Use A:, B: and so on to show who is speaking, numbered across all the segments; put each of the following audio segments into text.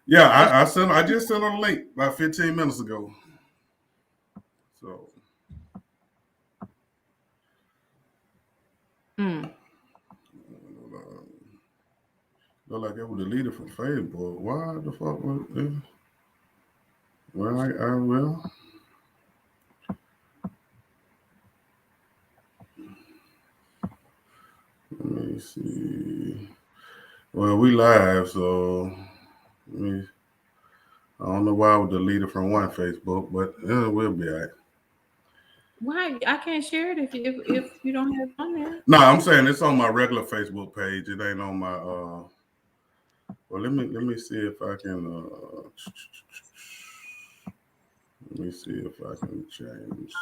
A: Yeah, I just sent her a link about 15 minutes ago. So
B: Mm.
A: look like it was deleted from Facebook. Why the fuck was it? Well, I will. Let me see. Well, we live, so let me, I don't know why I would delete it from one Facebook, but we'll be all right.
B: Why I can't share it if you don't have it on there?
A: No, I'm saying it's on my regular Facebook page. It ain't on my well, let me see if I can let me see if I can change.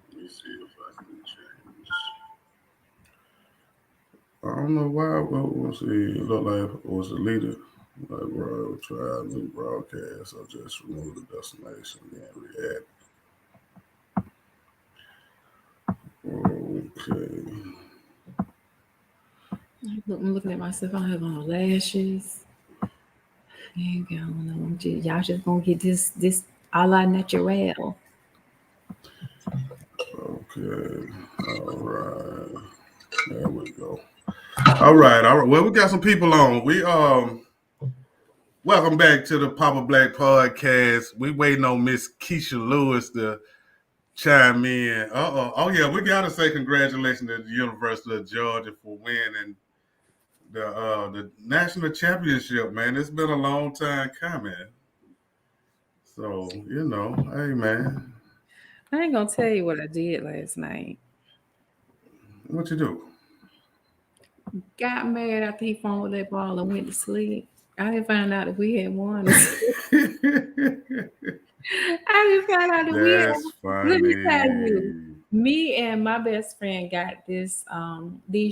A: Let me see if I can change. I don't know why. Well, we'll see. It looked like it was deleted. Like, bro, try new broadcast. I'll just remove the destination and re-add. Okay.
B: I'm looking at myself. I don't have on lashes. Ain't got on no. Y'all just gonna get this a la natural.
A: Okay. All right. There we go. All right. All right. Well, we got some people on. We welcome back to the Papa Black Podcast. We waiting on Miss Kisha Lewis to chime in. Oh yeah, we gotta say congratulations to the University of Georgia for winning the national championship, man. It's been a long time coming. So, hey man,
B: I ain't gonna tell you what I did last night.
A: what you do?
B: Got mad after he fumbled that ball and went to sleep. I didn't find out that we had won. I just found out that we had.
A: That's
B: Let me tell you,
A: funny.
B: me and my best friend got these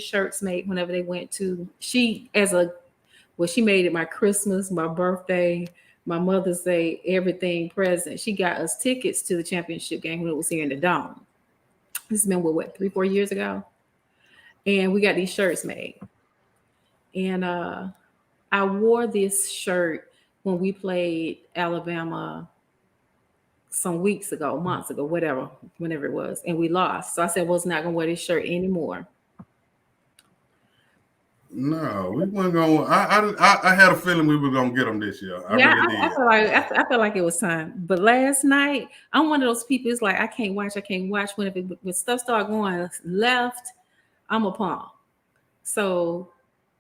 B: shirts made whenever they went to she as a well, she made it my Christmas, my birthday, my Mother's Day, everything present. She got us tickets to the championship game when it was here in the Dome. This has been what 3-4 years ago, and we got these shirts made. And I wore this shirt when we played Alabama some weeks ago, months ago, whatever, whenever it was, and we lost. So I said, "Well, it's not gonna wear this shirt anymore."
A: No, we weren't going. I had a feeling we were gonna get them this year. I
B: Yeah,
A: really
B: I
A: did.
B: feel like I felt like it was time. But last night, I'm one of those people. It's like I can't watch. I can't watch when stuff start going left. I'm a punk. So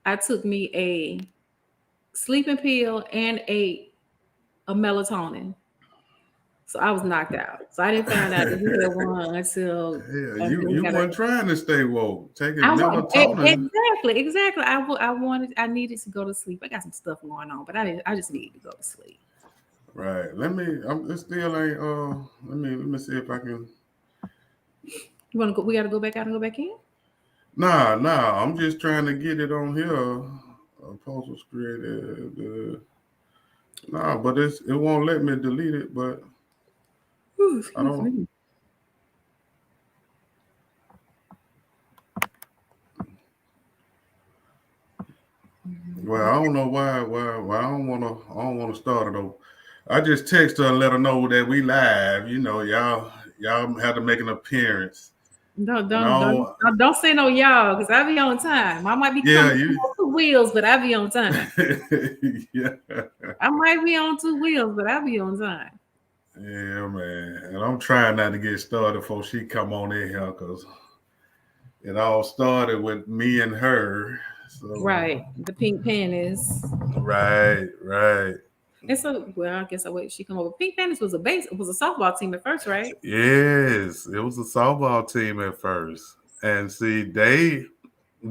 B: I took me a sleeping pill and a melatonin. So I was knocked out. So I didn't find out that we had won
A: Yeah,
B: until we
A: you
B: got a.
A: weren't trying to stay woke, taking
B: I want
A: melatonin.
B: exactly. I wanted. I needed to go to sleep. I got some stuff going on, but I just needed to go to sleep.
A: Right. Let me. It still ain't. Let me see if I can.
B: You want to go? We got to go back out and go back in.
A: Nah. I'm just trying to get it on here. Post was created. Nah, but it won't let me delete it. But
B: Ooh,
A: I
B: excuse
A: don't.
B: me.
A: Well, I don't know why I don't wanna start it over. I just text her and let her know that we live. Y'all have to make an appearance.
B: Don't
A: And
B: don't don't don't say no y'all because I be on time. I might be
A: yeah,
B: coming
A: you
B: on 2 wheels, but I be on time.
A: yeah.
B: I might be on 2 wheels, but I be on time.
A: Yeah, man. And I'm trying not to get started before she come on in here because it all started with me and her. So
B: Right. The pink panties.
A: right.
B: And so, well, I guess I wait. She come over. Pink panties was a base. It was a softball team at first, right?
A: Yes, it was a softball team at first. And see, Dad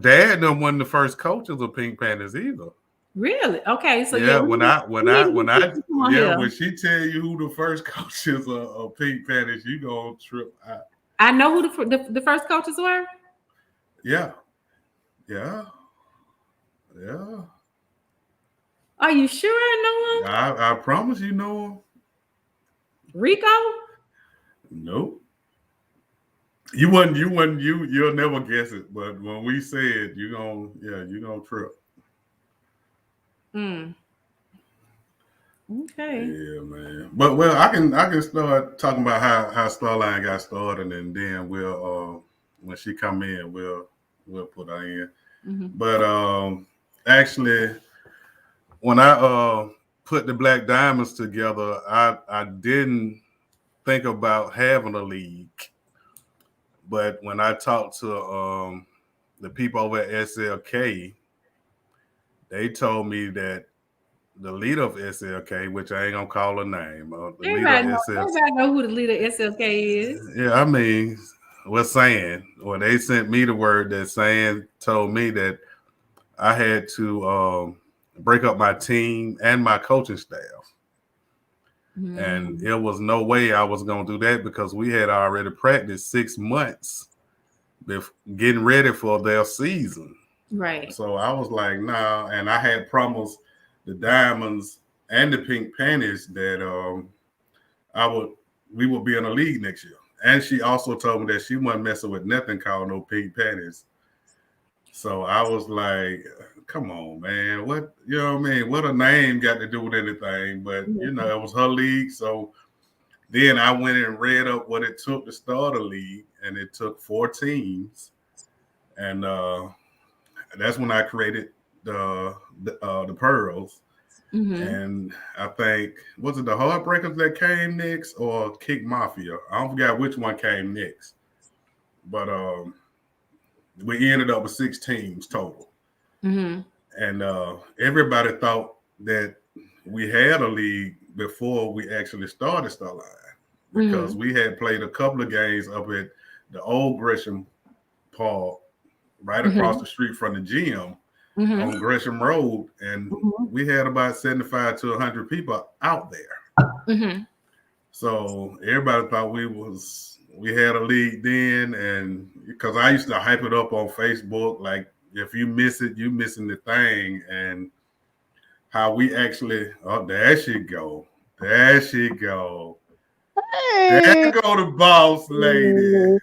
A: done wasn't the first coaches of Pink Panthers either.
B: Really? Okay. So yeah,
A: Yeah, when I when
B: we need
A: I
B: to
A: when
B: get
A: I
B: you to come on
A: yeah,
B: here.
A: when she tell you who the first coaches of Pink Panthers, you gonna trip out.
B: I know who the first coaches were.
A: Yeah, yeah, yeah.
B: Are you sure I know them?
A: I promise you know
B: Rico?
A: them. Nope. you'll never guess it. But when we say it, you gonna trip.
B: Mm. Okay.
A: Yeah, man. But well, I can start talking about how Starline got started, and then when she come in, we'll put her in.
B: Mm-hmm.
A: But actually, when I put the Black Diamonds together, I didn't think about having a league. But when I talked to the people over at SLK, they told me that the leader of SLK, which I ain't gonna call her name, the leader of SLK.
B: Everybody know who the leader of SLK is.
A: Yeah, I mean, was saying, well, they sent me the word that saying told me that I had to break up my team and my coaching staff. And
B: Mm.
A: it was no way I was going to do that because we had already practiced 6 months getting ready for their season.
B: Right.
A: So I was like, nah. And I had promised the Diamonds and the Pink Panties that I would we would be in a league next year. And she also told me that she wasn't messing with nothing called no Pink Panties. So I was like, come on, man. What, you know what I mean? What a name got to do with anything? But, it was her league. So then I went and read up what it took to start a league, and it took 4 teams. And that's when I created the Pearls.
B: Mm-hmm.
A: And I think, was it the Heartbreakers that came next or Kick Mafia? I don't forget which one came next. But we ended up with 6 teams total.
B: Mm-hmm.
A: And everybody thought that we had a league before we actually started Starline because
B: Mm-hmm.
A: we had played a couple of games up at the old Gresham Park, right across
B: Mm-hmm.
A: the street from the gym
B: Mm-hmm.
A: on Gresham Road, and
B: Mm-hmm.
A: we had about 75 to 100 people out there.
B: Mm-hmm.
A: So everybody thought we had a league then, and because I used to hype it up on Facebook, like if you miss it, you missing the thing, and how we actually there she go. There she go. There
C: Hey.
A: go the boss lady.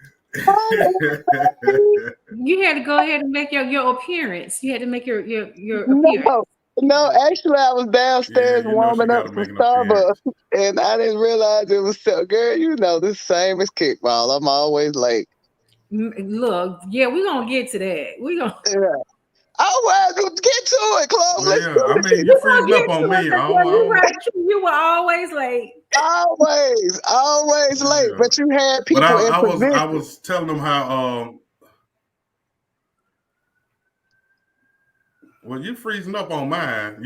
B: You had to go ahead and make your appearance. You had to make your appearance.
C: No, no, actually, I was
A: Yeah,
C: downstairs
A: she
C: warming up
A: gotta
C: some
A: make an
C: Starbucks,
A: appearance.
C: and I didn't realize it was so. Girl, the same as kickball. I'm always late.
B: Look, yeah, we're gonna get to that. We're gonna
C: Yeah. Oh, well, get to it, Chloe.
A: Well,
C: Let's
A: yeah,
C: do
A: I
C: this
A: mean,
C: shit.
A: you
B: we're gonna
A: freezing
B: get
A: up
B: to
A: on
B: it
A: me.
B: because
A: I
B: you
A: don't,
B: right, you were always late.
C: Always, always late.
A: yeah.
C: But you had
A: But
C: people in
A: I
C: position.
A: was telling them how well, you freezing up on mine.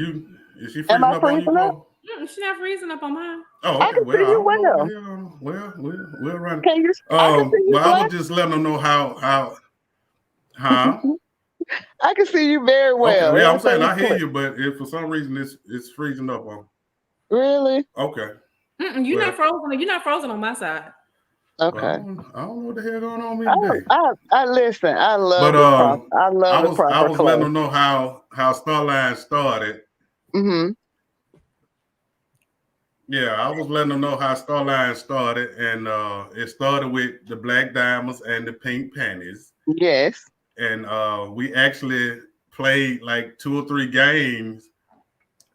A: Is she
C: Am
A: freezing
C: I
A: up on you,
C: freezing up?
A: Chloe?
B: She's not freezing up on mine.
A: Oh,
C: I
A: okay.
C: can
A: Well,
C: see
A: I
C: you
A: don't know what the
C: well.
A: hell. Well, we'll run.
C: Can you? I can see you
A: Well, I
C: flat.
A: was just letting them know huh?
C: I can see you very
A: Okay.
C: well.
A: Well, yeah, I'm saying
C: Everything's
A: I hear
C: clear.
A: you, but if for some reason it's freezing up on.
C: Really?
A: Okay.
B: You're not
A: Well,
B: frozen. You're not frozen on my side.
C: Okay.
A: I don't know what the hell going on with me today.
C: I listen. I
A: But
C: love the proper. I love the
A: I
C: proper
A: was letting
C: clothes.
A: them know how Starline started.
C: Mm-hmm.
A: Yeah, I was letting them know how Starline started, and it started with the Black Diamonds and the Pink Panties,
C: Yes.
A: and we actually played like 2 or 3 games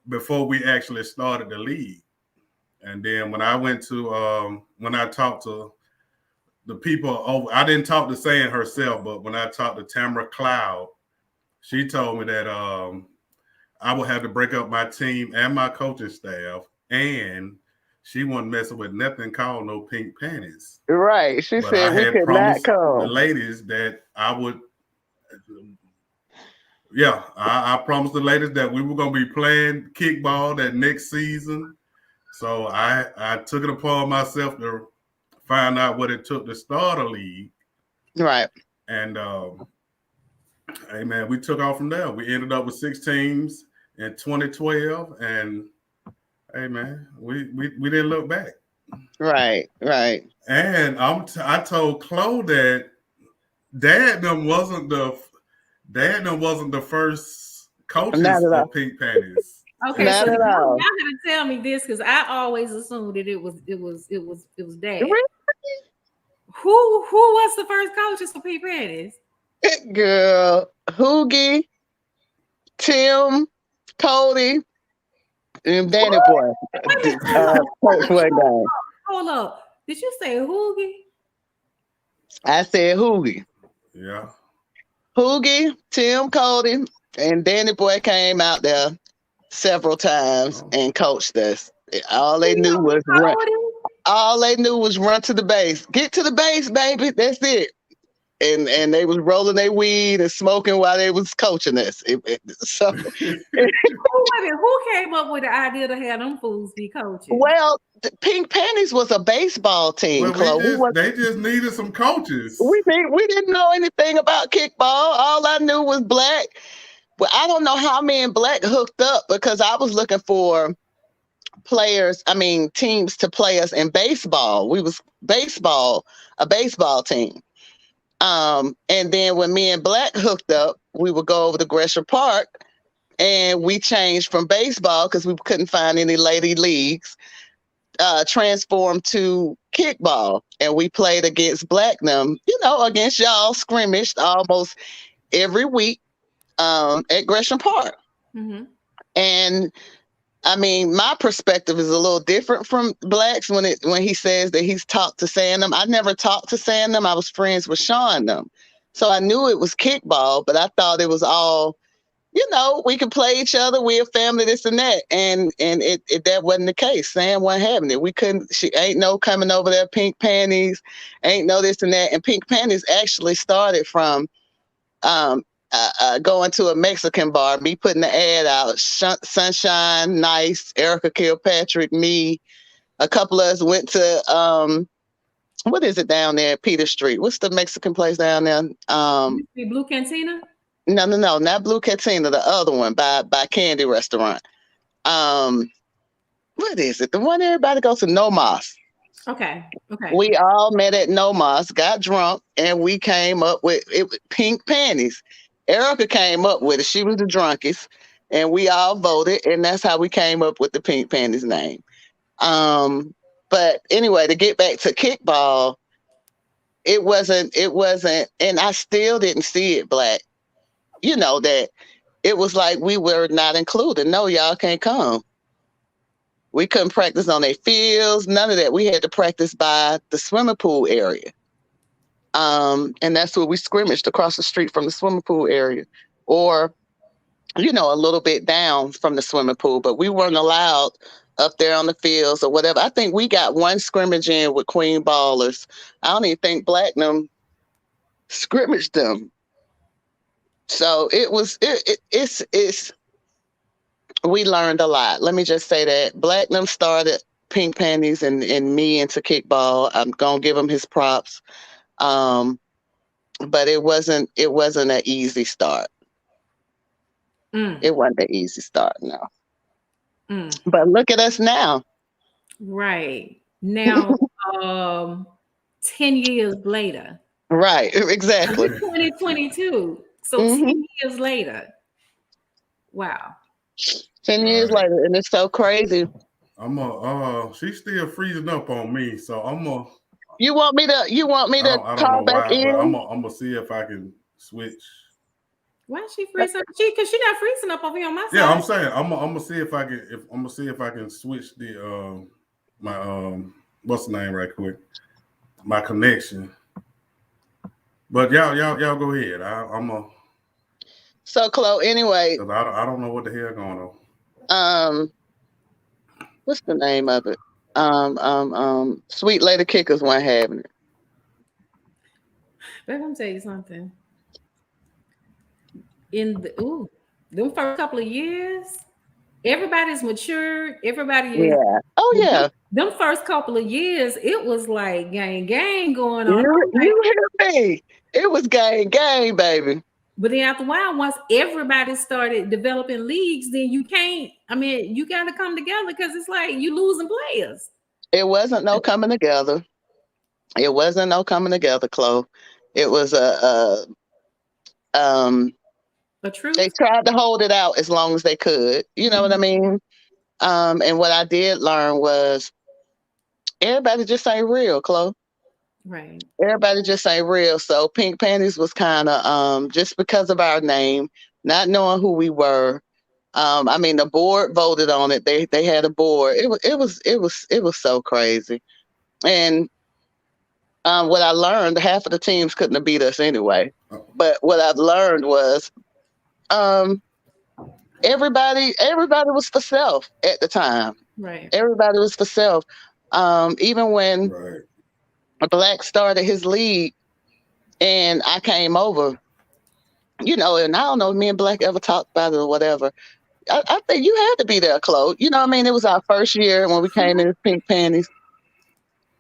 A: before we actually started the league. And then when I talked to the people over, I didn't talk to Saying herself, but when I talked to Tamara Cloud, she told me that I would have to break up my team and my coaching staff, and she wasn't messing with nothing called no Pink Panties.
C: Right. She
A: But I
C: said we
A: had
C: could not
A: promised the
C: come.
A: ladies that I would, yeah, I promised the ladies that we were going to be playing kickball that next season. So I took it upon myself to find out what it took to start a league.
C: Right.
A: And, hey, man, we took off from there. We ended up with 6 teams in 2012. And, hey, man, we didn't look back.
C: Right. Right.
A: And I told Chloe that Dad them wasn't the first
C: Not
A: coaches
C: at all.
A: of Pink Panties.
B: Okay, so
C: Not at
B: y'all
C: all.
B: gotta tell me this because I always assumed that it was
C: Really?
B: dad. Who was the first coaches for Pink Panties?
C: Girl, Hoogie, Tim, Cody, and Danny
B: What?
C: Boy.
B: Wait a minute.
C: Coach one guy.
B: Hold up. Did you say Hoogie?
C: I said Hoogie.
A: Yeah.
C: Hoogie, Tim, Cody, and Danny Boy came out there several times
A: Oh.
C: and coached us. All they knew
B: Tim
C: was run.
B: Cody?
C: All they knew was run to the base. Get to the base, baby. That's it. And they was rolling their weed and smoking while they was coaching us. So
B: Who came up with the idea to have them fools be coaches?
C: well, the Pink Panties was a baseball team,
A: Well, we
C: Chloe.
A: just they just needed some coaches.
C: We didn't know anything about kickball. All I knew was black. But I don't know how me and black hooked up because I was looking for teams to play us in baseball. We was a baseball team. And then when me and Black hooked up, we would go over to Gresham Park and we changed from baseball because we couldn't find any lady leagues, transformed to kickball. And we played against Blacknum, against y'all, scrimmaged almost every week at Gresham Park.
B: Mm-hmm.
C: And I mean, my perspective is a little different from Black's when he says that he's talked to Sandham. I never talked to Sandham. I was friends with Sean them. So I knew it was kickball, but I thought it was all, we could play each other, we're a family, this and that. And it that wasn't the case. Sam wasn't having it. We couldn't, she ain't no coming over there, Pink Panties, ain't no this and that. And Pink Panties actually started from going to a Mexican bar, me putting the ad out, Sunshine, Nice, Erica Kilpatrick, me, a couple of us went to, what is it down there, Peter Street? What's the Mexican place down there?
B: Blue Cantina?
C: No, not Blue Cantina, the other one by Candy Restaurant. What is it? The one everybody goes to, Nomos.
B: Okay.
C: We all met at Nomos, got drunk, and we came up with it. Pink Panties. Erica came up with it. She was the drunkest, and we all voted, and that's how we came up with the Pink Panties name. But anyway, to get back to kickball, it wasn't, and I still didn't see it, Black. That it was like we were not included. No, y'all can't come. We couldn't practice on their fields, none of that. We had to practice by the swimming pool area. And that's where we scrimmaged, across the street from the swimming pool area, or, a little bit down from the swimming pool, but we weren't allowed up there on the fields or whatever. I think we got one scrimmage in with Queen Ballers. I don't even think Blacknum scrimmaged them. So we learned a lot. Let me just say that Blacknum started Pink Panties and me into kickball. I'm gonna give him his props. But it wasn't an easy start. It wasn't an easy start, no. But look at us now.
B: Right. Now, 10 years later.
C: Right, exactly.
B: 2022. So 10 years later. Wow.
C: 10 years later, and it's so crazy.
A: She's still freezing up on me, so
C: You want me to
A: I don't
C: call
A: know
C: back
A: why,
C: in?
A: but I'm gonna see if I can switch.
B: Why is she freezing? Because she's not freezing up over here on my side.
A: Yeah, I'm saying I'm gonna see if I can switch the my what's the name right quick, my connection. But y'all go ahead. I'm a.
C: So, Chloe, anyway.
A: I don't know what the hell going on.
C: What's the name of it? Sweet Lady Kickers weren't having it.
B: Let me tell you something. Them first couple of years, everybody's matured. Everybody is.
C: Yeah. Oh yeah.
B: Them first couple of years, it was like gang going on.
C: You hear me? It was gang, baby.
B: But then after a while, once everybody started developing leagues, then you can't. I mean, you got to come together because it's like you losing players.
C: It wasn't no coming together. It wasn't no coming together, Chloe. It was a
B: truth.
C: They tried to hold it out as long as they could. You know what I mean? And what I did learn was everybody just ain't real, Chloe.
B: Right.
C: Everybody just ain't real. So Pink Panties was kind of just because of our name, not knowing who we were. I mean, the board voted on it. They had a board. It was so crazy. And what I learned, half of the teams couldn't have beat us anyway. But what I've learned was um, everybody was for self at the time.
B: Right.
C: Everybody was for self. Even when
A: Right.
C: Black started his league and I came over, and I don't know if me and Black ever talked about it or whatever. I think you had to be there, Chloe. You know what I mean? It was our first year when we came in as Pink Panties.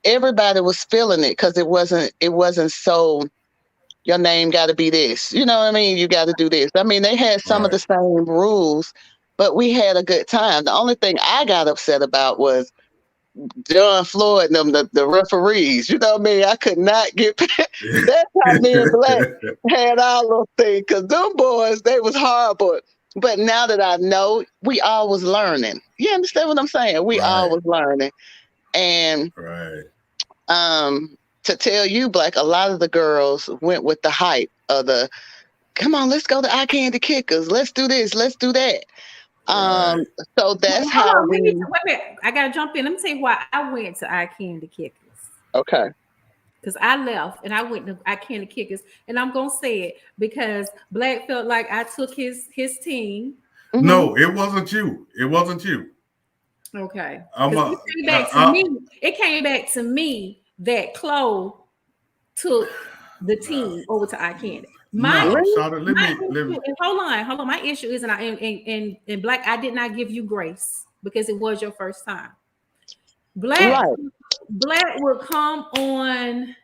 C: Everybody was feeling it because it wasn't so your name got to be this. You know what I mean? You got to do this. I mean, they had some of
A: Right.
C: the same rules, but we had a good time. The only thing I got upset about was John Floyd and them, the referees. You know what I mean? I could not get that's how me and Black had our little thing because them boys, they was horrible. But now that I know, we all was learning. You understand what I'm saying? We all
A: Right.
C: was learning. And
A: Right.
C: to tell you, Black, a lot of the girls went with the hype of the come on, let's go to eye candy kickers. Let's do this, let's do that.
A: Right.
C: So that's
B: Hold
C: how
B: on,
C: we
B: wait a minute. I gotta jump in. Let me tell you why I went to I Candy Kickers.
C: okay.
B: Because I left and I went to I Candy Kickers, and I'm gonna say it because Black felt like I took his team.
C: Mm-hmm.
A: No, it wasn't you. It wasn't you.
B: Okay,
A: I'm
B: because
A: a,
B: it came back to me. It came back to me that Chloe took the team over to I Candy. My
A: no,
B: issue,
A: Shawty,
B: my
A: let
B: issue,
A: me.
B: and hold on. My issue is, and I in Black, I did not give you grace because it was your first time. Black
C: Right.
B: Black would come on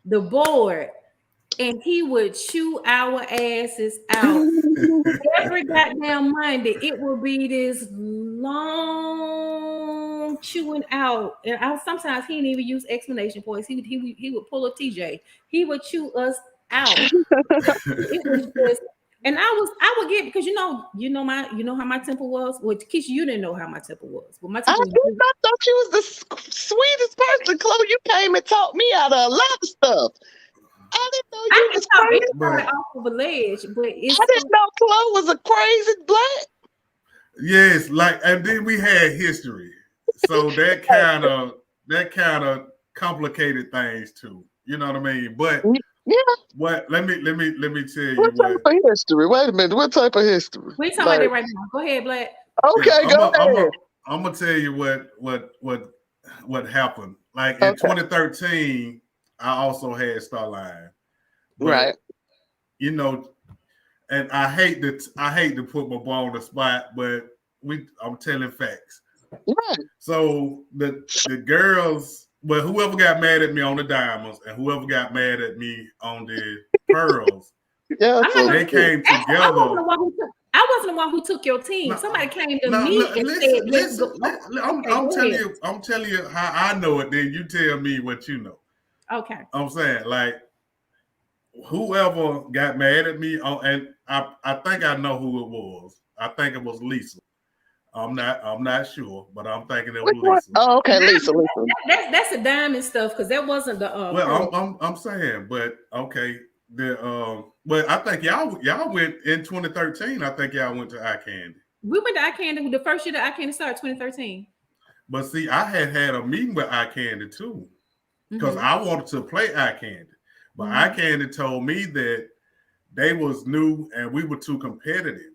B: the board and he would chew our asses out every goddamn Monday. It would be this long chewing out, and sometimes he didn't even use explanation points. He would pull a TJ. He would chew us out. It was just, and I would get because you know how my temper was. Well, Kisha, you didn't know how my temper was, but my
C: I
B: temper was.
C: guess I thought you was the sweetest person, Chloe. You came and taught me out of a lot of stuff. I didn't know
B: I
C: you
B: can
C: was
B: talk
C: crazy.
B: anybody
A: but
B: off of a ledge, but
C: I didn't know Chloe was a crazy Black.
A: yes, like, and then we had history, so that kind of complicated things too. You know what I mean? But
C: Yeah.
A: what? Let me tell
C: What
A: you
C: type
A: what.
C: of history? Wait a minute. What type of history?
B: we talking about
C: Like,
B: that right now. Go ahead, Black.
A: Yeah,
C: okay,
A: I'm
C: go
A: a, I'm
C: ahead.
A: a, I'm gonna tell you what happened. Like in
C: Okay.
A: 2013, I also had Starline, but
C: Right.
A: you know, and I hate to put my ball on the spot, but I'm telling facts.
C: Right.
A: So the girls, well, whoever got mad at me on the diamonds and whoever got mad at me on the pearls,
C: Yeah.
B: I'm not
C: So,
B: gonna
A: they
B: say
A: came
B: actually,
A: together.
B: I wasn't the one who took your team.
A: No,
B: Somebody came to
A: no,
B: me
A: no,
B: and
A: listen,
B: said, "Let's go."
A: listen.
B: Okay,
A: I'm
B: go
A: telling
B: ahead.
A: you, how I know it. Then you tell me what you know.
B: Okay.
A: I'm saying, like, whoever got mad at me, and I think I know who it was. I think it was Lisa. I'm not sure, but I'm thinking it
C: which
A: was
C: one?
A: Lisa.
C: Oh, okay, Lisa. Lisa.
B: That's the diamond stuff because that wasn't the
A: Well,
B: pearl.
A: I'm saying, but okay. Well, I think y'all went in 2013. I think y'all went to Eye Candy.
B: We went to I Candy the first year that I Candy started, 2013.
A: But see, I had a meeting with Eye Candy too, because
B: Mm-hmm.
A: I wanted to play Eye Candy, but Eye
B: Mm-hmm.
A: Candy told me that they was new and we were too competitive.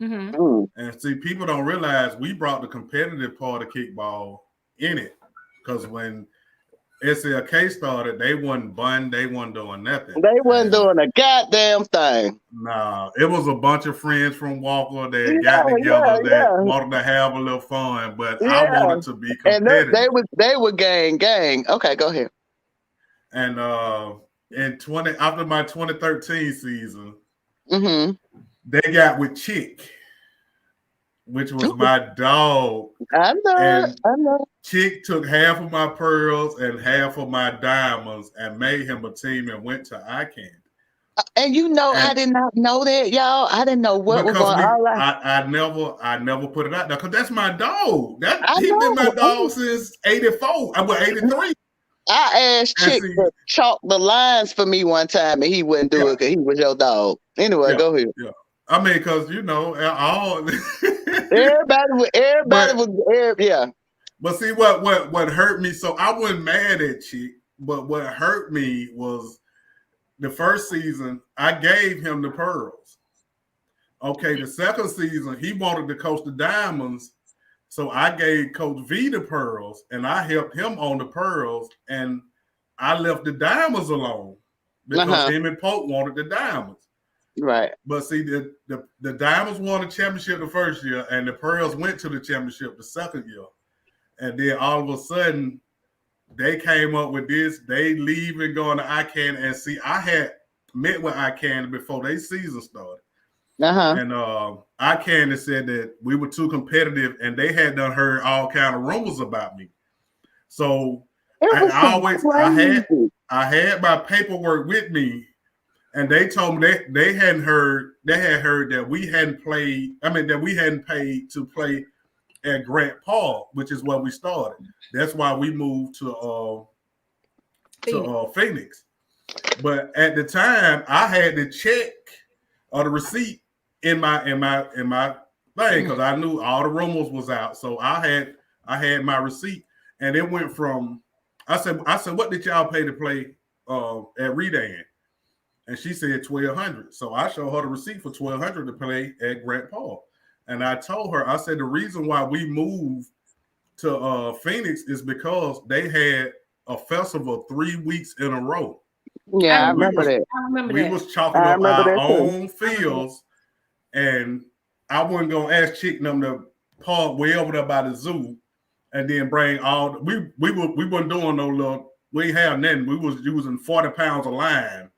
B: Mm-hmm.
C: Mm.
A: And see, people don't realize we brought the competitive part of kickball in it, because when SLK started, they wasn't they wasn't doing nothing.
C: They wasn't
A: And
C: doing a goddamn thing.
A: nah, it was a bunch of friends from Walker
C: Yeah,
A: that got
C: yeah,
A: together that
C: yeah,
A: wanted to have a little fun, but I
C: yeah.
A: wanted to be
C: And they
A: competitive.
C: were gang. Okay, go ahead.
A: And after my 2013 season,
C: Mm-hmm.
A: they got with Chick, which was my dog.
C: I know it.
A: And
C: I know.
A: Chick took half of my pearls and half of my diamonds and made him a team and went to Eye Candy.
C: And I
A: And
C: did not know that, y'all. I didn't know what was
A: because
C: going on.
A: I never put it out there because that's my dog. That
C: I
A: he been my
C: know.
A: dog since '84. I was '83.
C: I asked
A: And
C: Chick
A: see,
C: to chalk the lines for me one time, and he wouldn't do
A: yeah,
C: it because he was your dog. Anyway,
A: yeah,
C: go ahead.
A: yeah. I mean, because all.
C: Everybody
A: but
C: was, yeah.
A: but see what hurt me. So I wasn't mad at Chick, but what hurt me was the first season I gave him the pearls. Okay, the second season he wanted to coach the Diamonds, so I gave Coach V the pearls, and I helped him on the pearls, and I left the Diamonds alone because
C: Uh-huh.
A: him and Pope wanted the Diamonds.
C: Right.
A: But see, the Diamonds won the championship the first year, and the Pearls went to the championship the second year. And then all of a sudden, they came up with this. They leave and going to ICANN. And see, I had met with ICANN before their season started.
C: Uh-huh.
A: And ICANN said that we were too competitive, and they had done heard all kind of rumors about me. So
C: It was
A: I had my paperwork with me, and they told me they had heard that we hadn't played. I mean, that we hadn't paid to play at Grant Park, which is where we started. That's why we moved to Phoenix. But at the time, I had the check or the receipt in my thing because I knew all the rumors was out. So I had my receipt, and it went from I said, what did y'all pay to play at Redan? And she said $1,200. So I showed her the receipt for $1,200 to play at Grant Park. And I told her, I said, the reason why we moved to Phoenix is because they had a festival 3 weeks in a row.
C: Yeah, I
A: And
C: remember that.
B: I remember
A: we
B: that.
A: was chalking
C: I
A: up
C: remember
A: our
C: that too.
A: own fields, and I wasn't gonna ask Chick them to park way over there by the zoo, and then bring all. We wasn't doing no little. We ain't have nothing. We was using 40 pounds of lime.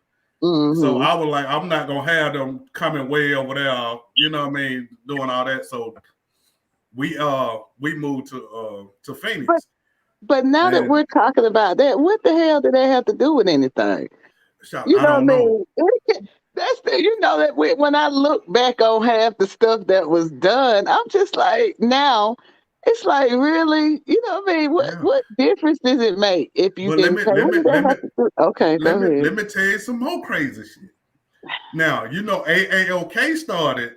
C: Mm-hmm.
A: So I was like, I'm not gonna have them coming way over there. You know what I mean? Doing all that. So we moved to Phoenix.
C: But now that we're talking about that, what the hell did that have to do with anything? You
A: I
C: know
A: don't
C: what I
A: know.
C: mean? That's that when I look back on half the stuff that was done, I'm just like, now it's like, really, you know what I mean? What difference does it make if you
A: But
C: didn't pay? What did that have to do? Okay, go ahead.
A: Let me tell you some more crazy shit. Now, AAOK started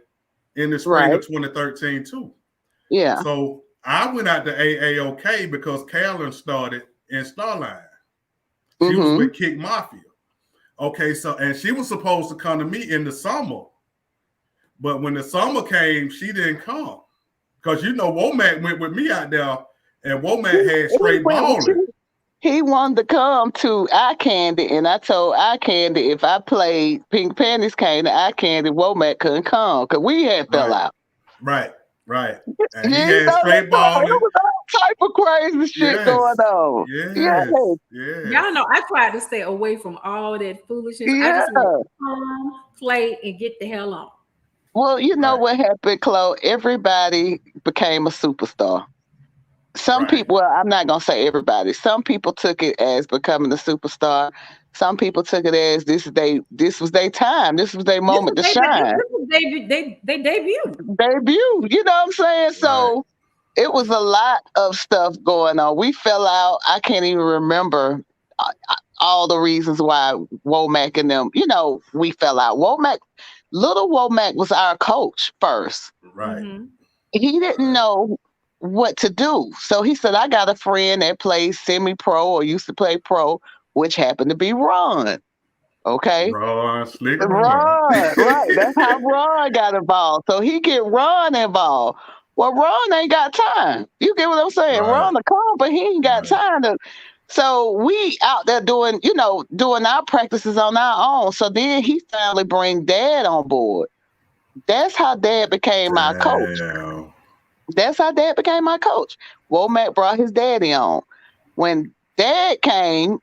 A: in the spring of 2013 too.
C: Yeah.
A: So I went out to AAOK because Carolyn started in Starline. She was with Kick Mafia. Okay, so and she was supposed to come to me in the summer, but when the summer came, she didn't come because Womack went with me out there, and Womack had straight balling.
C: He wanted to come to Eye Candy, and I told Eye Candy if I played Pink Panties came to Eye Candy, Womack couldn't come because we had fell out.
A: Right. And he had straight balling.
C: It was all type of crazy shit going on.
A: Yes.
B: Y'all know I tried to stay away from all that foolishness. I just want to come, play, and get the hell on.
C: Well, you know what happened, Chloe? Everybody became a superstar. Some people, well, I'm not going to say everybody. Some people took it as becoming a superstar. Some people took it as this was their time. This was their moment to shine.
B: They debuted.
C: You know what I'm saying? So it was a lot of stuff going on. We fell out. I can't even remember all the reasons why Womack and them, we fell out. Little Womack was our coach first.
A: Right.
B: Mm-hmm.
C: He didn't know what to do. So he said, I got a friend that plays semi-pro or used to play pro, which happened to be Ron. Okay?
A: Ron.
C: Right. That's how Ron got involved. So he get Ron involved. Well, Ron ain't got time. You get what I'm saying?
A: Right.
C: Ron a come, but he ain't got time to. So we out there doing our practices on our own. So then he finally bring Dad on board. That's how Dad became my coach. Womack brought his daddy on. When Dad came,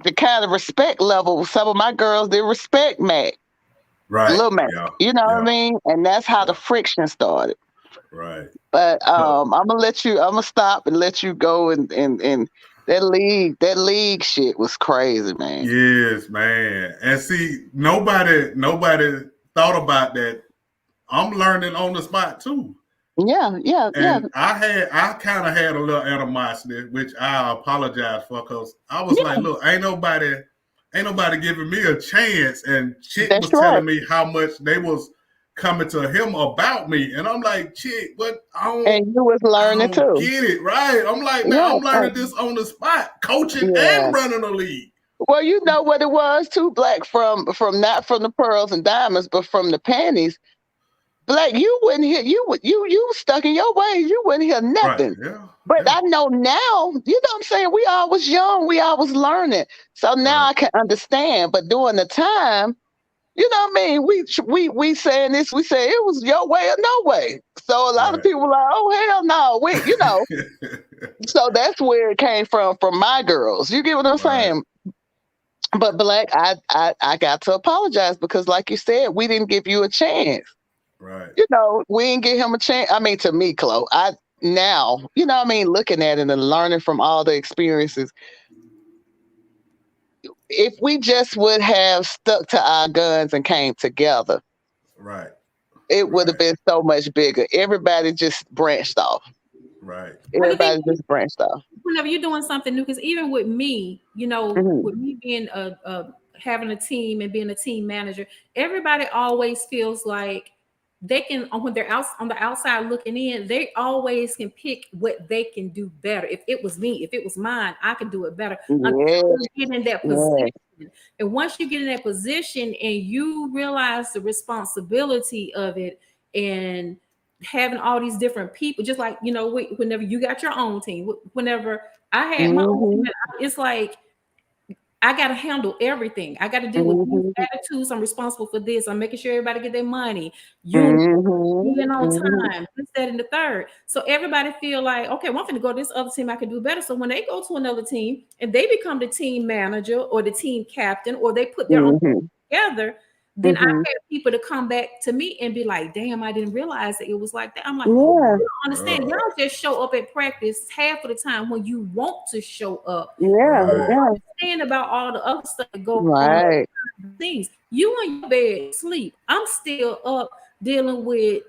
C: the kind of respect level, some of my girls did respect Mac. Little Mac. You know what I mean? And that's how the friction started.
A: Right.
C: But I'm gonna stop and let you go and that league shit was crazy, man.
A: Yes, man. And see, nobody thought about that. I'm learning on the spot too.
C: Yeah.
A: And I kind of had a little animosity, which I apologize for, because I was like,
C: Yeah,
A: look, ain't nobody giving me a chance, and chick
C: that's
A: was
C: right.
A: telling me how much they was coming to him about me, and I'm like, chick, but
C: And you was
A: I
C: learning
A: don't
C: too.
A: get it, right? I'm like, man,
C: Yeah.
A: I'm learning this on the spot, coaching
C: Yeah.
A: and running a league.
C: Well, you know what it was too, Black, from not from the pearls and diamonds, but from the panties. Black, you wouldn't hear you stuck in your ways. You wouldn't hear
A: Right?
C: nothing.
A: Yeah,
C: But
A: yeah,
C: I know now, you know what I'm saying? We all was young, we all was learning. So now
A: right,
C: I can understand. But during the time, you know what I mean? We saying this, we say it was your way or no way. So a lot of
A: right,
C: people were like, oh hell no, so that's where it came from my girls. You get what I'm
A: right,
C: saying? But Black, I got to apologize because like you said, we didn't give you a chance.
A: right,
C: We didn't give him a chance. I mean, to me, Chloe, I now, what I mean, looking at it and learning from all the experiences, if we just would have stuck to our guns and came together,
A: right,
C: it would have
A: right,
C: been so much bigger. Everybody just branched off.
A: right,
B: But the thing
C: Everybody just branched off.
B: whenever you're doing something new, because even with me,
C: Hmm.
B: with me being a having a team and being a team manager, everybody always feels like they can when they're out on the outside looking in, they always can pick what they can do better. If it was me, if it was mine, I can do it better until
C: Yes,
B: you get in that position.
C: yes.
B: And once you get in that position and you realize the responsibility of it and having all these different people, just like whenever you got your own team, whenever I had my own
C: Hmm.
B: team, it's like I got to handle everything. I got to deal with these
C: Hmm.
B: attitudes. I'm responsible for this. I'm making sure everybody get their money.
C: Hmm.
B: Being on
C: Hmm.
B: time, this, that, and the third. So everybody feel like, okay, well, I'm going to go to this other team. I can do better. So when they go to another team and they become the team manager or the team captain, or they put their own
C: Hmm.
B: together, then I
C: Hmm.
B: had people to come back to me and be like, damn, I didn't realize that it was like that. I'm like,
A: oh
C: Yeah,
A: my
B: you don't understand.
A: god,
B: Y'all just show up at practice half of the time when you want to show up.
C: yeah,
A: right,
C: yeah.
B: Understand about all the other stuff that goes on
C: Right.
B: behind the scenes. You in your bed sleep. I'm still up dealing with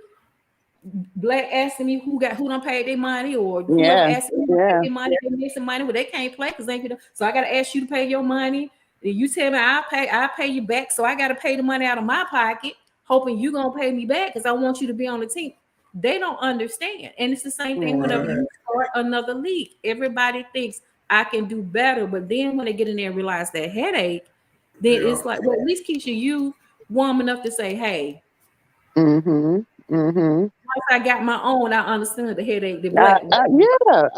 B: Black asking me who done paid their money, or whoever
C: Yeah,
B: asking me to pay
C: yeah.
B: their money, they missing money, but they can't play because they ain't. So I got to ask you to pay your money. And you tell me I pay you back, so I got to pay the money out of my pocket, hoping you gonna pay me back because I want you to be on the team. They don't understand, and it's the same thing whenever
C: Mhm.
A: right,
B: you start another league. Everybody thinks I can do better, but then when they get in there and realize that headache, then
A: yeah,
B: it's like, well, at least Keisha, you warm enough to say, hey.
C: Mhm. Mhm.
B: Once I got my own, I understood the headache, the
C: I,
B: black.
C: I, yeah,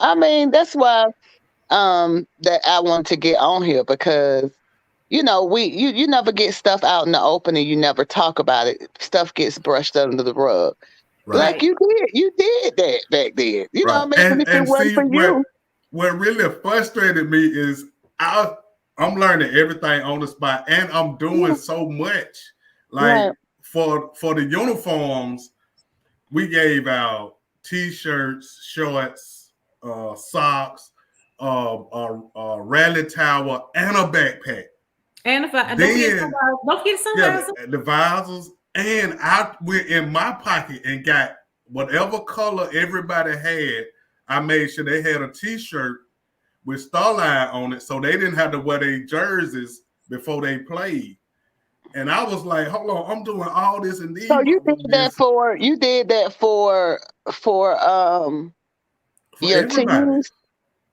C: I mean that's why that I want to get on here because you never get stuff out in the open and you never talk about it. Stuff gets brushed under the rug.
A: right,
C: Like
B: Right.
C: you did that back then. You know
A: right.
C: what I mean? And
A: And
C: if it wasn't
A: see
C: for you,
A: what really frustrated me is I'm learning everything on the spot, and I'm doing
C: yeah,
A: so much.
C: right.
A: Like for the uniforms, we gave out t-shirts, shorts, socks, rally towel, and a backpack.
B: And if I don't forget
A: Then
B: sunrise, don't forget
A: yeah,
B: sunrise.
A: the visors, and I went in my pocket and got whatever color everybody had. I made sure they had a T-shirt with Starline on it, so they didn't have to wear their jerseys before they played. And I was like, "Hold on, I'm doing all this and
C: So
A: these this
C: you did that for
A: for
C: your
A: everybody.
C: teams.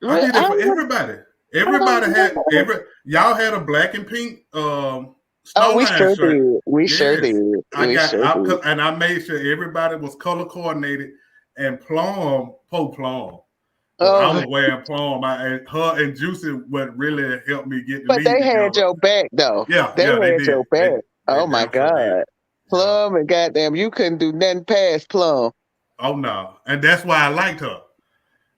A: I did
C: I
A: it for
C: don't,
A: everybody.
C: I don't
A: Everybody had
C: remember.
A: y'all had a black and pink
C: Oh, we
A: Starline
C: sure
A: shirt.
C: did. We sure
A: Yes,
C: did. We sure did.
A: and I made sure everybody was color coordinated and plum. But I
C: Oh,
A: was wearing plum. And her and Juicy what really helped me get the
C: but
A: lead
C: they had
A: together.
C: your back though.
A: Yeah,
C: They
A: yeah, they
C: had
A: did.
C: your back.
A: They
C: Oh my
A: damn sure did.
C: God.
A: Yeah.
C: Plum and goddamn, you couldn't do nothing past Plum.
A: Oh no, and that's why I liked her,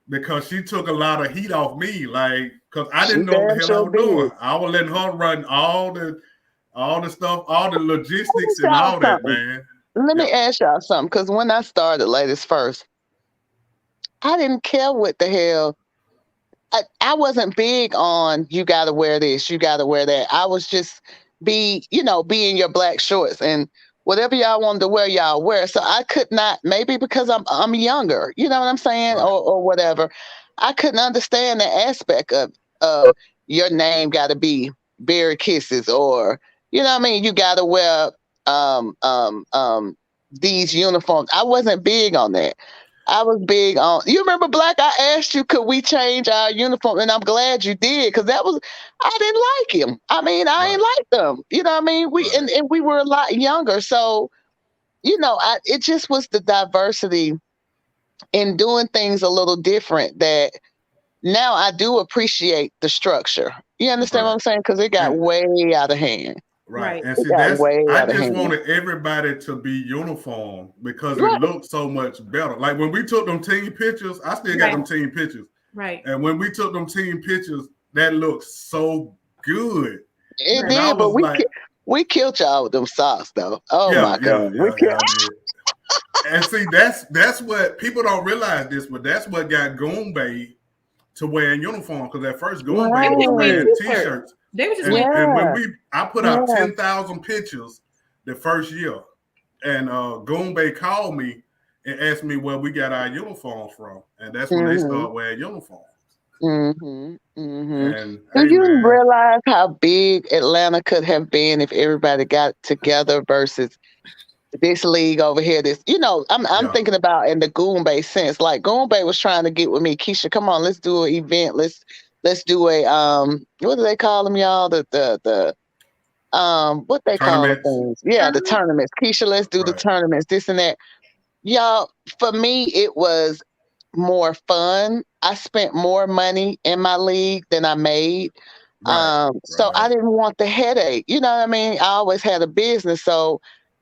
A: because she took a lot of heat off me. Like, cause I
C: She
A: didn't know what the
C: damn
A: hell I
C: sure
A: was doing.
C: did.
A: I was letting her run all the stuff, all the
C: Let me
A: logistics and
C: tell y'all
A: all that,
C: something.
A: man.
C: Let
A: Yeah.
C: me ask y'all something. Because when I started ladies first, I didn't care what the hell. I wasn't big on you got to wear this, you got to wear that. I was just be in your black shorts. And whatever y'all wanted to wear, y'all wear. So I could not, maybe because I'm younger, you know what I'm saying,
A: Right.
C: or whatever. I couldn't understand the aspect of your name got to be Berry Kisses, or you know what I mean. You got to wear um um um these uniforms. I wasn't big on that. I was big on. You remember, Black? I asked you, could we change our uniform, and I'm glad you did, because that was I didn't like him. I mean, I ain't
A: Right.
C: like them. You know what I mean? We
A: Right.
C: and we were a lot younger, so it just was the diversity in doing things a little different that now I do appreciate the structure. You understand what
A: Right.
C: I'm saying? Because it got
A: And
C: way out of hand.
A: right.
B: Right.
A: And
C: It
A: see,
C: got
A: that's
C: way
A: I
C: out of
A: just
C: hand.
A: wanted everybody to be uniform because it
C: Right.
A: looked so much better. Like when we took them team pictures, I still got
B: Right.
A: them team pictures.
B: Right.
A: And when we took them team pictures, that looked so good.
C: It
A: And
B: Right.
A: I
C: did, but
A: was like,
C: we killed y'all with them socks, though. Oh
A: yeah,
C: my
A: yeah,
C: God, we
A: yeah,
C: killed.
A: yeah, I did. And see, that's what people don't realize this, but that's what got Goombay to wearing uniform. Because at first
B: They
A: Goombay was
B: just wear
C: Right.
A: wearing
B: t-shirts.
A: t-shirts,
B: They were just wearing.
A: and when
C: Yeah.
A: I put out
C: Yeah.
A: 10,000 pictures the first year, and Goombay called me and asked me where we got our uniforms from, and that's when they
C: Mhm.
A: started wearing uniforms.
C: Mhm. Mhm.
A: And
C: Do
A: hey,
C: you
A: man,
C: realize how big Atlanta could have been if everybody got together versus this league over here? This, I'm
A: yeah,
C: thinking about in the Goombay sense. Like Goombay was trying to get with me, Keisha. Come on, let's do an event. Let's do a what do they call them, y'all? The what they call the
A: tournaments,
C: things? Yeah, the
B: Tournament?
C: tournaments. Keisha, let's do the
A: right,
C: tournaments. This and that. Y'all, for me, it was more fun. I spent more money in my league than I made.
A: right,
C: So I
A: right,
C: didn't want the headache. You know what I mean? I always had a business. So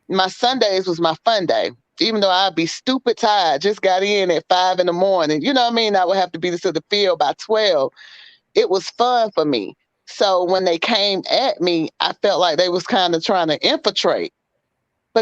C: my Sundays was my fun day. Even though I'd be stupid tired, just got in at 5 in the morning. You know what I mean? I would have to be to the field by 12. It was fun for me. So when they came at me, I felt like they was kind of trying to infiltrate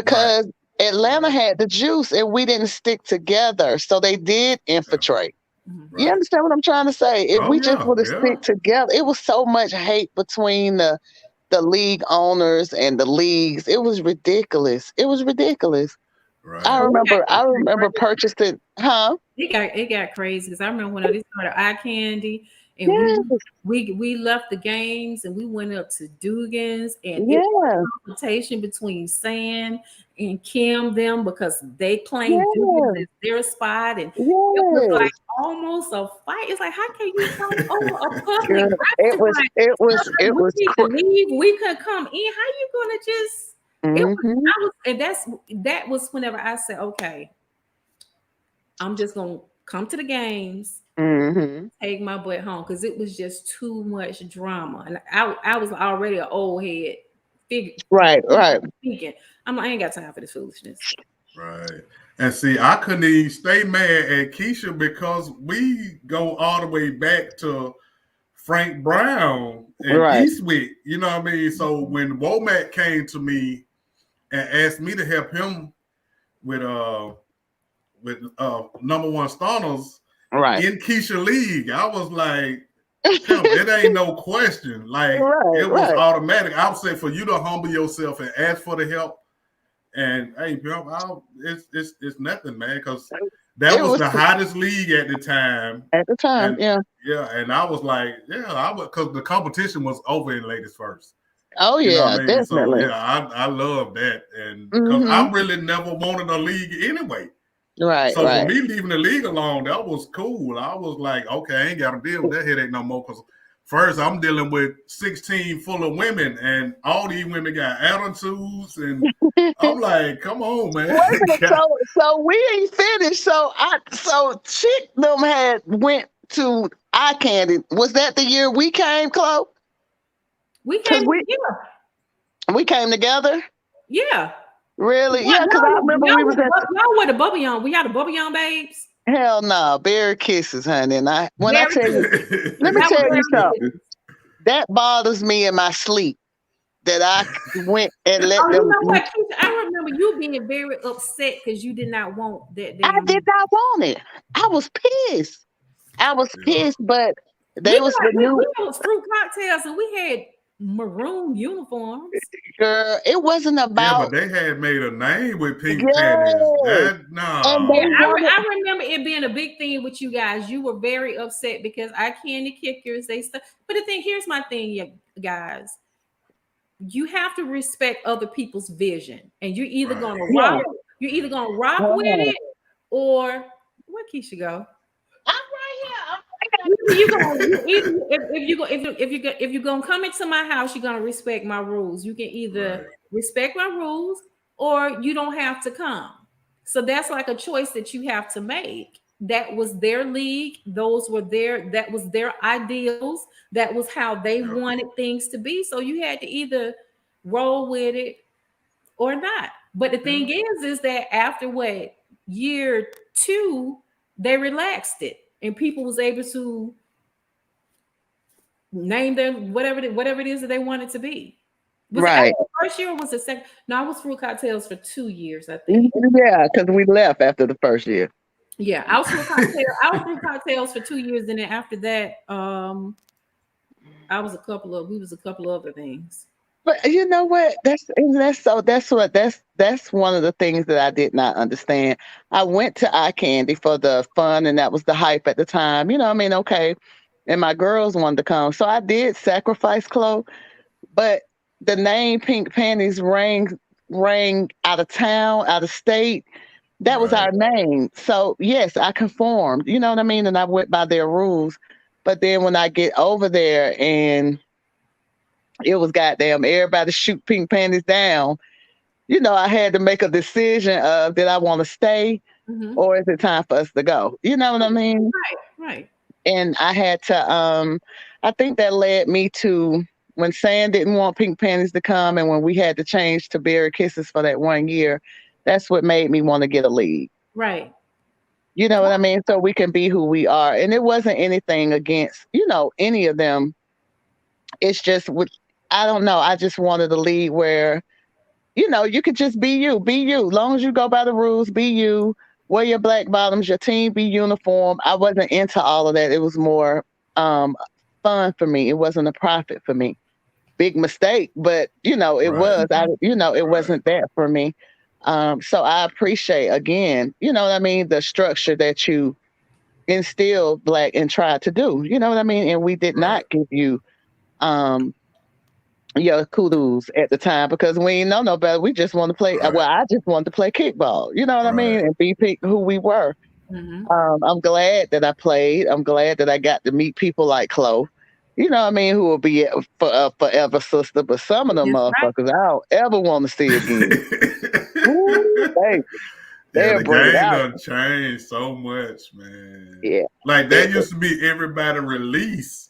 A: right,
C: because Atlanta
A: right,
C: had the juice and we didn't stick together. So they did
A: yeah,
C: infiltrate.
B: Mhm.
C: You
A: right.
C: understand what I'm trying to say? If
A: Oh
C: we just
A: yeah,
C: would have
A: yeah,
C: stick together, it was so much hate between the league owners and the leagues. It was ridiculous. It was ridiculous. I
A: right,
B: Oh,
C: remember I
B: it
C: remember
B: got
C: purchasing, huh?
B: it got crazy because I remember when they started eye candy and
C: Yes,
B: we left the games and we went up to Dugan's and it was
C: yes,
B: a confrontation between San and Kim them because they claimed Dugan's
C: yes,
B: as their spot and it was like
C: yes.
B: almost a fight. It's like how can you fight over a public
C: Girl, it was
B: restaurant?
C: it
B: So
C: was it
B: we
C: was
B: need to leave. We could come in. How you gonna just? It was.
C: mm-hmm,
B: I was, and that was whenever I said, okay, I'm just gonna come to the games,
C: mm-hmm.
B: take my butt home because it was just too much drama, and I was already an old head figure
C: Right, right.
B: thinking I'm like, I ain't got time for this foolishness.
A: right. And see, I couldn't even stay mad at Keisha because we go all the way back to Frank Brown and
C: Right.
A: Eastwick. You know what I mean? So when Womack came to me and asked me to help him with number one stunners
C: Right.
A: in Keisha League, I was like, pimp, it ain't no question. Like
C: Right,
A: it was
C: right.
A: automatic. I would say for you to humble yourself and ask for the help. And hey, pimp, it's nothing, man, because that
C: It
A: was
C: was
A: the hottest league at the time.
C: at the time,
A: And
C: yeah.
A: yeah, and I was like, yeah, I would, because the competition was over in ladies first.
C: Oh
A: You know what
C: yeah,
A: I mean? So
C: definitely.
A: yeah, I love that, and because
C: Mm-hmm.
A: I really never wanted a league anyway.
C: Right,
A: So for
C: right.
A: me leaving the league alone, that was cool. I was like, okay, I ain't got to deal with that headache no more. Because first I'm dealing with 16 full of women, and all these women got attitudes, and I'm like, come on, man.
C: Wait a minute. So we ain't finished. So Chick them had went to eye candy. Was that the year we came, Chloe?
B: We
C: Cause
B: came together.
C: we came together.
B: Yeah.
C: Really? Yeah. Cause I remember we was at
B: Y'all were the bubble young. We got the bubble young babes.
C: hell no, Berry Kisses, honey. And when I
B: Very
C: tell you,
B: good.
C: let me
B: That was
C: tell you
B: very
C: something.
B: good.
C: That bothers me in my sleep that I went and let
B: Oh, you
C: them.
B: know what, Keisha? I remember you being very upset because you did not want that
C: I did
B: damn.
C: not want it. I was pissed. I was
A: Yeah,
C: pissed, but
B: We
C: they was the
B: got we
C: new
B: those fruit cocktails and we had maroon uniforms.
C: Girl, it wasn't
A: Yeah,
C: about
A: but they had made a name with pink panties.
C: yes.
A: That
C: And
B: Yeah,
C: they
A: no.
C: wanted
B: I remember it being a big thing with you guys. You were very upset because I candy kickers. They stuff. But the thing here's my thing, you guys. You have to respect other people's vision, and
A: Right.
C: yeah.
B: you're either gonna rock with
C: Right.
B: it, or where Keisha go?
C: I'm right here.
B: You gonna you either if you go if you're gonna come into my house, you're gonna respect my rules. You can either
A: Right.
B: respect my rules or you don't have to come. So that's like a choice that you have to make. That was their league. Those were their that was their ideals. That was how they
A: Yeah.
B: wanted things to be. So you had to either roll with it or not. But the
A: Yeah.
B: thing is that after what year two, they relaxed it, and people was able to name them whatever it is that they want it to be. Was it after
C: Right.
B: the first year or was it second? No, I was fruit cocktails for 2 years, I think.
C: Yeah, because we left after the first year.
B: Yeah, I was fruit cocktail. I was fruit cocktails for 2 years, and then after that, I was a couple of we was a couple of other things.
C: But you know what? That's one of the things that I did not understand. I went to eye candy for the fun and that was the hype at the time. You know, I mean, okay. And my girls wanted to come. So I did sacrifice clothes, but the name Pink Panties rang out of town, out of state. That was
A: Right.
C: our name. So yes, I conformed. You know what I mean? And I went by their rules. But then when I get over there and it was goddamn everybody shoot pink panties down. You know, I had to make a decision of did I want to stay
B: Mm-hmm.
C: or is it time for us to go? You know what I mean?
B: Right, right,
C: And I had to I think that led me to when Sam didn't want pink panties to come and when we had to change to berry kisses for that 1 year, that's what made me want to get a league.
B: right.
C: You know what I mean? So we can be who we are. And it wasn't anything against, any of them. It's just with I don't know. I just wanted a league where you could just be you, be you. Long as you go by the rules, be you. Wear your black bottoms, your team be uniform. I wasn't into all of that. It was more um, fun for me. It wasn't a profit for me. Big mistake, but it
A: Right.
C: was. It
A: Right.
C: wasn't that for me. So I appreciate again, you know what I mean, the structure that you instilled black and tried to do. You know what I mean? And we did
A: Right.
C: not give you um your kudos at the time because we ain't know no better. We just want to play.
A: Right.
C: Well, I just wanted to play kickball. You know what I mean?
A: Right.
C: And be who we were.
B: Mm-hmm.
C: I'm glad that I played. I'm glad that I got to meet people like Chloe. You know what I mean? Who will be for forever sister. But some of them
B: That's right.
C: motherfuckers I don't ever want to see again. Ooh, baby,
A: Yeah,
C: they'll
A: the
C: bring it
A: game
C: out.
A: done changed so much, man.
C: Yeah,
A: Like that
C: it,
A: used to be everybody release.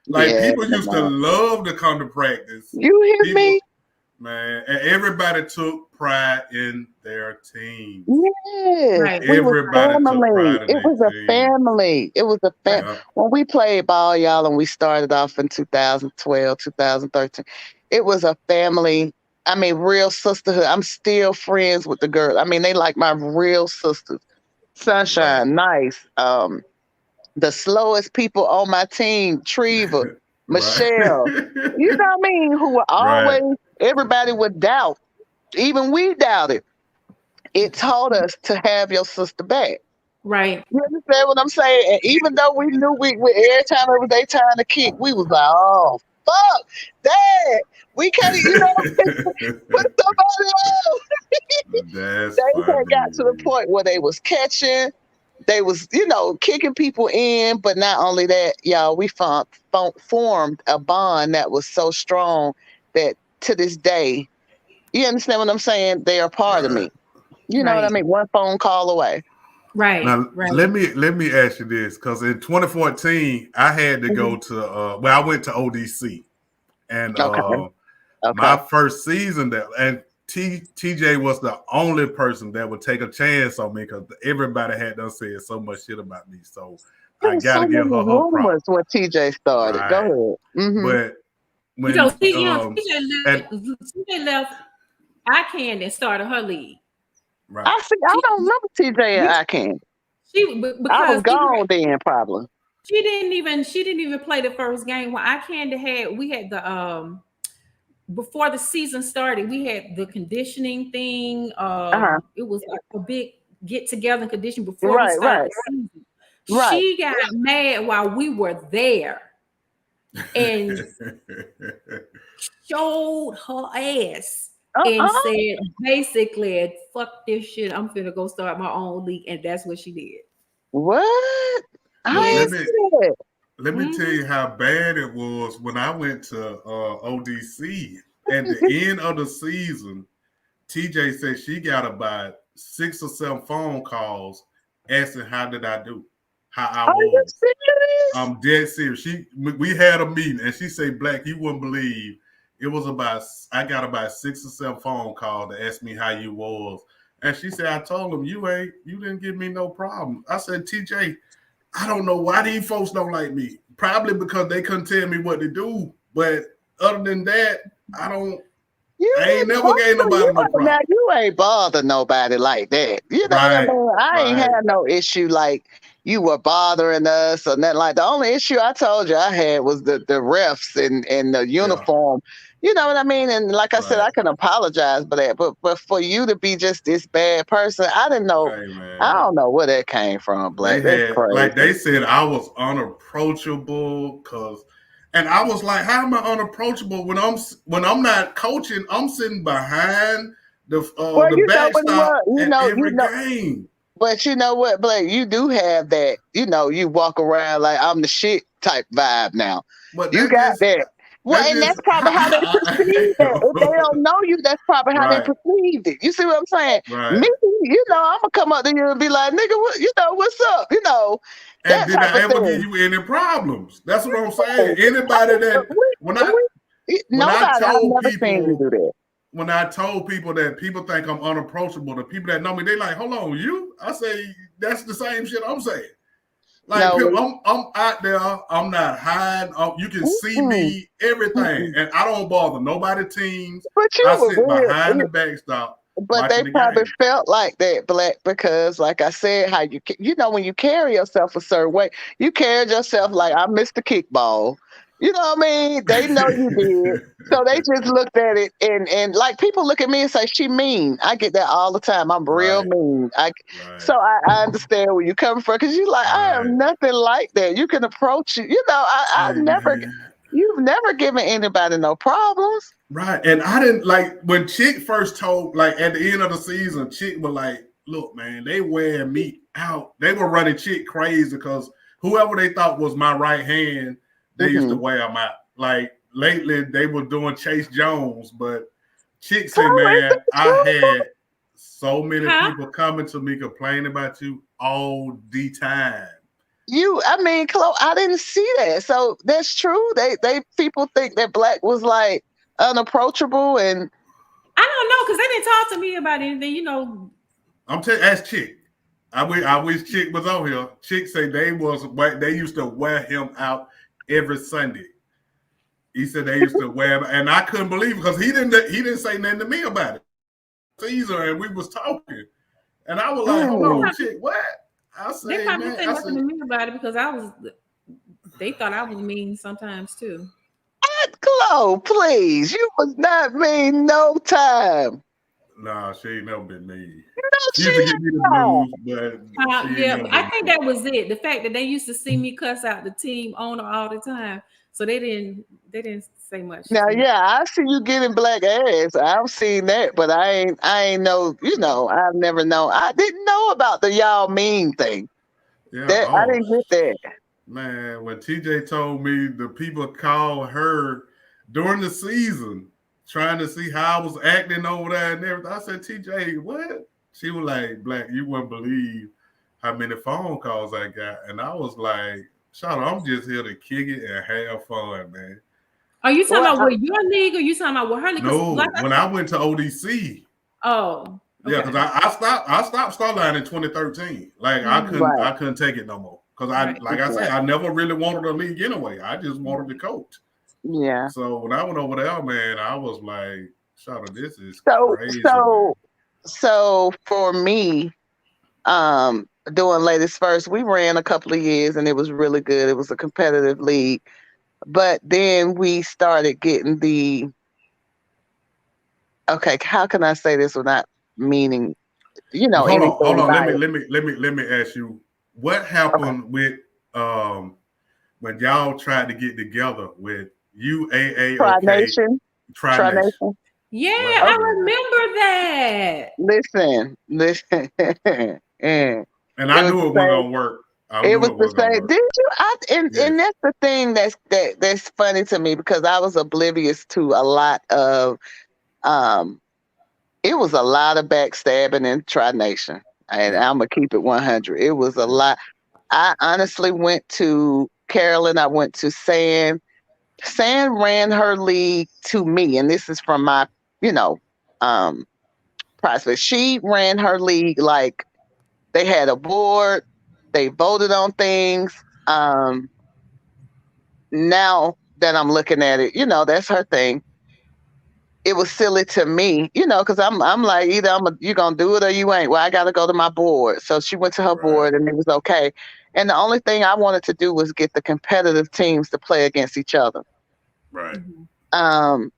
A: Like
C: yeah.
A: people used to love to come to practice.
C: You hear
A: People,
C: me?
A: man, and everybody took pride in their teams.
C: Yes,
B: Right.
C: we was
A: Everybody took
C: family.
A: pride in
C: It
A: their
C: was a
A: team.
C: family. It was a
A: Yeah.
C: when we played ball, y'all, and we started off in 2012, 2013. It was a family. I mean, real sisterhood. I'm still friends with the girls. I mean, they like my real sisters.
A: Right.
C: Sunshine, nice. The slowest people on my team, Treva,
A: Right.
C: Michelle. You know what I mean? Who were
A: Right.
C: always everybody would doubt. Even we doubted. It taught us to have your sister back.
B: Right.
C: You understand what I'm saying? And even though we knew we every time it was their time to kick, we was like, oh fuck, dad, we can't, put somebody else.
A: That's
C: They had got to the
A: funny.
C: point where they was catching, they was, kicking people in, but not only that, y'all, we formed a bond that was so strong that to this day, you understand what I'm saying? They are part of
A: Right.
C: me. You know what I
B: Right.
C: mean? One phone call away.
B: Right.
A: Now
B: Right.
A: let me ask you this, because in 2014 I had to
C: Mhm.
A: go to I went to ODC, and
C: Okay.
A: my
C: Okay.
A: first season there, and TJ was the only person that would take a chance on me because everybody had done said so much shit about me. So
C: There
A: I
C: was
A: got
C: so
A: to give
C: many
A: her
C: rumors
A: props.
C: when TJ started. Go
A: Right.
C: ahead.
A: But
B: You know,
A: when
B: TJ
A: at
B: left I can and started her league.
A: right.
C: I
B: She
C: don't remember TJ and
B: we
C: I can. I was
B: because
C: gone then, probably.
B: she didn't even play the first game. When I can had we had the before the season started, we had the conditioning thing.
C: Uh-huh.
B: It was like a big get together and condition before we
C: Right,
B: started
C: right,
B: the season.
C: right.
B: She got mad while we were there and showed her ass and
C: Uh-uh.
B: said basically, "Fuck this shit. I'm finna go start my own league," and that's what she did.
C: What? I
A: let
C: ain't
B: Yes.
A: me
C: see that.
A: let me tell
B: Hmm.
A: you how bad it was when I went to ODC. At the end of the season, TJ said she got about 6 or 7 phone calls asking how did I do, how I
C: Are you
A: was.
C: serious?
A: I'm dead serious. We had a meeting and she said, Black, you wouldn't believe it was about I got about 6 or 7 phone calls to ask me how you was. And she said, I told them you didn't give me no problem. I said, TJ, I don't know why these folks don't like me. Probably because they couldn't tell me what to do. But other than that, I don't
C: You
A: I ain't
C: didn't
A: never gave
C: bother. You
A: nobody no
C: ain't, now
A: problem.
C: you ain't bother nobody like that. You know what I
A: Right,
C: mean? I ain't
A: right,
C: had no issue like you were bothering us or nothing like. The only issue I told you I had was the refs and the
A: yeah,
C: uniform. You know what I mean? And like I said,
A: right.
C: I can apologize for that. But for you to be just this bad person, I didn't know.
A: Hey
C: I
A: man.
C: don't know where that came from,
A: They
C: Black. That's
A: had like
C: crazy.
A: they said I was unapproachable because and I was like, how am I unapproachable when I'm not coaching? I'm sitting behind
C: Well,
A: the
C: you know what it
A: backstop
C: was.
A: at every game.
C: But you know what, Blake? You do have that. You know, you walk around like I'm the shit type vibe now.
A: But
C: You got that. Well,
A: that
C: and
A: just
C: that's probably how they perceive that. If they don't know you, that's probably how they
A: right,
C: perceived it. You see what I'm saying? Me,
A: right.
C: you know, I'm gonna come up to you and be like, "Nigga, what? You know, what's up? You know,
A: And
C: that
A: did
C: type
A: I
C: of
A: ever give
C: thing."
A: you any problems? That's what I'm saying.
C: So, I
A: Anybody
C: mean,
A: that when I when I
C: nobody. I've
A: told
C: never seen you
A: people
C: do that.
A: when I told people that people think I'm unapproachable, the people that know me, they like, hold on, you? I say that's the same shit I'm saying. Like
C: No,
A: people, I'm out there. I'm not hiding. You can see
C: mm-mm,
A: me, everything,
C: mm-mm.
A: and I don't bother nobody teams.
C: But
A: I
C: you were
A: sit behind
C: real.
A: the backstop
C: But they
A: watching the
C: probably
A: game.
C: felt like that, Black, because, like I said, how you know, when you carry yourself a certain way, you carried yourself like I'm Mr. Kickball. You know what I mean? They know you did. So they just looked at it and like people look at me and say, she mean. I get that all the time. I'm real
A: right,
C: mean.
A: right,
C: So I understand where you're coming from because you're like, I am
A: right.
C: nothing like that. You can approach it. You know, I
A: Hey
C: never,
A: man,
C: you've never given anybody no problems.
A: right. And I didn't like when Chick first told, like at the end of the season, Chick was like, "Look, man, they wearing me out. They were running Chick crazy because whoever they thought was my right hand, they used to
C: Hmm.
A: wear them out. Like lately, they were doing Chase Jones, but Chick
C: So
A: say,
C: is
A: man,
C: that
A: I
C: true?
A: had so many
B: Huh?
A: people coming to me complaining about you all the time.
C: I mean, Chloe, I didn't see that. So that's true. They people think that Black was like unapproachable and
B: I don't know because they didn't talk to me about anything.
A: I'm telling, ask Chick. I wish Chick was on here. Chick say they used to wear him out every Sunday. He said they used to wear him, and I couldn't believe it because he didn't say nothing to me about it. Caesar and we was talking, and I was like, hold
B: They
C: mm,
A: on,
B: probably,
A: Chick, what? I
B: they
A: say,
B: probably didn't
A: man,
B: say
A: I
B: nothing
A: said,
B: to me about it because I was. They thought I was mean sometimes too.
C: Chloe, please, you was not mean no time.
A: nah, she ain't never been me.
C: No,
A: She
C: she
A: used to give me the
C: not.
A: blues, but she ain't
B: Yeah,
A: never
B: but I
A: been
B: think
A: me.
B: that was it. The fact that they used to see me cuss out the team owner all the time, so they didn't say much
C: Now,
B: to me.
C: yeah, I see you getting Black ass. I've seen that, but I ain't know. You know, I've never known. I didn't know about the y'all mean thing.
A: Yeah,
C: That I
A: oh
C: didn't get that.
A: man, when TJ told me the people called her during the season trying to see how I was acting over there and everything, I said, TJ, what? She was like, Black, you wouldn't believe how many phone calls I got. And I was like, Shout out, I'm just here to kick it and have fun, man.
B: Are you talking
C: Well,
B: about with your league or you talking about with her league? Because like
A: No, when I went to ODC,
B: oh,
A: yeah, because
B: okay.
A: I stopped Starline in 2013. Like
B: Mm,
C: right,
A: I couldn't take it no more. Because I
B: right.
A: like I say,
C: right,
A: I never really wanted a league anyway. I just wanted to coach.
C: yeah.
A: So when I went over there, man, I was like, Shut up, this is
C: So,
A: crazy, man.
C: so, so for me, doing ladies first, we ran a couple of years and it was really good. It was a competitive league, but then we started getting the Okay, how can I say this without meaning,
A: Well, hold
C: anything
A: on.
C: by it?
A: Let me ask you, what
C: Okay.
A: happened with um when y'all tried to get together with
C: Tri
A: UAAOK
C: Nation.
A: Tri
C: Tri
A: Nation?
C: Nation.
B: Yeah,
A: What
C: Oh,
A: happened with
B: I
A: that?
B: remember that.
C: listen. Mm.
A: And
C: It
A: I
C: was
A: knew
C: the
A: it wasn't
C: same.
A: gonna work. I
C: It
A: knew
C: was
A: it
C: the
A: wasn't gonna
C: same.
A: work.
C: Did you? And
A: Yes.
C: that's the thing that's funny to me because I was oblivious to a lot of um. It was a lot of backstabbing in Tri Nation, and
A: Yeah.
C: I'm gonna keep it 100. It was a lot. I honestly went to Carolyn. I went to San. San ran her league to me, and this is from my, you know, um, prospect. She ran her league like they had a board. They voted on things. Um, Now that I'm looking at it, that's her thing. It was silly to me, because I'm like either you gonna do it or you ain't. Well, I got to go to my board. So she went to her
A: Right.
C: board and it was okay. And the only thing I wanted to do was get the competitive teams to play against each other.
A: Right.
B: Mhm.
C: Um,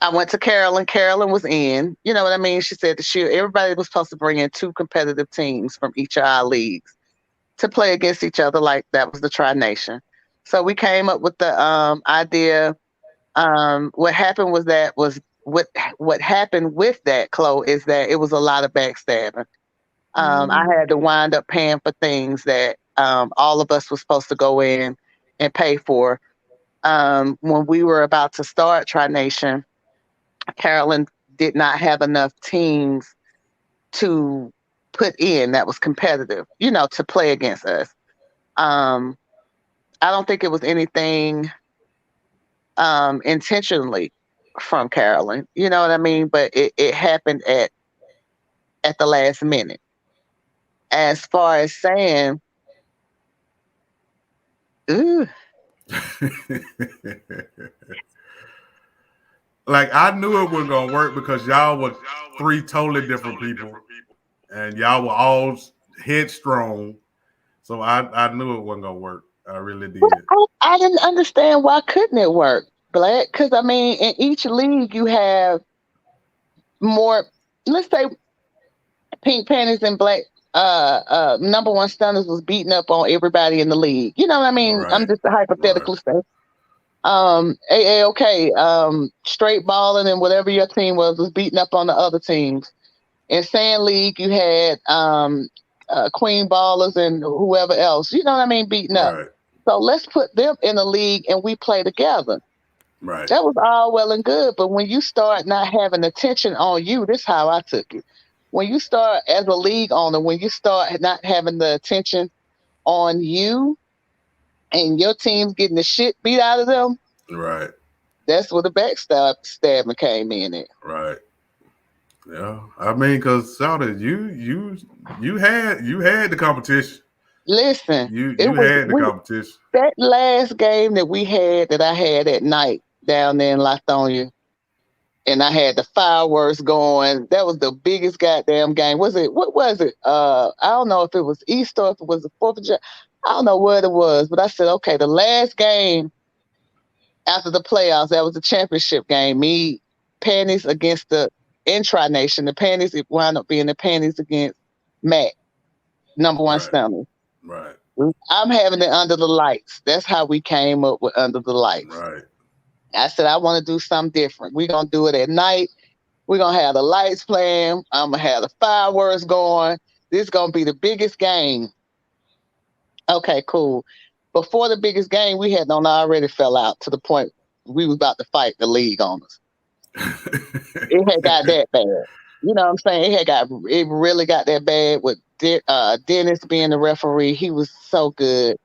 C: I went to Carolyn. Carolyn was in. You know what I mean? She said that everybody was supposed to bring in two competitive teams from each of our leagues to play against each other. Like that was the Tri Nation. So we came up with the idea. What happened was what happened with that, Chloe, is that it was a lot of backstabbing. I
B: Mm.
C: had to wind up paying for things that all of us was supposed to go in and pay for. When we were about to start Tri Nation, Carolyn did not have enough teams to put in that was competitive, to play against us. Um, I don't think it was anything intentionally from Carolyn. You know what I mean? But it happened at the last minute. As far as saying, ooh,
A: Like I knew it wasn't gonna work because y'all were three totally different people, and y'all were all headstrong. So I knew it wasn't gonna work. I really
C: but
A: did.
C: I didn't understand why couldn't it work, Black? Because I mean, in each league you have more. Let's say Pink Panties and Black number one stunners was beating up on everybody in the league. You know what I mean? I'm
A: Right.
C: just
A: Right.
C: hypothetically saying. AAOK, straight balling and whatever your team was beating up on the other teams. In Sand League, you had Queen Ballers and whoever else, you know what I mean, beating up.
A: Right.
C: So let's put them in a league and we play together.
A: Right.
C: That was all well and good, but when you start not having attention on you, this is how I took it. When you start as a league owner, when you start not having the attention on you and your team's getting the shit beat out of them,
A: Right.
C: that's where the backstabbing came in at.
A: Right. Yeah. I mean, cause Shawty, you had the competition.
C: Listen,
A: You
C: it was
A: had the
C: we
A: competition.
C: that last game that we had that I had at night down there in Lithonia, and I had the fireworks going. That was the biggest goddamn game. Was it? What was it? I don't know if it was Easter, if it was the 4th of July. I don't know what it was, but I said, okay, the last game after the playoffs, that was the championship game. Me, Panties against the Intri Nation. The Panties, it wound up being the Panties against Mac, number one
A: Right.
C: stomach.
A: Right.
C: I'm having it under the lights. That's how we came up with under the lights.
A: Right.
C: I said, I want to do something different. We're going to do it at night. We're going to have the lights playing. I'm going to have the fireworks going. This is going to be the biggest game. Okay, cool. Before the biggest game, we had on already fell out to the point we was about to fight the league on us. It had got that bad. You know what I'm saying? It really got that bad with Dennis being the referee. He was so good.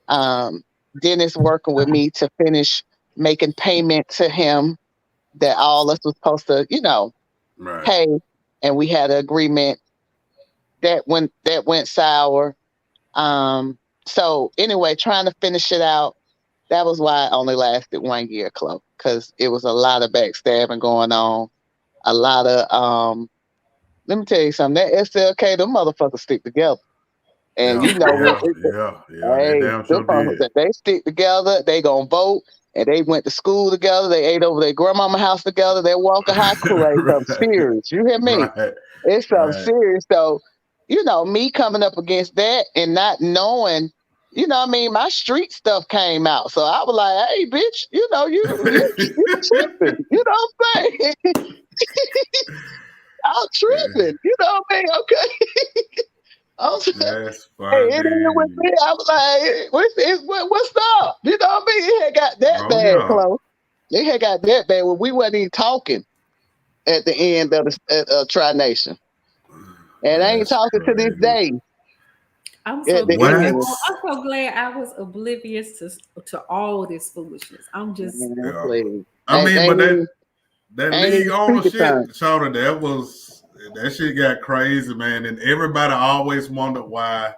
C: Um, Dennis working with me to finish making payment to him that all us was supposed to,
A: Right.
C: pay, and we had an agreement that went sour. Um, so anyway, trying to finish it out. That was why it only lasted 1 year, Chloe, because it was a lot of backstabbing going on. A lot of let me tell you something. That SLK, them motherfuckers stick together. And
A: Yeah.
C: you know what?
A: Yeah. Yeah. Yeah. They
C: Hey,
A: damn sure
C: they
A: did.
C: stick together. They gonna vote. and they went to school together. They ate over their grandmama house together. Their Walker High crew ain't something
A: Right.
C: serious. You hear me?
A: Right.
C: It's something
A: Right.
C: serious. So, me coming up against that and not knowing, what I mean, my street stuff came out. So I was like, hey, bitch, you tripping. You know what I'm saying? I'm tripping. You know what I mean? Okay.
A: That's
C: Hey, it is with
A: funny.
C: me. I was like, what's up? You know what I mean? It had got that
A: Oh
C: bad,
A: yeah.
C: close. It had got that bad when we wasn't even talking at the end of the Tri Nation. And I ain't
A: That's
C: talking to this
A: crazy.
C: day
B: I'm
C: at
B: so
C: the
B: glad.
A: What?
C: end.
B: I'm so glad I was oblivious to all this foolishness. I'm just
C: Man,
A: Yeah.
C: please.
A: I mean, but that
C: Ain't
A: league
C: even speaking
A: ownership,
C: time.
A: Shawty, that shit got crazy, man. And everybody always wondered why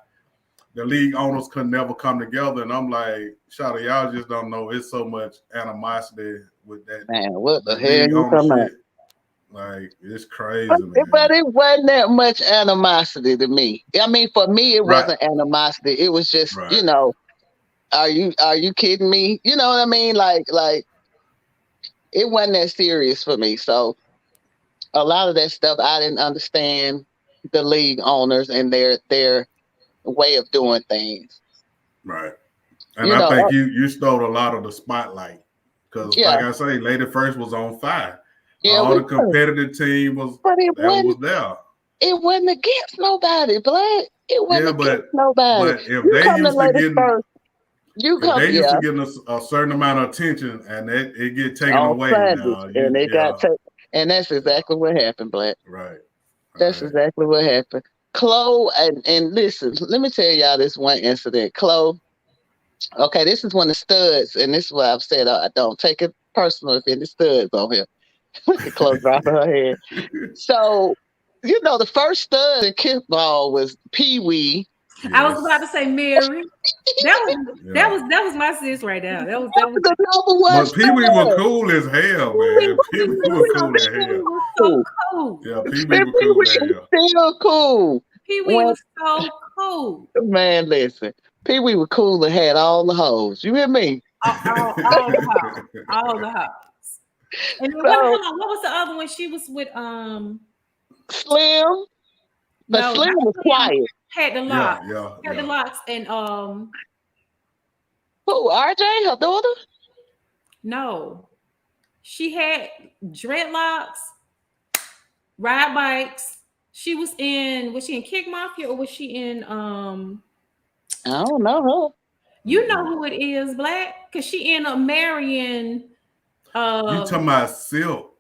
A: the league owners could never come together. And I'm like, Shawty, y'all just don't know. It's so much animosity with
C: Man, what the
A: that
C: hell
A: league
C: you talking about?
A: ownership. Like, it's crazy,
C: But
A: man.
C: it wasn't that much animosity to me. I mean, for me, it
A: Right.
C: wasn't animosity. It was just,
A: Right.
C: are you kidding me? You know what I mean? Like it wasn't that serious for me. So a lot of that stuff I didn't understand the league owners and their way of doing things.
A: Right. And
C: You
A: I
C: know,
A: think you stole a lot of the spotlight. Because,
C: yeah,
A: like I say, Lady First was on fire.
C: yeah,
A: All
C: we
A: the
C: were.
A: competitive team was
C: But
A: there.
C: it wasn't against nobody, Black. It wasn't
A: Yeah,
C: against nobody.
A: but if
C: You
A: they
C: come to
A: used to
C: ladies
A: getting
C: first. You
A: if
C: come,
A: they used
C: yeah,
A: to getting a certain amount of attention and it get taken
C: on
A: away
C: Sundays,
A: now,
C: and they got
A: yeah,
C: taken. And that's
A: yeah,
C: exactly what happened, Black.
A: right,
C: That's
A: right,
C: exactly what happened. Chloe, and listen, let me tell y'all this one incident. Chloe, okay, this is one of the studs, and this is why I've said I don't take it personal if any studs on here. Look at Chloe dropping her head. So, the first stud in kickball was Pee Wee.
B: I was about to
A: yes,
B: say Mary.
A: yeah.
B: That was my sis right now. That was
C: The number one
A: But Pee Wee was
C: stud.
A: cool as hell,
B: Pee
A: man. Pee
B: Wee
A: Wee
B: was
A: was
B: so
A: cool as
B: Pee Wee
A: hell.
B: was so
C: Cool.
B: cool.
A: Yeah, Pee Wee
C: Pee
A: was cool as
C: Wee was
A: hell.
C: still cool.
B: Pee Wee
C: When
B: was so cool.
C: man, listen, Pee Wee was cool and had all the hoes. You hear me?
B: All the house. All the house. And then
C: So
B: what was the other one? She was with
C: Slim, but
B: no,
C: Slim
B: not
C: was
B: Slim.
C: quiet.
B: Had the
A: Yeah,
B: locks.
A: yeah,
B: Had the
A: yeah.
B: locks and
C: Who? RJ, her daughter?
B: no. She had dreadlocks, ride bikes. Was she in Kick Mafia or was she in
C: I don't know
B: you know who it is, Black? Cause she ended up marrying
A: You talking about Silk?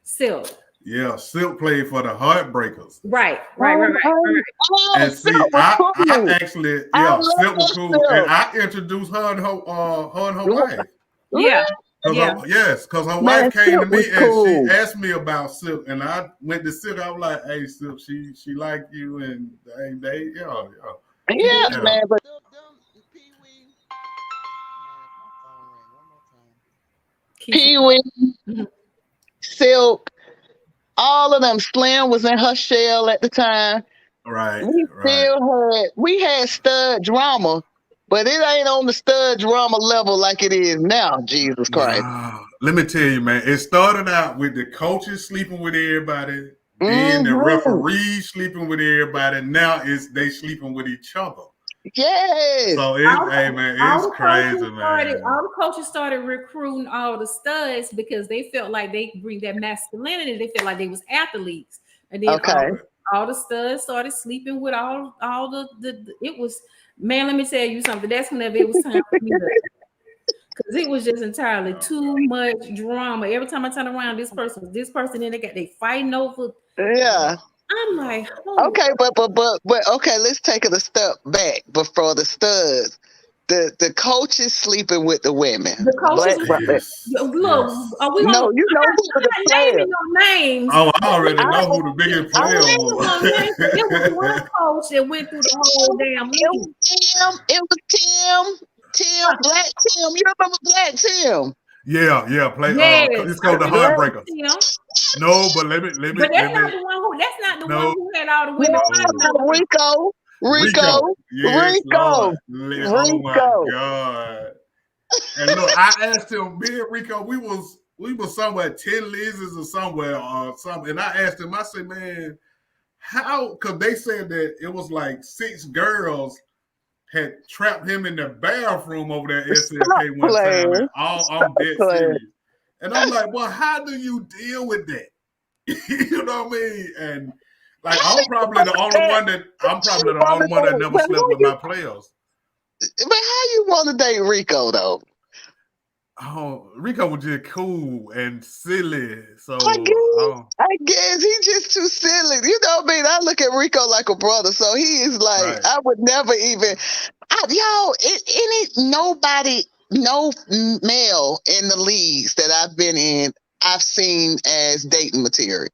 B: Silk.
A: Yeah, Silk played for the Heartbreakers.
B: Right,
C: her.
B: right, right, right, right.
A: And see,
C: Silk was
A: I
C: cool.
A: actually,
C: I
A: yeah, Silk was
C: love
A: cool, and
C: Silk.
A: I introduced her and her wife.
B: Yeah, yeah.
A: Cause her
C: Man,
A: wife came to
C: Silk was
A: me and she
C: cool.
A: asked me about Silk, and I went to Silk. I was like, "Hey, Silk, she like you, and yeah,
C: Yes,
A: yeah,
C: man, but Pee Wee. My phone rang one more time.
B: Keisha.
C: Pee Wee,
B: Mhm.
C: Silk, all of them. Slim was in her shell at the time.
A: right, right.
C: We had stud drama, but it ain't on the stud drama level like it is now. Jesus Christ.
A: Nah, let me tell you, man. It started out with the coaches sleeping with everybody, then the
C: Mm-hmm.
A: referees sleeping with everybody. Now it's they sleeping with each other.
C: Yes.
A: So hey man, it's crazy, man.
B: All the coaches started recruiting all the studs because they felt like they bring that masculinity. They felt like they was athletes, and then
C: Okay.
B: all the studs started sleeping with all the. It was man. Let me tell you something. That's whenever it was time for me to. Because it was just entirely
A: Yeah.
B: too much drama. Every time I turn around, this person, then they fighting over.
A: Yeah.
C: Yeah.
B: I'm
A: Yeah.
B: like, oh,
C: Okay, but okay, let's take it a step back before the studs. The coaches sleeping with the women.
B: the coaches.
C: Black,
B: Look,
A: Yes.
B: are we gonna?
C: no, you know who were the
B: I'm not
C: players.
B: naming no names.
A: Oh, I already
C: I,
A: know who the biggest
C: I,
A: player
B: Naming no names. It was
A: was.
B: one coach that went through the whole damn
C: it was
B: league.
C: Tim. It was Tim, Black Tim. You remember Black Tim?
A: yeah. Play
B: Yes,
A: it's
B: I
A: called the
B: remember
C: Black.
A: Heartbreakers.
B: him.
A: No, but let
B: But that's
A: me
B: not the one who. That's not the one
A: no
B: who had all the women fighting
C: Yeah,
B: over him.
C: Rico.
A: Rico.
C: Rico.
A: Yes,
C: Rico.
A: Lord. Oh my
C: Rico.
A: God. And look, I asked him, me and Rico, we was somewhere at 10 Lizzie's or somewhere or something. And I asked him, I said, man, how? Because they said that it was like 6 girls had trapped him in the bathroom over there at SLK one time. And I'm dead serious. And I'm like, well, how do you deal with that? You know what I mean? And like, I'm probably the only one that never slept with my players.
C: But how you want to date Rico though?
A: Oh, Rico was just cool and silly. So
C: I guess he's just too silly. You know what I mean? I look at Rico like a brother, so he is like, right. I would never even, nobody, no male in the leagues that I've been in, I've seen as dating material.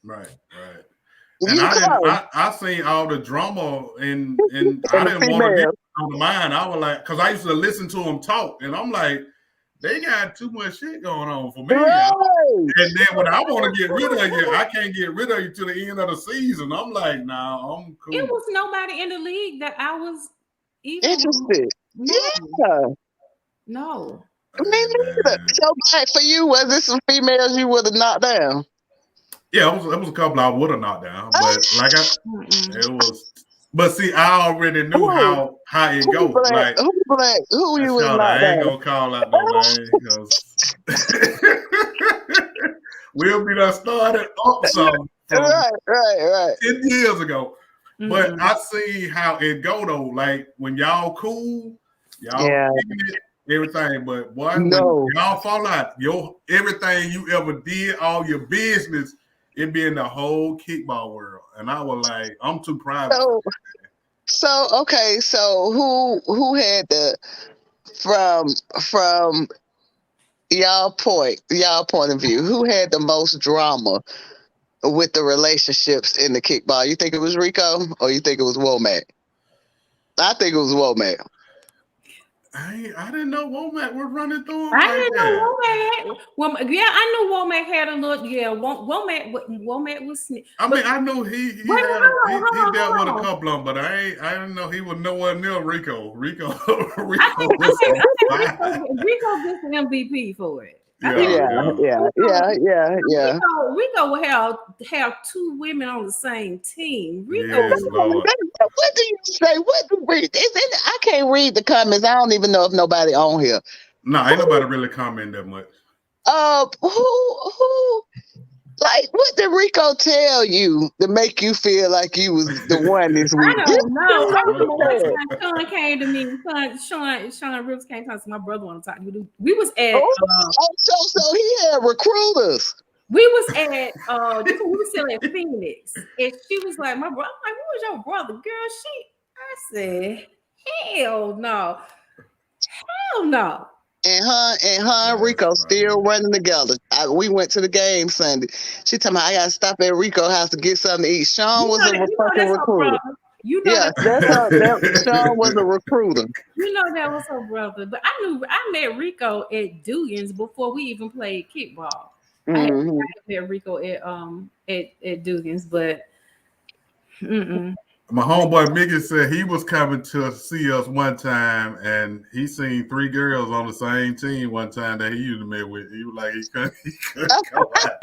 A: Right. And I seen all the drama and I didn't want to be on the mind. I was like, because I used to listen to them talk, and I'm like, they got too much shit going on for me. Right. And then when I want to get rid of you, I can't get rid of you to the end of the season. I'm like, nah, I'm cool.
B: It was nobody in the league that I was even
C: interested. Yeah.
B: No.
C: Me neither. So like for you, was there some females you would have knocked down?
A: Yeah, it was a couple I would have knocked down, but it was. But see, I already knew how it goes. Like
C: who you would knock down?
A: I ain't gonna call out no name because we'll be done started up something
C: right
A: 10 years ago. Mm-hmm. But I see how it go though. Like when y'all cool, y'all everything. But boy, when y'all fall out, everything you ever did, all your business. It be in the whole kickball world, and I was like, I'm too private.
C: So who had the from y'all point of view, who had the most drama with the relationships in the kickball? You think it was Rico or you think it was Womack? I think it was Womack.
A: I didn't know Womack was running through him.
B: I didn't know Womack. Well, yeah, I knew Womack had a look. Yeah, Womack was.
A: I mean, I knew he dealt with a couple of them, but I didn't know he was nowhere near Rico. Rico
B: I think Rico gets an MVP for it.
C: Yeah.
B: Rico will have 2 women on the same team. Rico.
A: Yes,
C: what do you say? What do read? I can't read the comments. I don't even know if nobody on here.
A: No, ain't nobody really comment that much.
C: Who? Like, what did Rico tell you to make you feel like you was the one this week?
B: I don't know. Sean came to me. Sean Rivers came to talk to my brother on the talk. We was at.
C: So he had recruiters.
B: We was at. We was still at Phoenix, and she was like, "My brother." I'm like, "Who was your brother, girl?" I said, "Hell no, hell no."
C: And her and Rico still running together. We went to the game Sunday. She told me I gotta stop at Rico's house to get something to eat. Sean was a fucking recruiter. Sean was a recruiter.
B: You know that was her brother. But I met Rico at Dugan's before we even played kickball.
C: Mm-hmm.
B: I met Rico at Dugan's, but
A: my homeboy Mickey said he was coming to see us one time, and he seen 3 girls on the same team one time that he used to meet with. He was like, he couldn't go out.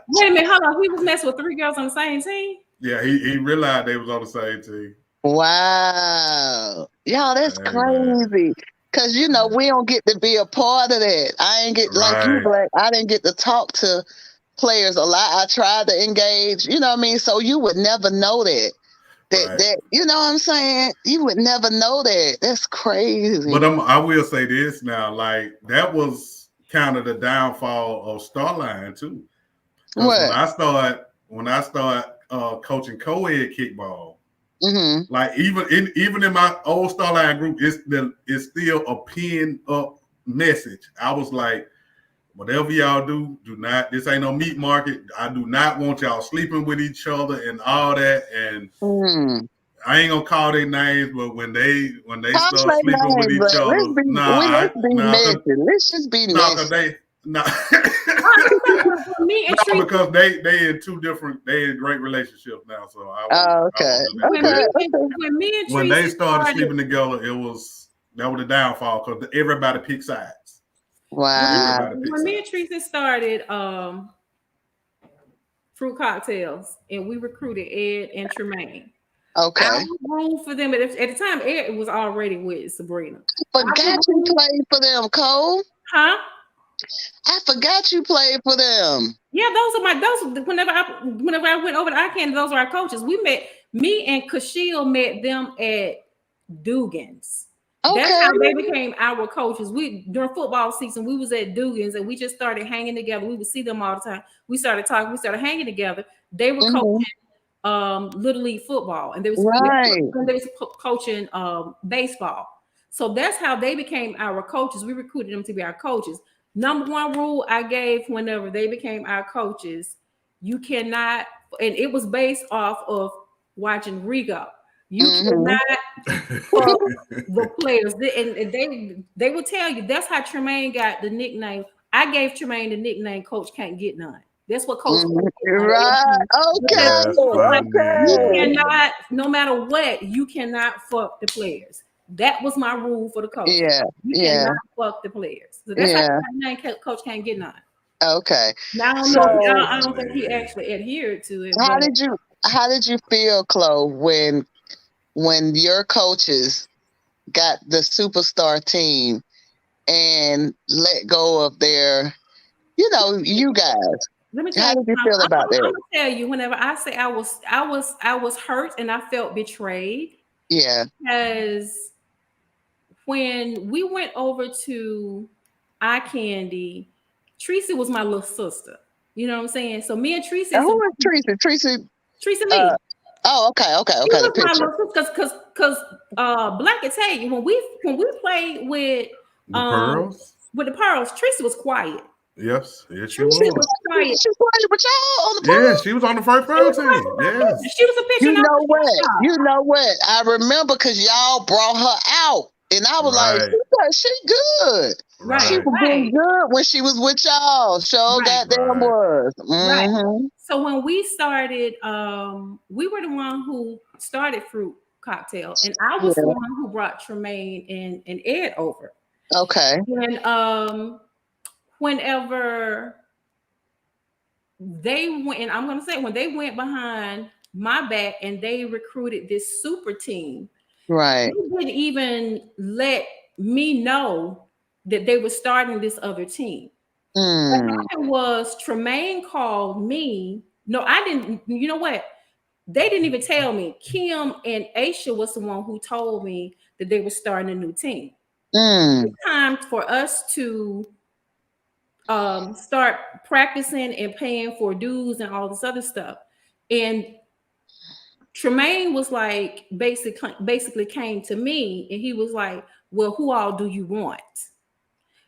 B: Wait a minute, hold on. He was messing with 3 girls on the same team?
A: Yeah, he realized they was on the same team.
C: Wow. Y'all, that's crazy. Because, we don't get to be a part of that. I ain't get, like you, Black, I didn't get to talk to players a lot. I tried to engage, you know what I mean? So you would never know that. That you know what I'm saying? You would never know that. That's crazy.
A: But I will say this now, like that was kind of the downfall of Starline too.
C: What?
A: When I started coaching co-ed kickball,
C: mm-hmm.
A: like even in my old Starline group, it's still a pinned up message. I was like, whatever y'all do not. This ain't no meat market. I do not want y'all sleeping with each other and all that. And I ain't gonna call their names, but when they start sleeping with each other,
C: let's just be messy.
A: Because they in 2 different. They in great relationships now. So
C: okay.
B: When me and
A: when they started sleeping together, it was That was the downfall because everybody picked sides.
C: Wow.
B: When me and Teresa started fruit cocktails, and we recruited Ed and Tremaine.
C: Okay.
B: I was room for them, but at the time, Ed was already with Sabrina.
C: Forgot you played for them, Cole.
B: Huh?
C: I forgot you played for them.
B: Yeah, those whenever I went over to I-Can, those are our coaches. Me and Kashil met them at Dugan's.
C: Okay.
B: That's how they became our coaches. During football season, we was at Dugan's and we just started hanging together. We would see them all the time. We started talking, we started hanging together. They were coaching Little League football, and they was coaching baseball. So that's how they became our coaches. We recruited them to be our coaches. Number one rule I gave whenever they became our coaches, you cannot, and it was based off of watching Rigo. You cannot fuck the players. And they will tell you that's how Tremaine got the nickname. I gave Tremaine the nickname Coach Can't Get None. That's what Coach
C: right. Okay.
B: You cannot, no matter what, you cannot fuck the players. That was my rule for the coach.
C: Yeah.
B: You cannot fuck the players. So that's how Coach Can't Get None.
C: Okay.
B: Now I don't think he actually adhered to it.
C: How did you feel, Chloe, when your coaches got the superstar team and let go of their, you guys?
B: Let me tell
C: How
B: you,
C: did you feel about that?
B: I'm gonna tell you, whenever I say I was hurt and I felt betrayed.
C: Yeah.
B: Because when we went over to Eye Candy, Teresa was my little sister. You know what I'm saying? So me and Teresa.
C: Who was Teresa?
B: Teresa Lee.
C: Okay. The picture.
B: Because Black can tell you when we played with
A: the Pearls.
B: With the Pearls, Teresa was quiet.
A: Yes, she was.
C: She played with y'all on the Pearls.
A: Yeah, she was on the first Pearl team. Yes,
B: she was a picture.
C: You know what? I remember because y'all brought her out, and I was like, she good.
B: Right.
C: She was doing good when she was with y'all. Goddamn was.
B: Right. So when we started, we were the one who started Fruit Cocktail, and I was the one who brought Tremaine and Ed over.
C: Okay.
B: And whenever they went, and I'm gonna say when they went behind my back and they recruited this super team,
C: right?
B: They didn't even let me know that they were starting this other team. What happened was Tremaine called me. No, I didn't. You know what? They didn't even tell me. Kim and Aisha was the one who told me that they were starting a new team. It's time for us to start practicing and paying for dues and all this other stuff. And Tremaine was like, basically came to me and he was like, well, who all do you want?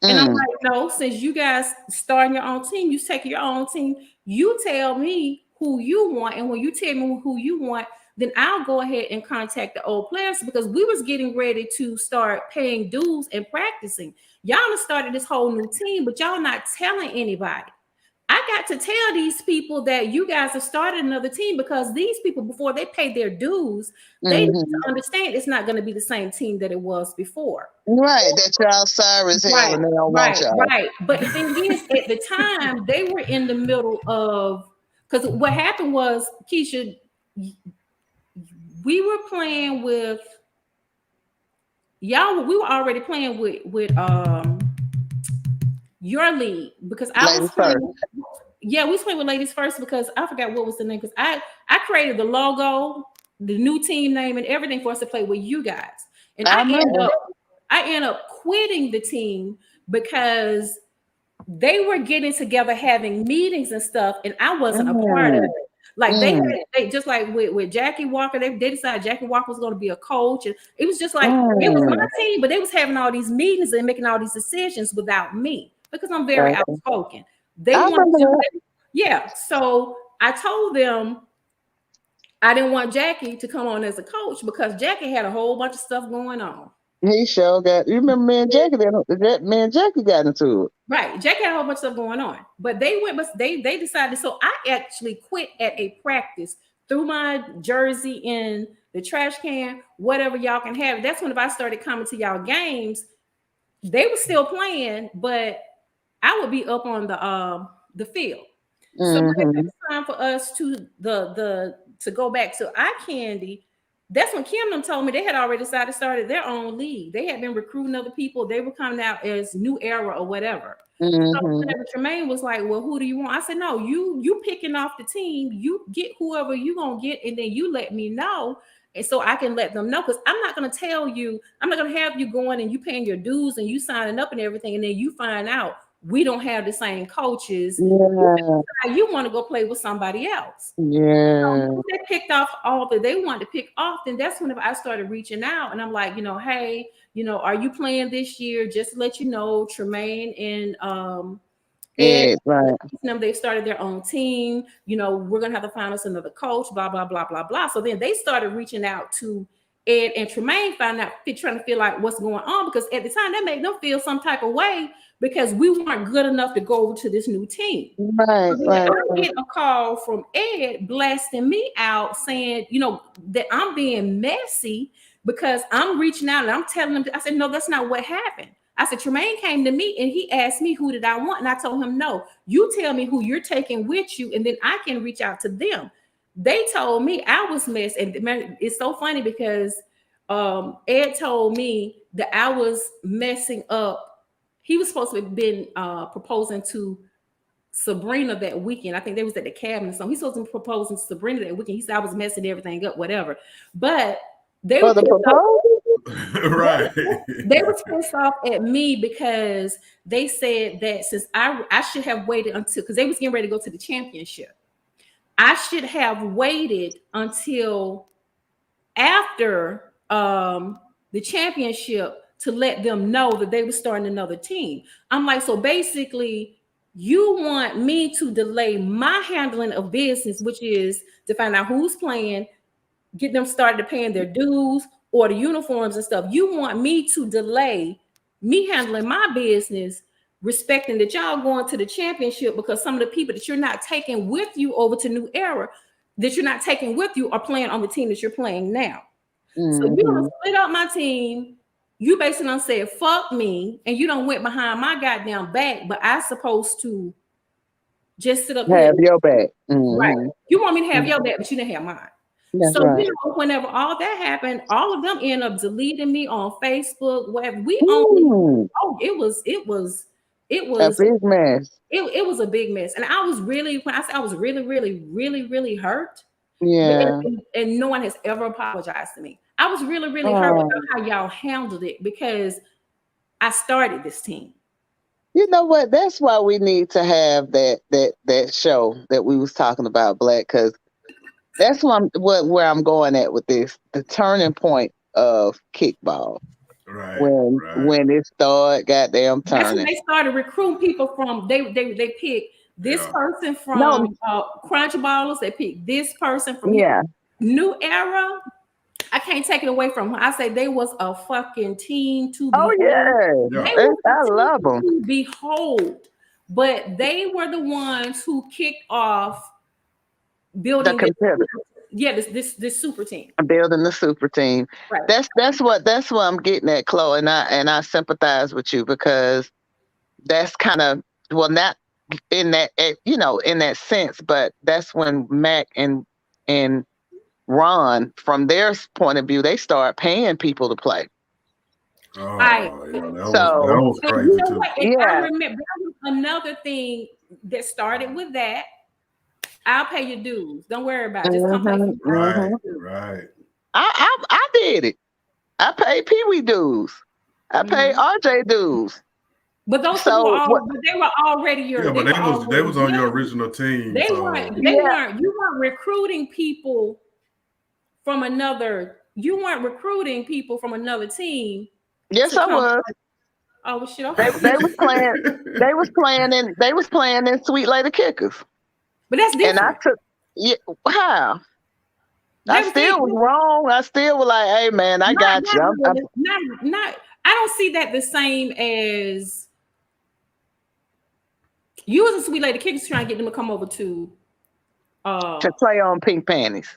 B: And I'm like, no, since you guys starting your own team, you take your own team, you tell me who you want. And when you tell me who you want, then I'll go ahead and contact the old players because we was getting ready to start paying dues and practicing. Y'all have started this whole new team, but y'all not telling anybody. I got to tell these people that you guys have started another team because these people, before they pay their dues, they need to understand it's not going to be the same team that it was before.
C: Right, that y'all sorry as hell and they don't want y'all.
B: Right. But the thing is, at the time, they were in the middle of, because what happened was, Kisha, we were playing with y'all. We were already playing with your league because I was playing. Yeah, we was playing with Ladies First because I forgot what was the name because I created the logo, the new team name, and everything for us to play with you guys. And I end up quitting the team because they were getting together, having meetings and stuff, and I wasn't a part of it. Like they just like with Jackie Walker, they decided Jackie Walker was going to be a coach, and it was just like it was my team, but they was having all these meetings and making all these decisions without me because I'm very outspoken. They wanted to, so I told them I didn't want Jackie to come on as a coach because Jackie had a whole bunch of stuff going on.
C: He sure got. You remember me and Jackie? Me and Jackie got into it.
B: Right, Jackie had a whole bunch of stuff going on, but they decided. So I actually quit at a practice, threw my jersey in the trash can, whatever y'all can have. That's when if I started coming to y'all games, they were still playing, but I would be up on the field. So when it
C: Mm-hmm.
B: was time for us to go back to eye candy, that's when Kim them told me they had already decided to start their own league. They had been recruiting other people. They were coming out as New Era or whatever. So
C: Mm-hmm.
B: whenever Tremaine was like, "Well, who do you want?" I said, "No, you picking off the team. You get whoever you gonna get, and then you let me know, and so I can let them know. Because I'm not gonna tell you. I'm not gonna have you going and you paying your dues and you signing up and everything, and then you find out we don't have the same coaches.
C: Yeah.
B: You want to go play with somebody else."
C: Yeah.
B: They picked off all that they wanted to pick off, then that's when I started reaching out and I'm like, hey, are you playing this year? Just to let you know, Tremaine and
C: Yeah. Right.
B: them, they started their own team. We're gonna have to find us another coach, blah, blah, blah, blah, blah. So then they started reaching out to Ed and Tremaine, find out, trying to feel like what's going on, because at the time that made them feel some type of way because we weren't good enough to go over to this new team.
C: Right. Right.
B: I get a call from Ed blasting me out saying, that I'm being messy because I'm reaching out and I'm telling him, I said, no, that's not what happened. I said, Tremaine came to me and he asked me who did I want. And I told him, no, you tell me who you're taking with you and then I can reach out to them. They told me I was messed. And it's so funny because Ed told me that I was messing up. He was supposed to have been proposing to Sabrina that weekend. I think they was at the cabin. So he's supposed to be proposing to Sabrina that weekend. He said I was messing everything up, whatever. But they were
C: For the proposal?
A: Right.
B: they was pissed off at me because they said that since I should have waited until, because they was getting ready to go to the championship. I should have waited until after the championship to let them know that they were starting another team. I'm like, so basically you want me to delay my handling of business, which is to find out who's playing, get them started paying their dues or the uniforms and stuff. You want me to delay me handling my business, respecting that y'all going to the championship because some of the people that you're not taking with you over to New Era, that you're not taking with you, are playing on the team that you're playing now. So you don't split up my team. You basically done said fuck me, and you don't went behind my goddamn back, but I supposed to just sit up here.
C: Have your back.
B: Right.
C: Mm-hmm.
B: You want me to have your back, but you didn't have mine.
C: That's
B: So
C: right.
B: whenever all that happened, all of them end up deleting me on Facebook. Whatever. We only
C: Mm.
B: it was it was
C: A big mess.
B: it was a big mess. And I was really, when I said I was really, really, really, really hurt.
C: Yeah.
B: And no one has ever apologized to me. I was really, really hurt about
C: Oh.
B: how y'all handled it because I started this team.
C: You know what? That's why we need to have that show that we was talking about, Black, because that's where I'm going at with this. The turning point of kickball.
A: Right.
C: When it started goddamn
B: That's when
C: turning.
B: they started recruiting people from. They picked this person
C: No,
B: from Crunch Ballers. They picked this person from
C: yeah.
B: New Era. I can't take it away from her. I say they was a fucking team to
C: Oh
B: behold.
C: yeah.
B: They
A: Yeah.
B: were
C: I
B: a
C: love
B: team
C: them.
B: to behold, but they were the ones who kicked off
C: The
B: building this.
C: competitor.
B: Yeah, this super team.
C: Building the super team.
B: Right.
C: That's what I'm getting at, Chloe, and I sympathize with you because that's kind of, well, not in that, in that sense, but that's when Mac and Ron, from their point of view, they start paying people to play.
A: Oh, yeah, that
C: So
A: was
B: And you
A: crazy
B: know
A: too.
B: what? And I
C: yeah.
B: remember that was another thing that started with that. I'll pay your dues. Don't worry about it. Just come play for me.
A: Right, right.
C: I did it. I paid Pee Wee dues. I paid RJ dues.
B: But those people were
C: So what?
B: all, but they were already
A: Yeah, but they was on your original team.
B: They
A: So
B: weren't, you weren't recruiting people from another, you weren't recruiting people from another team
C: Yes,
B: to
C: I
B: come.
C: was.
B: Oh shit,
C: They
B: okay.
C: was playing. They was playing in Sweet Lady Kickers,
B: But that's
C: and I
B: different.
C: took. Yeah, how? I
B: They was
C: still was wrong. I still was like, "Hey, man, I got you."
B: not I don't see that the same as you as a Sweet Lady Kickers trying to get them to come over to
C: to play on Pink Panties.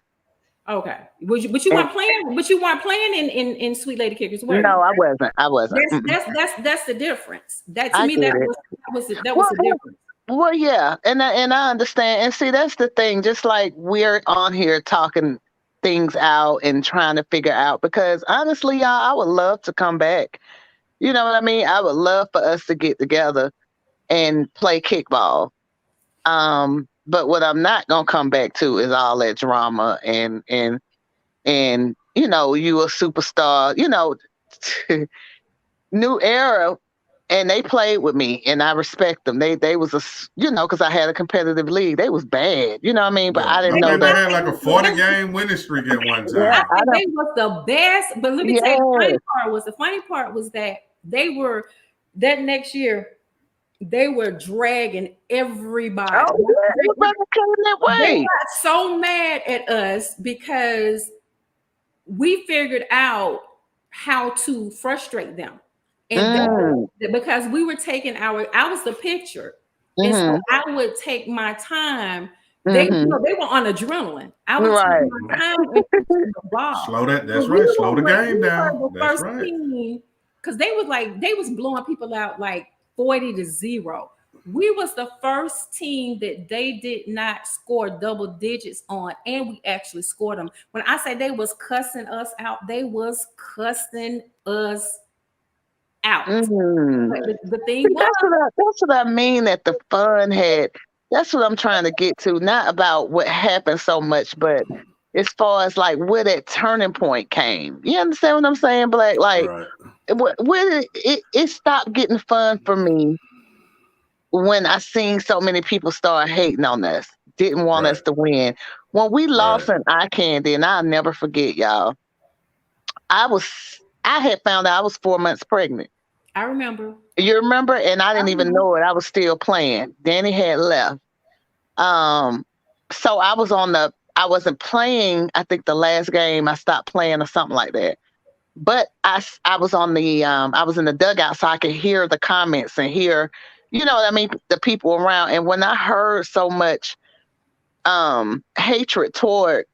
B: Okay. But you
C: And
B: weren't playing. But you weren't playing in Sweet Lady Kickers, were
C: no,
B: you?
C: I wasn't. I wasn't.
B: That's the difference. That to
C: I
B: me
C: get it.
B: that was
C: Well,
B: the difference.
C: well, yeah, and I understand. And see, that's the thing. Just like we're on here talking things out and trying to figure out, because honestly, y'all, I would love to come back. You know what I mean? I would love for us to get together and play kickball. But what I'm not gonna come back to is all that drama and you a superstar. New era, and they played with me, and I respect them. They was because I had a competitive league. They was bad, you know what I mean? But
A: Yeah,
C: I didn't
A: I
C: know
A: think they
C: that.
A: had like a 40-game winning streak at one
C: Yeah,
B: I
A: time.
C: I
B: think
C: don't.
B: they was the best. But let me tell you,
C: Yeah.
B: the funny part was that they were that next year they were dragging everybody.
C: Oh yeah, everybody came that
B: They
C: way.
B: got so mad at us because we figured out how to frustrate them. And
C: Mm.
B: because we were taking I was the pitcher. And so
C: Mhm.
B: I would take my time.
C: Mhm.
B: They were on adrenaline. I would take
C: Right.
B: my time and pitch the ball.
A: Slow that.
B: But
A: That's right. Slow the game
B: we
A: down.
B: were the
A: That's
B: first
A: right.
B: team because they was blowing people out like 40-0. We was the first team that they did not score double digits on, and we actually scored them. When I say they was cussing us out, they was cussing us out.
C: Mhm.
B: But the
C: See,
B: thing was,
C: that's what I mean. That the fun had. That's what I'm trying to get to. Not about what happened so much, but as far as like where that turning point came. You understand what I'm saying, Black? Like
A: Right.
C: where did it stopped getting fun for me when I seen so many people start hating on us, didn't want
A: Right.
C: us to win. When we
A: Right.
C: lost in eye candy, and I'll never forget, y'all. I was I had found out I was 4 months pregnant.
B: I remember.
C: You remember? And I
B: I
C: didn't even
B: remember.
C: know it. I was still playing. Danny had left. Um, so I wasn't playing. I think the last game I stopped playing or something like that. But I was I was in the dugout so I could hear the comments and hear, what I mean, the people around. And when I heard so much hatred toward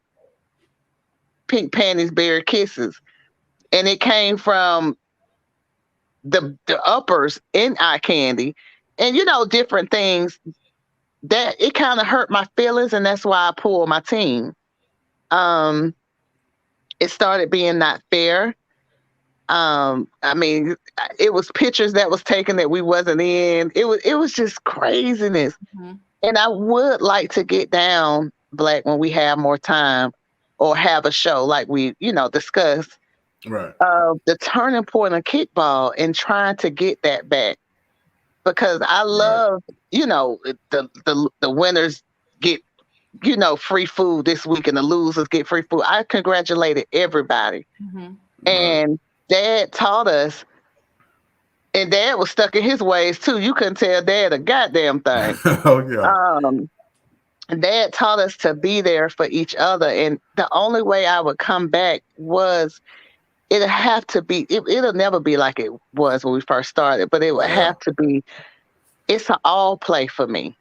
C: Pink Panties Berry Kisses, and it came from the uppers in eye candy, and different things, that it kind of hurt my feelings, and that's why I pulled my team. Um, it started being not fair. I mean, it was pictures that was taken that we wasn't in. It was just craziness.
B: Mhm.
C: And I would like to get down, Black, when we have more time or have a show like we, discuss
A: Right.
C: the turning point of kickball and trying to get that back, because I
A: Right.
C: love, the winners get, free food this week and the losers get free food. I congratulated everybody.
B: Mhm.
A: Right.
C: And Dad taught us, and Dad was stuck in his ways too. You couldn't tell Dad a goddamn thing.
A: Oh yeah.
C: Um, Dad taught us to be there for each other, and the only way I would come back was it'll have to be. It'll never be like it was when we first started, but it would
A: Yeah.
C: have to be. It's an all play for me.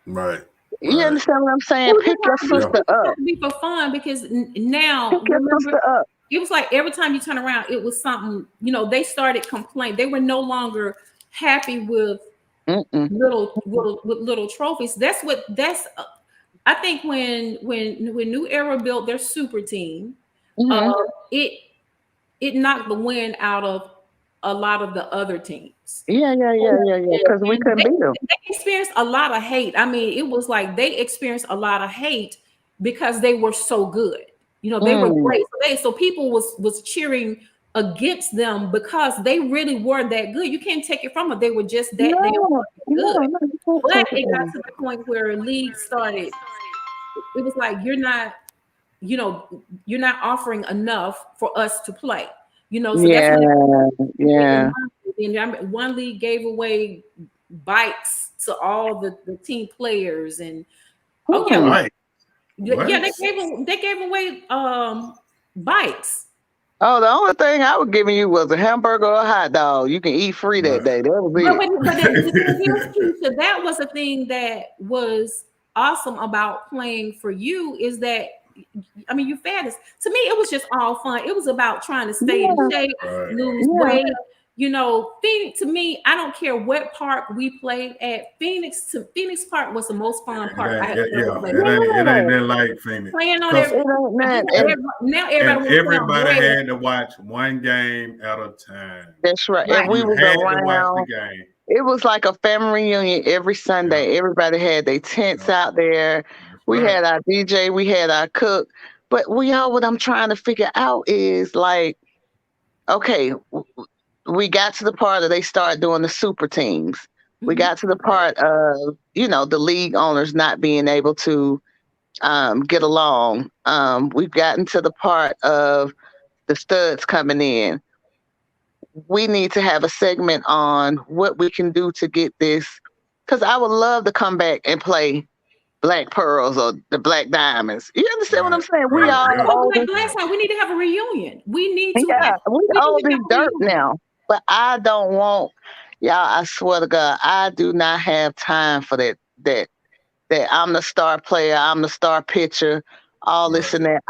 A: Right.
C: You
A: Right.
C: understand what I'm
B: It
C: saying?
B: was
C: Pick your
A: Yeah.
C: sister
B: just have
C: up.
B: to be for fun because now
C: Pick your
B: remember
C: sister up.
B: it was like every time you turn around, it was something. They started complaining. They were no longer happy with
C: Mm-mm.
B: little trophies. I think when New Era built their super team, uh,
C: Mm-hmm.
B: it it knocked the wind out of a lot of the other teams.
C: Yeah, yeah, yeah, yeah, yeah. Because we
B: And
C: couldn't beat them.
B: they experienced a lot of hate. I mean, it was like they experienced a lot of hate because they were so good. They were
C: Mm.
B: great. So people was cheering against them because they really were that good. You can't take it from them. They were just that damn
C: No,
B: fucking
C: no,
B: good.
C: no, you can't
B: But
C: take it
B: it got
C: from
B: to the point where league started. It was like you're not offering enough for us to play. So
C: them.
B: that's when
C: Yeah, yeah.
B: one league gave away bikes to all the team players, and okay,
C: Hmm.
A: Right.
B: yeah,
A: What?
B: they gave away bikes.
C: Oh, the only thing I was giving you was a hamburger or a hot dog. You can eat free that
A: Right.
C: day. That was
B: But
C: it.
B: here's Keisha, that was the thing that was awesome about playing for you is that I mean, you fat. To me, it was just all fun. It was about trying to stay in shape, lose weight. You know, Phoenix, to me, I don't care what park we played at. Phoenix Park was the most fun park I have ever played.
A: It ain't that like Phoenix.
B: Playing on it. Now everybody
A: and everybody had to watch one game at a time.
C: That's right. And we was
A: had to watch
C: around.
A: the game.
C: It was like a family reunion every Sunday. Everybody had their tents out there. We had our DJ, we had our cook. But what I'm trying to figure out is like, okay, we got to the part that they start doing the super teams. We got to the part of, the league owners not being able to get along. We've gotten to the part of the studs coming in. We need to have a segment on what we can do to get this, because I would love to come back and play Black Pearls or the Black Diamonds. You understand what I'm saying? We
B: need to have a reunion. We need to.
C: We all do dirt now, but I don't want y'all. I swear to God, I do not have time for that. That I'm the star player, I'm the star pitcher, all this and that.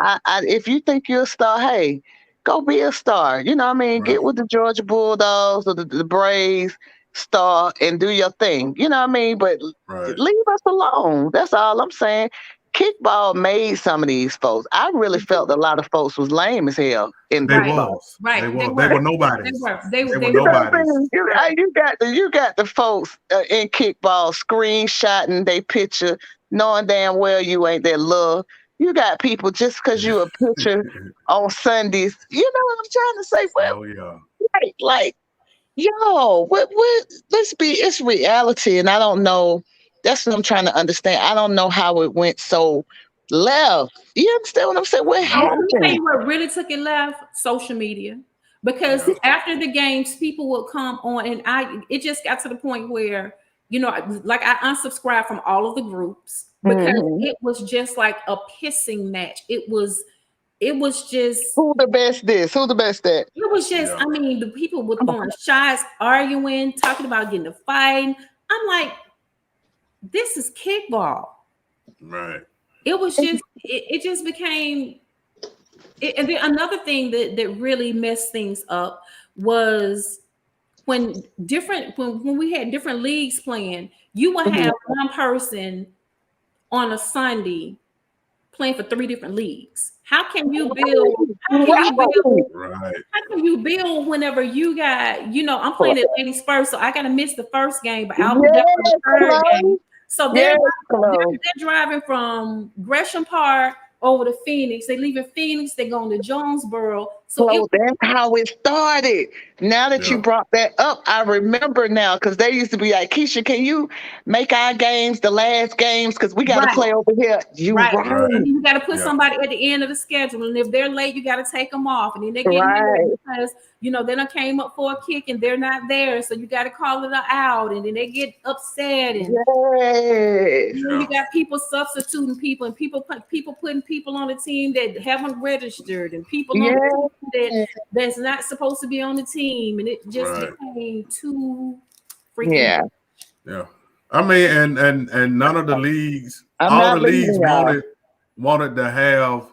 C: If you think you're a star, hey, go be a star. You know what I mean? Get with the Georgia Bulldogs or the Braves, star, and do your thing. You know what I mean? But leave us alone. That's all I'm saying. Kickball made some of these folks. I really felt a lot of folks was lame as hell in kickball.
A: They were nobody.
B: They were
A: nobody.
C: You got the folks in kickball screenshotting their picture, knowing damn well you ain't that love. You got people just because you a picture on Sundays. You know what I'm trying to say? Well, like, yo, what? It's reality, and I don't know. That's what I'm trying to understand. I don't know how it went so left. You understand what I'm saying? What happened?
B: Let me tell you what really took it left: social media. Because after the games, people would come on, and it just got to the point where, like I unsubscribed from all of the groups because it was just like a pissing match. It was just
C: who the best this, who the best that.
B: It was just, I mean, the people were throwing shots, arguing, talking about getting a fight. I'm like, this is kickball.
A: Right.
B: It was just, it just became, and then another thing that really messed things up was when we had different leagues playing, you would have one person on a Sunday playing for 3 different leagues. How can you build? How can you build whenever you got, I'm playing at ladies first, so I got to miss the first game, but I'll be back for the third game. So they're driving from Gresham Park over to Phoenix. They leaving Phoenix, they going to Jonesboro. So
C: that's how it started. Now that you brought that up, I remember now, because they used to be like, Kisha, can you make our games the last games? Because we got to play over here. You
B: got to put somebody at the end of the schedule. And if they're late, you got to take them off. And then they get mad because, they done came up for a kick and they're not there. So you got to call it out. And then they get upset. And you got people substituting people and people putting people on the team that haven't registered and people on the team that's not supposed to be on the team, and it just became too freaking
A: I mean, and none of the leagues, wanted to have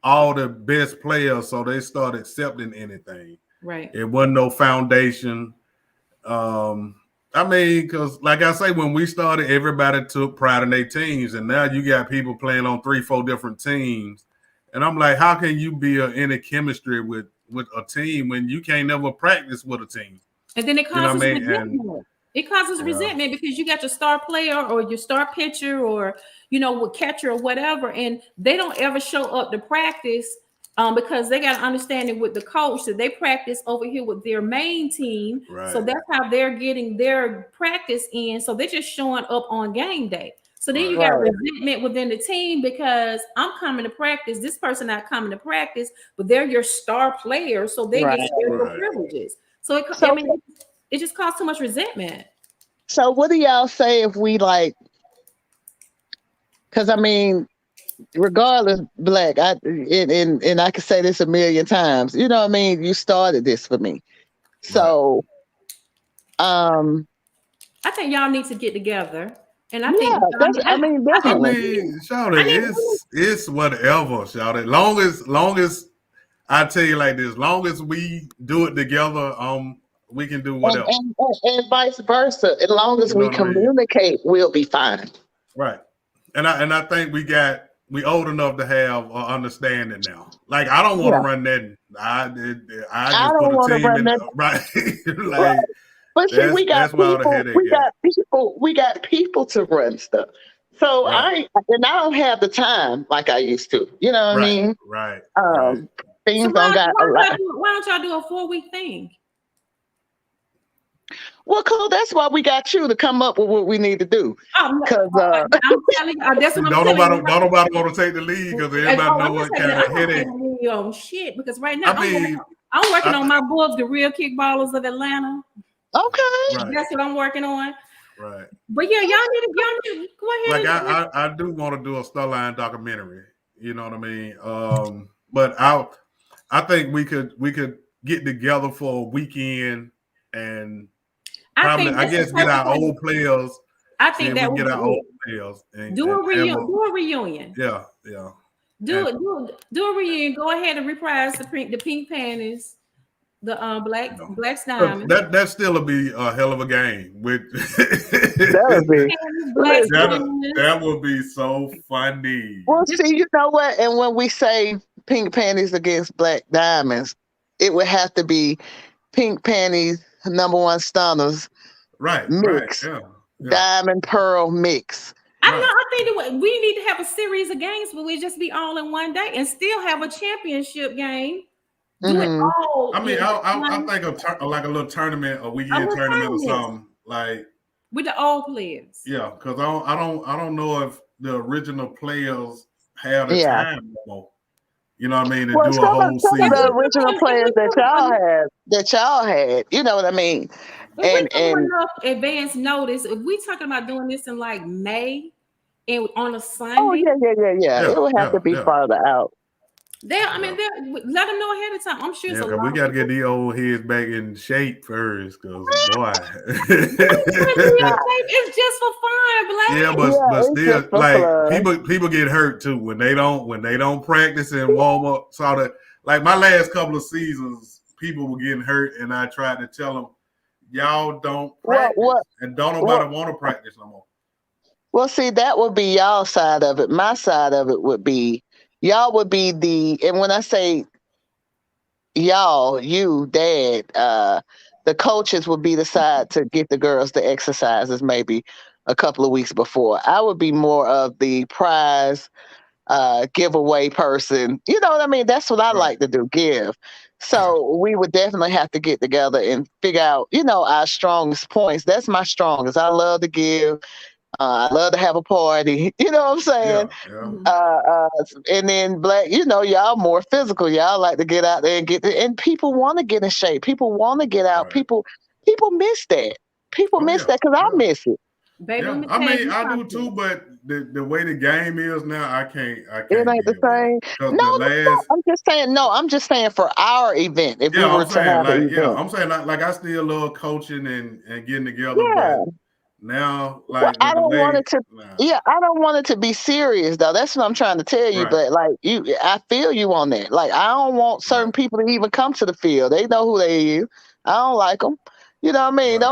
A: all the best players, so they started accepting anything.
B: Right.
A: It wasn't no foundation. I mean, because like I say, when we started, everybody took pride in their teams, and now you got people playing on 3-4 different teams. And I'm like, how can you be in a chemistry with a team when you can't never practice with a team?
B: And then it causes resentment. It causes resentment because you got your star player or your star pitcher or, with catcher or whatever, and they don't ever show up to practice because they got to understand it with the coach that they practice over here with their main team. Right. So that's how they're getting their practice in. So they're just showing up on game day. So then you got resentment within the team because I'm coming to practice. This person not coming to practice, but they're your star player, so they get special privileges. So it just caused too much resentment.
C: So what do y'all say if we because I mean, regardless, Black, I can say this a million times. You know what I mean? You started this for me. So
B: I think y'all need to get together. And I
C: Yeah,
B: think,
A: I
C: definitely.
A: mean, shout it,
B: I need,
A: it's whatever, shout it. Long as I tell you like this, long as we do it together, we can do
C: And,
A: whatever.
C: and, and vice versa. As long as
A: You know
C: we
A: what I mean?
C: communicate, we'll be fine.
A: Right. And I think we old enough to have understanding now. Like I don't want to
C: Yeah.
A: run that. I
C: I
A: just
C: don't
A: put a
C: want to
A: team
C: run
A: in
C: that.
A: right.
C: Right.
A: Like
C: But see,
A: that's where all the headache at.
C: we got people to run stuff. So
A: Right.
C: I don't have the time like I used to. You know what I
A: Right.
C: mean?
A: Right. Right.
C: Um,
B: so
C: things don't got a lot.
B: why don't y'all do a 4-week thing?
C: Well, cool. That's why we got you to come up with what we need to do.
B: Oh, no,
C: Cause
B: I'm telling you, that's
A: See,
B: what I'm telling you.
A: don't nobody want to take the lead because everybody know
B: I'm not
A: what
B: taking
A: kind
B: it.
A: of
B: I'm not
A: headache.
B: taking any shit because right now
A: I mean,
B: I'm working
A: I
B: on my book, The Real Kickballers of Atlanta.
C: okay,
A: right.
B: That's what I'm working on.
A: Right.
B: But yeah, y'all need to go
A: Like
B: ahead and
A: I do want to do a Starline documentary. You know what I mean? But I think we could get together for a weekend and
B: I
A: probably
B: think
A: I
B: that's the
A: guess get
B: perfect
A: our
B: way.
A: old players.
B: I
A: See
B: think
A: if we
B: that
A: can
B: would
A: get our
B: be
A: old
B: it.
A: players
B: Do
A: and
B: a
A: have
B: reunion. Do a reunion.
A: yeah, yeah.
B: Do
A: And
B: it. Do a reunion. Go ahead and reprise the pink panties, the
A: you know,
B: black diamond,
A: that still'll be a hell of a game. With
C: that'll be.
B: black diamonds.
A: that would be so funny.
C: Well,
B: Just
C: see, you know what? And when we say pink panties against black diamonds, it would have to be pink panties, number one stunners
A: Right, right,
C: mix,
A: yeah, yeah,
C: diamond pearl mix.
B: I know.
A: right.
B: I think that we need to have a series of games where we just be all in one day and still have a championship game. Do it
C: Hmm.
B: all
A: I mean,
B: in
A: I
B: one
A: think like a little tournament, a
B: a
A: weekend
B: little
A: tournament or
B: tournament
A: something. Like,
B: with the old players.
A: yeah, because I don't know if the original players have the
C: Yeah.
A: time no more. You know what I mean? To
C: Well,
A: do a whole
C: some of
B: And
C: the
B: we
A: season.
C: original
B: do
C: players that y'all had, you know what I mean?
B: if we give them
C: And
B: enough advance notice, if we talking about doing this in like May and on a
C: oh
B: Sunday,
C: yeah. It
A: Yeah,
C: would have
A: yeah,
C: to be
A: yeah,
C: farther out.
B: I mean,
A: yeah.
B: let them know ahead of time. I'm sure it's
A: Yeah,
B: a
A: because
B: lot
A: we
B: of
A: got to get
B: people.
A: these old heads back in shape first. Because boy,
B: It's just for fun,
A: yeah,
B: Black.
A: but
C: Yeah, it's
A: still,
C: just for
A: like
C: fun.
A: people get hurt too when they don't practice and warm up. Sort of like my last couple of seasons, people were getting hurt, and I tried to tell them, y'all don't
C: What
A: practice, and don't
C: what
A: nobody want to practice no more.
C: Well, see, that would be y'all side of it. My side of it would be y'all would be and when I say y'all, you, dad, the coaches would be the side to get the girls the exercises maybe a couple of weeks before. I would be more of the prize giveaway person. You know what I mean? That's what I
A: Right,
C: like to do, give. So we would definitely have to get together and figure out, our strongest points. That's my strongest. I love to give. I love to have a party. You know what I'm saying?
A: yeah, yeah,
B: Mhm.
C: Uh, uh, and then black, y'all more physical. Y'all like to get out there and and people want to get in shape. People want to get out.
A: right.
C: People miss that. People
A: Oh
C: miss
A: yeah,
C: that because I
A: yeah.
C: miss it.
B: Baby, let
A: Yeah,
B: me
A: I
B: tell
A: mean,
B: you
A: I do too,
B: something.
A: but the way the game is now, I
C: It
A: can't
C: ain't the
A: give with it
C: same.
A: because
C: No,
A: the
C: no, no.
A: last,
C: I'm just saying. No, I'm just saying for our event. If we
A: yeah,
C: were to have an event,
A: I'm saying like I still love coaching and getting together, but
C: yeah.
A: now
C: Well,
A: like
C: I
A: with the
C: don't want
A: way,
C: it to.
A: nah,
C: Yeah, I don't want it to be serious though. That's what I'm trying to tell you.
A: right,
C: But like I feel you on that. Like I don't want certain
A: right,
C: people to even come to the field. They know who they is. I don't like them. You know what I mean? I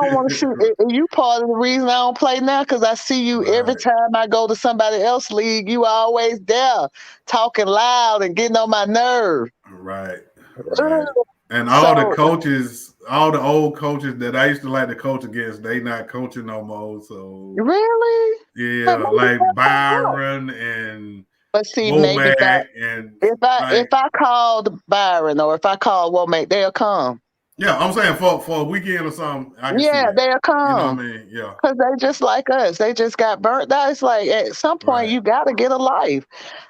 C: don't want to see. And you part of the reason I don't play now because I see you every
A: right,
C: time I go to somebody else's league. You always there, talking loud and getting on my nerve.
A: right,
C: Ugh.
A: right. And
C: So
A: all the old coaches that I used to like to coach against, they not coaching no more. So
C: really,
A: yeah,
C: but maybe
A: like
C: they'll come out.
A: Byron and
C: But see, maybe
A: Womack and
C: if
A: like
C: I called Byron or if I called Womack, they'll come.
A: yeah, I'm saying for a weekend or something, I can see
C: Yeah,
A: that.
C: they'll
A: You know what
C: come
A: I mean? Yeah,
C: because they just like us. They just got burnt out. It's like at some point
A: right,
C: you got to get a life.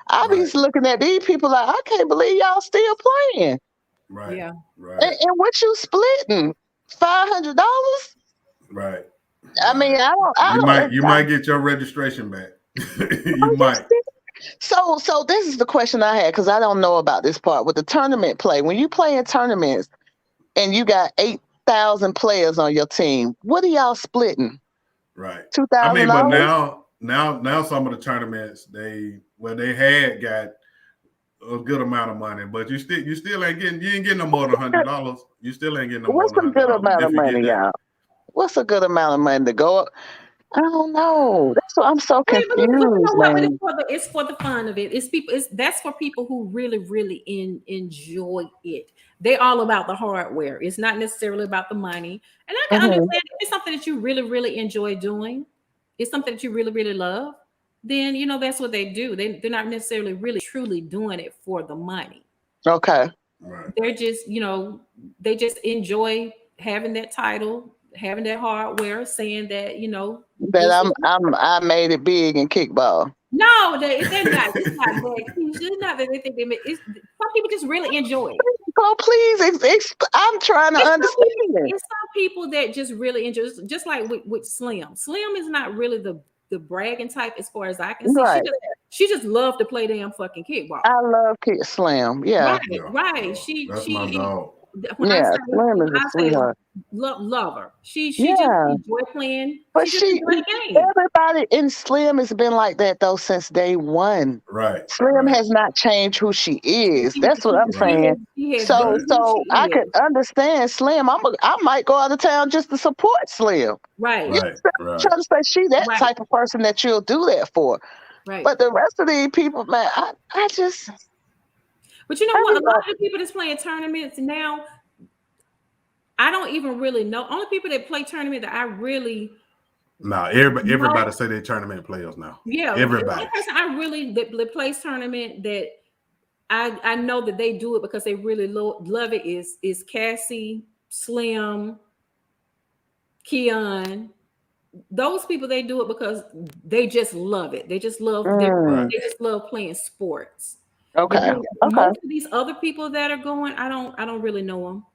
C: I be
A: right,
C: looking at these people like I can't believe y'all still playing.
A: right,
B: Yeah.
A: right,
C: And what you splitting? $500?
A: right,
C: I mean,
A: right.
C: I don't.
A: You might get your registration back. You
C: I'm
A: might.
C: just so this is the question I had because I don't know about this part with the tournament play. When you play in tournaments and you got 8,000 players on your team, what are y'all splitting?
A: Right. I mean, but
C: $2,000.
A: now some of the tournaments they had got a good amount of money, but you still ain't getting no more than $100. You still ain't getting no more
C: What's
A: than
C: a good
A: $100
C: amount of
A: if you get
C: money,
A: that.
C: y'all? What's a good amount of money to go up? I don't know. That's what I'm so
B: But you know
C: confused,
B: what? But
C: man.
B: it's for the fun of it. It's people. That's for people who really enjoy it. They're all about the hardware. It's not necessarily about the money. And I can
C: Hmm.
B: understand if it's something that you really enjoy doing. It's something that you really love. Then that's what they do. They're not necessarily really truly doing it for the money.
C: Okay.
A: Right.
B: They're just they just enjoy having that title, having that hardware, saying that
C: That
B: this is.
C: I made it big in kickball.
B: No, they're not. It's not that. It's not that they think they make. It's some people just really enjoy it.
C: Oh, please, I'm trying to understand.
B: It's some people that just really enjoy. Just like with Slim. Slim is not really the bragging type, as far as I can see.
C: Right.
B: She just loved to play damn fucking kickball.
C: I love Kick Slam. Yeah.
B: Right,
A: Yeah.
B: right.
A: Yeah.
B: She
A: That's my
B: she
A: dog.
C: Yeah. Slam is a
B: I say
C: sweetheart.
B: love her. She just
C: Yeah.
B: enjoy playing.
C: But
B: She just enjoy the game.
C: everybody in Slim has been like that though since day one.
A: Right.
C: Slim
A: Right.
C: has not changed who she is. That's what I'm
A: Right.
C: saying.
B: She has
C: So,
B: been
A: Right.
B: who
C: so I
B: she
C: could
B: is.
C: understand Slim. I might go out of town just to support Slim.
B: Right,
C: You
A: Right.
C: know,
A: Right.
C: trying to say she that
B: right,
C: type of person that you'll do that for.
B: right.
C: But the rest of these people, man, I just
B: But you know
C: I
B: what?
C: be
B: A lot of the people that's playing tournaments now, I don't even really know. Only people that play tournament that I really
A: Now everybody
B: know,
A: say they tournament players now.
B: yeah, the only
A: Everybody.
B: person I really that plays tournament that I know that they do it because they really love it is Cassie, Slim, Keon. Those people, they do it because they just love it. They just love
C: mm,
A: Right.
B: they just love playing sports. But
C: okay.
B: then
C: Okay.
B: most of these other people that are going, I don't really know them.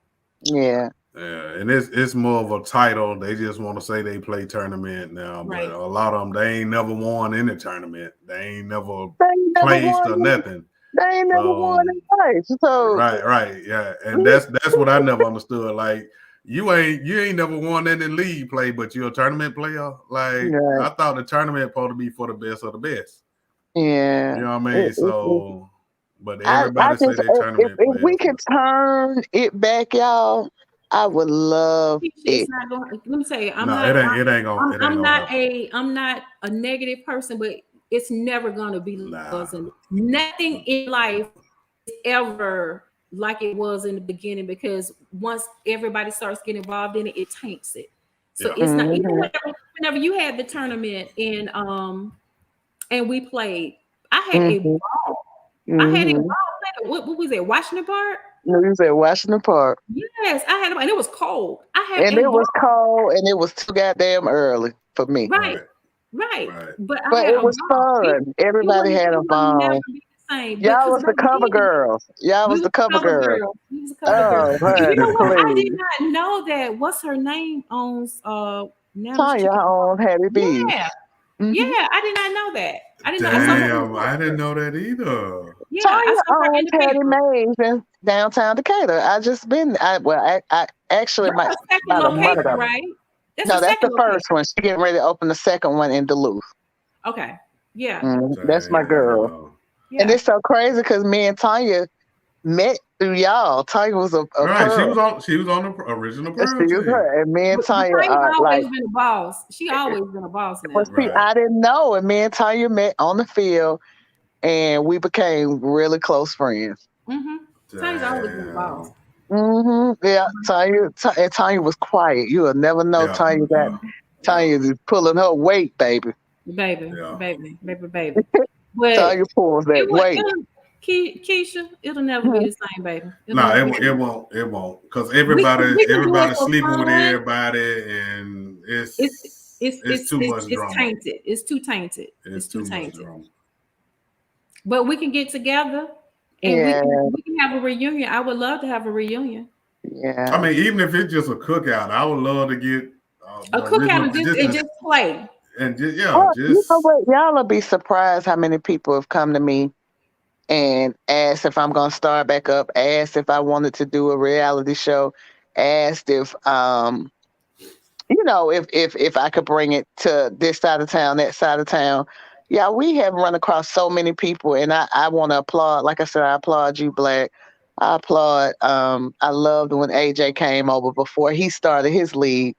C: Yeah.
A: Yeah, and it's more of a title. They just want to say they play tournament now, but
B: Right.
A: a lot of them they ain't never won in the tournament. They ain't never
C: They ain't never
A: placed
C: won.
A: or nothing.
C: They ain't never won
A: So
C: in life. So
A: right, yeah, and that's what I never understood. Like you ain't never won that in league play, but you're a tournament player. Like
C: yeah,
A: I thought the tournament supposed to be for the best of the best.
C: yeah.
A: You know what I mean? So, but
C: I
A: everybody say
C: just
A: they tournament
C: if we
A: players
C: could
A: now.
C: turn it back, y'all, I would love
B: It's
C: it.
B: not going. Let me say,
A: No,
B: I'm not a negative person, but it's never gonna be
A: nah.
B: wasn't nothing in life is ever like it was in the beginning, because once everybody starts getting involved in it, it taints it. So
A: Yeah,
B: it's not even
C: Hmm.
B: whenever you had the tournament and we played, I had a
C: Hmm.
B: ball. I had a
C: Hmm.
B: ball playing. What was it? Washington Park?
C: You said Washington Park,
B: Yes, I had a ball, and it was cold. I had
C: and
B: a
C: it
B: ball.
C: was cold, and it was too goddamn early for me.
B: Right,
A: right,
B: right.
A: right.
B: But I
C: But
B: had
C: it
B: a
C: was
B: ball.
C: fun.
B: It
C: Everybody
B: would
C: had a
B: never
C: ball.
B: be the same. But
C: Y'all
B: because
C: was the
B: back
C: cover
B: then
C: girls. Y'all
B: we
C: was
B: was
C: the cover
B: cover
C: girls.
B: girls. We was a cover girl.
C: Oh,
B: And you
C: honey,
B: know what? I did
C: please.
B: not know that. What's her name owns Nana's
C: Tanya
B: Chicken.
C: on Hattie B.
B: Yeah, yeah.
C: Hmm.
B: I did not know that. I did not. I saw her in the
A: Damn, I didn't
B: picture.
A: know that either.
B: Yeah, I
C: Tanya
B: saw her in
C: owns
B: the
C: Hattie
B: paper.
C: Mae's in downtown Decatur. I just been. I actually
B: That's
C: my
B: her second
C: about a month
B: location,
C: ago.
B: right? That's her
C: No, that's
B: second
C: the
B: location.
C: first one. She getting ready to open the second one in Duluth.
B: Okay. Yeah.
C: That's my girl.
A: Damn.
C: And
B: Yeah.
C: it's so crazy because me and Tanya met through y'all. Tanya was a
A: Right, she
C: pearl.
A: was on. She was on the original
C: She
A: Pearl
C: was
A: team.
C: her. And me and
B: But
C: Tanya
B: Tanya's
C: are like,
B: always been a boss. She always been a boss
C: but
B: now.
C: see,
A: Right.
C: I didn't know. And me and Tanya met on the field and we became really close friends.
B: Mm-hmm. Tanya's always been a boss.
A: Damn.
C: Yeah, and Tanya was quiet. You'll never know
A: Yeah.
C: Tanya got
A: Yeah. Yeah.
C: Tanya is pulling her weight, baby.
B: Baby,
A: Yeah.
B: baby, baby, baby. But
C: Tanya pulls that weight.
B: Keisha, it'll never be the same, baby. It'll
A: Nah,
B: never
A: it,
B: be.
A: won't- it won't. It won't. Because
B: We can do it
A: everybody
B: for
A: sleeping with
B: fun.
A: everybody, and
B: It's
A: it's too much
B: it's
A: drama.
B: tainted. It's too tainted.
A: It's
B: It's too
A: too much
B: tainted.
A: drama.
B: But we can get together and
C: Yeah,
B: we can have a reunion. I would love to have a reunion.
A: I
C: yeah.
A: mean, even if it's just a cookout, I would love to get
B: A
A: the
B: cookout
A: original,
B: and just play.
A: and just yeah,
C: Well, you know
A: just
C: what? Y'all will be surprised how many people have come to me and asked if I'm gonna start back up, asked if I wanted to do a reality show, asked if if I could bring it to this side of town, that side of town, yeah, we have run across so many people, and I want to applaud. Like I said, I applaud you, Black. I applaud. I loved when AJ came over before he started his league.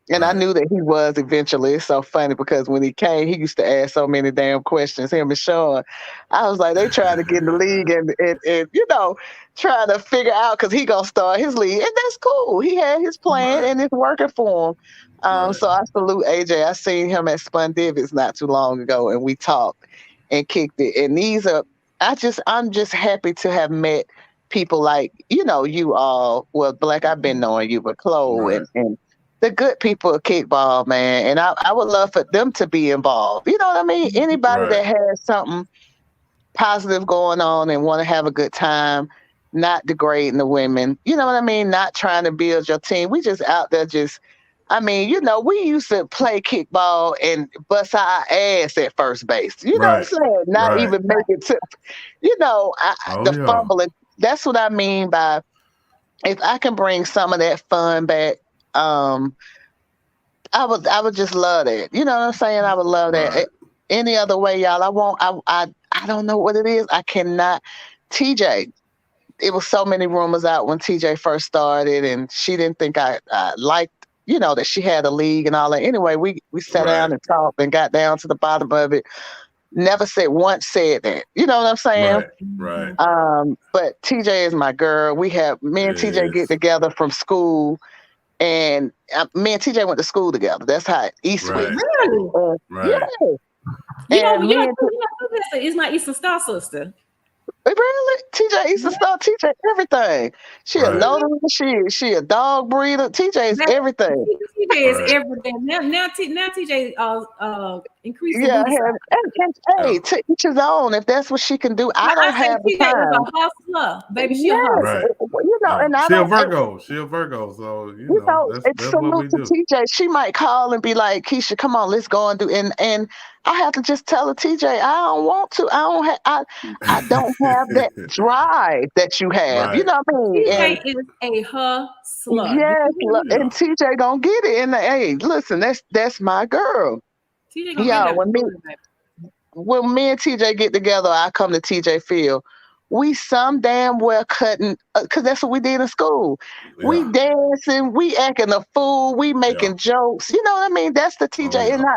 C: And I
A: Right.
C: knew that he was eventually. It's so funny because when he came, he used to ask so many damn questions. Him and Sean, I was like, they trying to get in the league and trying to figure out because he gonna start his league, and that's cool. He had his plan
A: Right.
C: and it's working for him.
A: Right.
C: So I salute AJ. I seen him at Spun Divots not too long ago, and we talked and kicked it. And I'm just happy to have met people like you all. Well, Black, I've been knowing you, but Chloe
A: Right.
C: and the good people of kickball, man. And I would love for them to be involved. You know what I mean? Anybody
A: Right.
C: that has something positive going on and want to have a good time, not degrading the women. You know what I mean? Not trying to build your team. We just out there we used to play kickball and bust our ass at first base. You know what I'm
A: Right.
C: saying? Not
A: Right.
C: even make it to,
A: Oh
C: the
A: yeah.
C: fumbling. That's what I mean by if I can bring some of that fun back. um, I would just love that. You know what I'm saying? I would love that.
A: Right.
C: Any other way, y'all. I won't. I don't know what it is. I cannot. TJ. It was so many rumors out when TJ first started, and she didn't think I liked. That she had a league and all that. Anyway, we sat
A: Right.
C: down and talked and got down to the bottom of it. Never said once said that. You know what I'm saying?
A: Right. Right.
C: But TJ is my girl. Me and TJ get
A: Yes.
C: together from school, and me and TJ went to school together. That's how Eastwick.
A: Right.
B: Really?
C: Yeah,
A: Right.
C: and me and
B: It's my Eastern Star sister.
C: really TJ Eastern Star. TJ everything. She a
A: Right.
C: notary. She a dog breeder. TJ is everything.
B: TJ is
A: Right.
B: everything. Now TJ increasing
C: Yeah,
B: booty size.
C: and
A: Yeah.
C: hey, to each his own. If that's what she can do, I
B: I
C: don't
B: say
C: have the
B: TJ is
C: time.
B: a hustler, baby. She a
C: Yes,
B: hustler.
A: Right. Yeah.
C: and I
A: She a
C: don't.
A: Virgo. She a Virgo. So that's
C: It's
A: what we
C: salute to
A: do.
C: TJ. She might call and be like, Keisha, come on, let's go and do. And I have to just tell her, TJ, I don't want to. I don't have that drive that you have. You
A: Right.
C: know what I mean?
B: TJ
C: And
A: Right.
B: is a hustler. Do
C: yes,
B: you hear me?
C: and
A: Yeah.
C: TJ gonna get it. And hey, listen, that's my girl.
B: TJ gonna get
C: Yeah,
B: that booty, baby.
C: when me and TJ get together, I come to TJ Field. We some damn well cutting because that's what we did in school. We
A: Yeah.
C: dancing, we acting a fool, we
A: Yeah.
C: making jokes. You know what I mean? That's the
A: Oh
C: TJ.
A: yeah.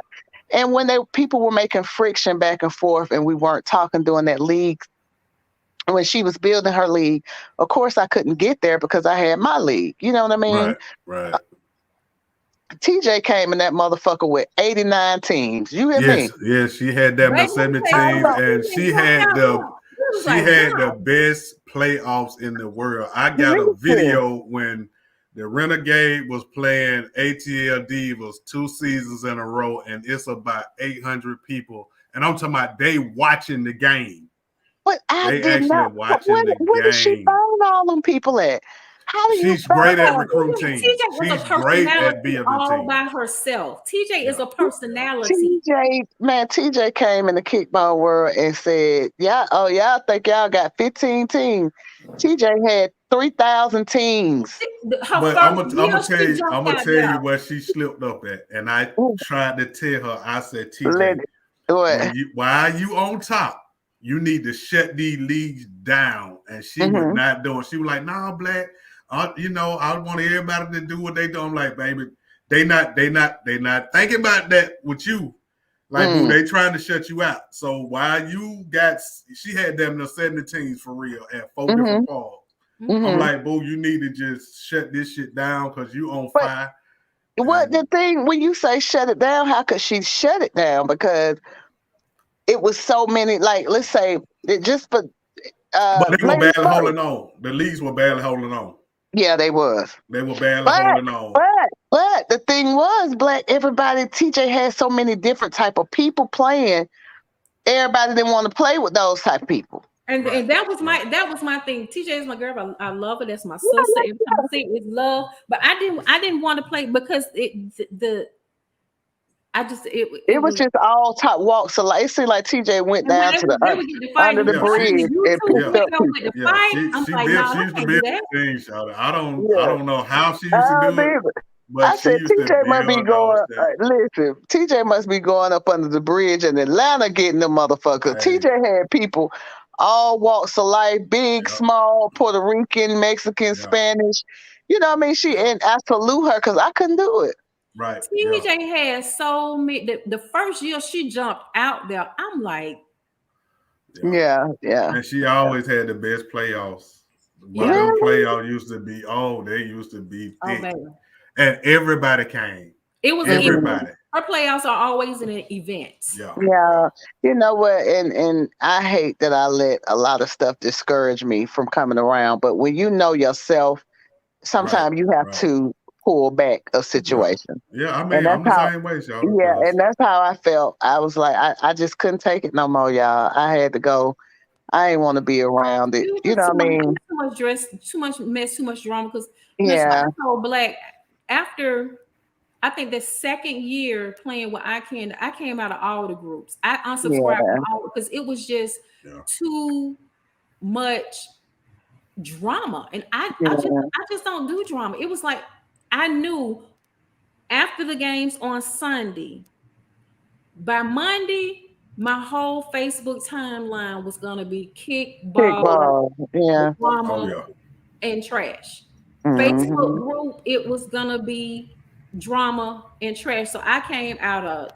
C: And when people were making friction back and forth, and we weren't talking during that league. When she was building her league, of course I couldn't get there because I had my league. You know what I mean?
A: Right. Right.
C: TJ came in that motherfucker with 89 teams. You hear
A: Yes.
C: me?
A: Yes. She had them the
B: Baby, let me
A: 70
B: tell you
A: teams,
B: something.
A: and
B: TJ jumped out here. It was
A: she
B: like,
A: had the
B: wow.
A: best playoffs in the world. I got a
C: Listen.
A: video when the Renegade was playing ATL Divas 2 seasons in a row, and it's about 800 people. And I'm talking about they watching the game.
C: But I
A: They
C: did
A: actually
C: not.
A: watching the
C: Where did she
A: game.
C: find all them people at? How do you
A: She's great at
C: find
A: recruiting
B: TJ
A: teams.
B: was a
A: She's great at
B: personality
A: building
B: all by
A: teams.
B: herself. TJ is
A: Yeah.
B: a personality.
C: TJ? Man, TJ came in the kickball world and said, "Yeah, oh y'all think y'all got 15 teams? TJ had 3,000 teams."
B: Her
A: But
B: first year, she
A: I'm
B: jumped
A: gonna
B: out
A: tell
B: there.
A: you where she slipped up at. And I tried to tell her, I said,
C: Let
A: TJ,
C: it. What?
A: while you on top, you need to shut these leagues down. And she would
C: Mm-hmm.
A: not do it. She was like, "Nah, Black. I want everybody to do what they do." I'm like, baby, they not thinking about that with you. Like, boo, they trying to shut you out. So while she had them the 70 teams for real at 4 different falls. I'm like, boo, you need to just shut this shit down because you on
C: But
A: fire.
C: what the thing when you say shut it down? How could she shut it down? Because it was so many. Like, let's say it just for
A: But they were
C: Lady
A: barely
C: Spurs.
A: holding on. The leagues were barely holding on.
C: Yeah, they was.
A: They were barely
C: But
A: holding on.
C: but the thing was, Black, everybody, TJ had so many different type of people playing. Everybody didn't want to play with those type of people.
B: And that was my thing. TJ is my girl. I love her. That's my sister. Every time I say it, it's love. But I didn't want to play because it
C: It was just all top walks of life. It seemed like TJ went down to
B: they would get to fight.
C: under the bridge and
B: YouTube
C: picked up
B: video with
C: people.
B: the fight. I'm
A: She
B: like, nah,
A: used
B: I
A: to
B: can't
A: build
B: do that.
A: things, Shawty. I
C: Yeah.
A: don't know how she used to do it. but
C: I
A: she
C: said
A: used to
C: TJ must be
A: build those
C: going.
A: things.
C: Listen, TJ must be going up under the bridge in Atlanta getting the motherfucker.
A: Hey,
C: TJ had people all walks of life, big,
A: yeah,
C: small, Puerto Rican, Mexican,
A: yeah,
C: Spanish. You know what I mean? She
A: yeah.
C: and I salute her because I couldn't do it.
A: Right, yeah,
B: TJ had so many. The first year she jumped out there, I'm like,
A: yeah.
C: Yeah, yeah.
A: And she always had the best playoffs. But
B: yeah,
A: them
C: Really?
A: playoffs used to be, oh, they used to be
B: oh
A: thick.
B: baby.
A: And everybody came.
B: It was an event.
C: Mhm.
A: Everybody.
B: Her playoffs are always an event.
A: Yeah, yeah,
C: Yeah, you know what? And I hate that I let a lot of stuff discourage me from coming around. But when you know yourself,
A: right,
C: sometimes you have
A: right.
C: to pull back a
A: Yeah.
C: situation.
A: Yeah, I
C: And
A: mean,
C: that's
A: I'm the
C: how,
A: same way, y'all,
C: yeah,
A: because
C: and that's how I felt. I was like, I just couldn't take it no more, y'all. I had to go. I ain't want to be around it.
B: It was
C: You know
B: just
C: what I mean?
B: too much dress, too much mess, too much drama. Because listen, I
C: Yeah,
B: told Black after I think the second year playing with I came out of all the groups. I unsubscribed
C: yeah,
B: from all because it was just
A: yeah,
B: too much drama. And
C: yeah.
B: I just don't do drama. It was like I knew after the games on Sunday, by Monday, my whole Facebook timeline was gonna be kickball,
C: Kickball. Yeah.
A: oh
B: drama,
A: yeah,
B: and trash. Facebook
C: Hmm.
B: group, it was gonna be drama and trash. So I came out of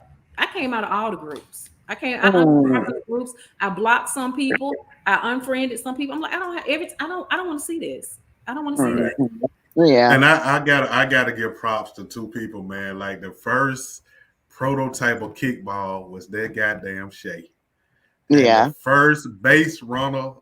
B: all the groups. I
C: Mm.
B: unsubscribed from the groups. I blocked some people. I unfriended some people. I'm like, I don't have I don't want to see this. I don't want to see
A: right.
B: this.
C: Hmm. Yeah.
A: And I gotta give props to two people, man. Like the first prototype of kickball was that goddamn Shay. And the
C: Yeah.
A: first base runner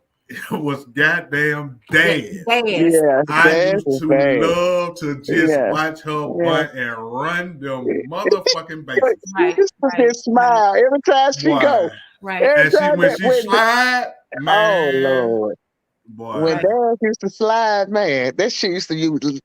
A: was goddamn
B: That
A: Daz.
B: gas.
C: Yeah.
A: I
C: That
A: used
C: is
A: to
C: bad.
A: love to just
C: Yeah.
A: watch her
C: Yeah.
A: bunt and run them motherfucking
C: But
A: bases.
C: she
B: Right,
C: used to
B: right,
C: just
B: right,
C: smile every time she
A: Boy.
C: go.
B: right,
C: Every
A: And she
C: time
A: when
C: that
A: she
C: when
A: slide,
C: oh
A: man,
C: Lord. When
A: boy.
B: right,
C: Dad used to slide, man, that shit used to use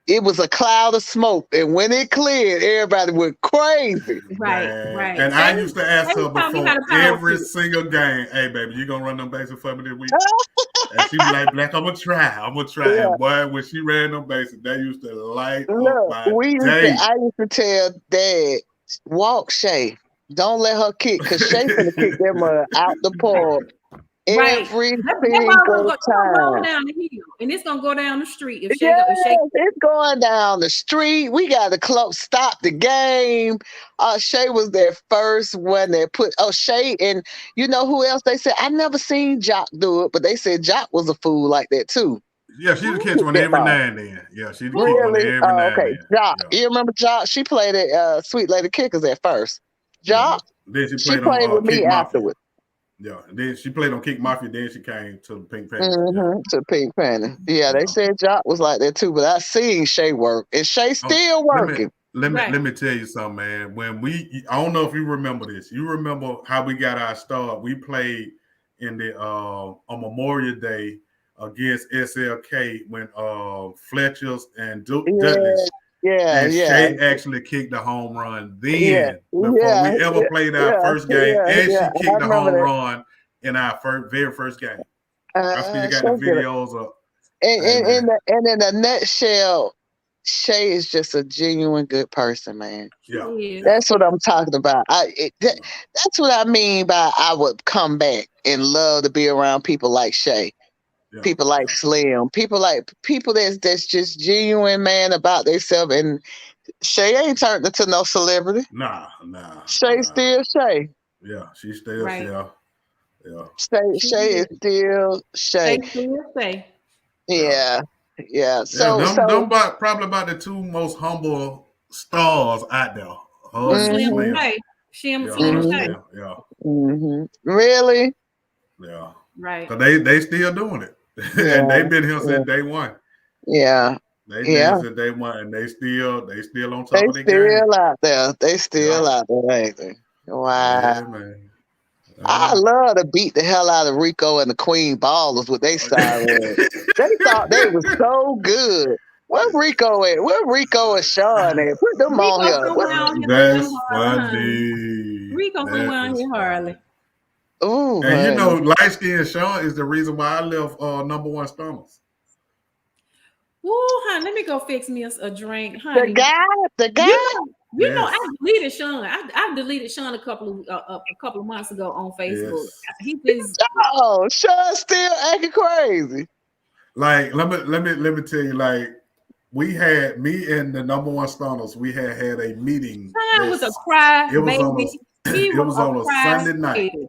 C: it was a cloud of smoke. And when it cleared, everybody went crazy.
B: right,
A: Man.
B: right.
A: And I used to ask
B: They
A: her
B: taught me how
A: before
B: to power
A: every
B: trip.
A: single game, hey baby, you gonna run them bases for me this week? And she was like, Black, I'm gonna try. I'm gonna try.
C: Yeah.
A: And boy, when she ran them bases, that used to light up
C: Look,
A: my day.
C: I used to tell Dad, walk Shay. Don't let her kick, cause Shay finna kick that mother out the park
B: Right.
C: every
B: That ball
C: single
B: gonna roll
C: time.
B: down the hill, and it's gonna go down the street
C: Yes,
B: if Shay.
C: it's going down the street. We got to stop the game. Shay was their first one that put. Oh, Shay and you know who else? They said I never seen Jock do it, but they said Jock was a fool like that too.
A: Yeah, she'd catch
C: Kick
A: one
C: that
A: every
C: ball.
A: now and then. Yeah, she'd keep one
C: Really?
A: every
C: Oh,
A: now and
C: okay.
A: then.
C: Jock.
A: Yeah,
C: You remember Jock? She played at Sweet Lady Kickers at first.
A: yeah.
C: Jock.
A: Then she
C: She
A: played on
C: played with
A: Kick
C: me
A: Mafia.
C: afterwards.
A: Yeah, and then she played on Kick Mafia. Then she came to the Pink Panthers. Yeah,
C: To Pink Panther. Yeah, they
A: yeah.
C: said Jock was like that too, but I seen Shay work, and Shay
A: Oh,
C: still
A: let me
C: working.
A: let me
B: Right.
A: let me tell you something, man. I don't know if you remember this. You remember how we got our start? We played in the on Memorial Day against SLK when Fletcher's and
C: Yeah,
A: Dudley's
C: yeah,
A: and
C: yeah.
A: Shay actually kicked the home run
C: Yeah,
A: then before
C: yeah,
A: we ever played our
C: yeah,
A: first game, and
C: yeah.
A: she
C: I
A: kicked the
C: remember
A: home
C: that.
A: run in our very first game. I still got the
C: Shay did it.
A: videos of.
C: And,
A: Hey
C: and,
A: man,
C: and, and in a nutshell, Shay is just a genuine good person, man.
B: She
A: yeah,
B: is.
A: yeah,
C: That's what I'm talking about. That's what I mean by I would come back and love to be around people like Shay,
A: yeah,
C: people like
A: yeah.
C: Slim, people that's just genuine, man, about themselves. And Shay ain't turned into no celebrity.
A: Nah, nah,
C: Shay
A: nah.
C: still Shay.
A: Yeah, she still
B: Right.
A: shell. Yeah.
B: She
C: Shay is
B: is.
C: still Shay.
B: They still say.
A: Yeah.
C: Yeah, yeah.
A: Yeah, them
C: So,
A: probably about the two most humble stars out there. Her and
B: Slim and
C: mm-hmm,
A: Slim.
B: Shay.
A: Yeah,
B: Slim
A: her
B: and
A: and
C: mm-hmm,
B: Shay.
A: Slim. Yeah.
C: mm-hmm. Really?
A: Yeah.
B: Right.
A: Cause they still doing it. And
C: Yeah,
A: they've been here
C: yeah,
A: since day one.
C: yeah,
A: They've been here
C: yeah.
A: since day one and they still on
C: They
A: top of their game.
C: still out there. They
A: Yeah.
C: still out there, ain't they? Wow.
A: Yeah, man.
C: I
A: Yeah.
C: love to beat the hell out of Rico and the Queen Ballers with they siren. They thought they was so good. Where Rico at? Where Rico and Sean at? Put them on
B: Rico
C: here.
B: somewhere on here playing
A: That's
B: Harley, honey.
A: funny.
B: Rico somewhere
A: That
B: on
A: is
B: here,
A: funny.
B: Harley.
C: Ooh,
A: And you
C: honey.
A: know, light skinned Sean is the reason why I left number one Stoners.
B: Ooh, honey, let me go fix me a drink,
C: The
B: honey.
C: guy.
B: I
A: Yes.
B: deleted Sean. I deleted Sean a couple of months ago on Facebook.
A: Yes.
B: He just
C: Oh, Sean still acting crazy.
A: Like let me tell you, like we had me and the number one stoners, we had a meeting
B: Sean was a
A: that's
B: cry
A: it was on
B: baby. He
A: a it
B: was
A: was
B: a
A: on a
B: cry
A: Sunday night.
B: baby.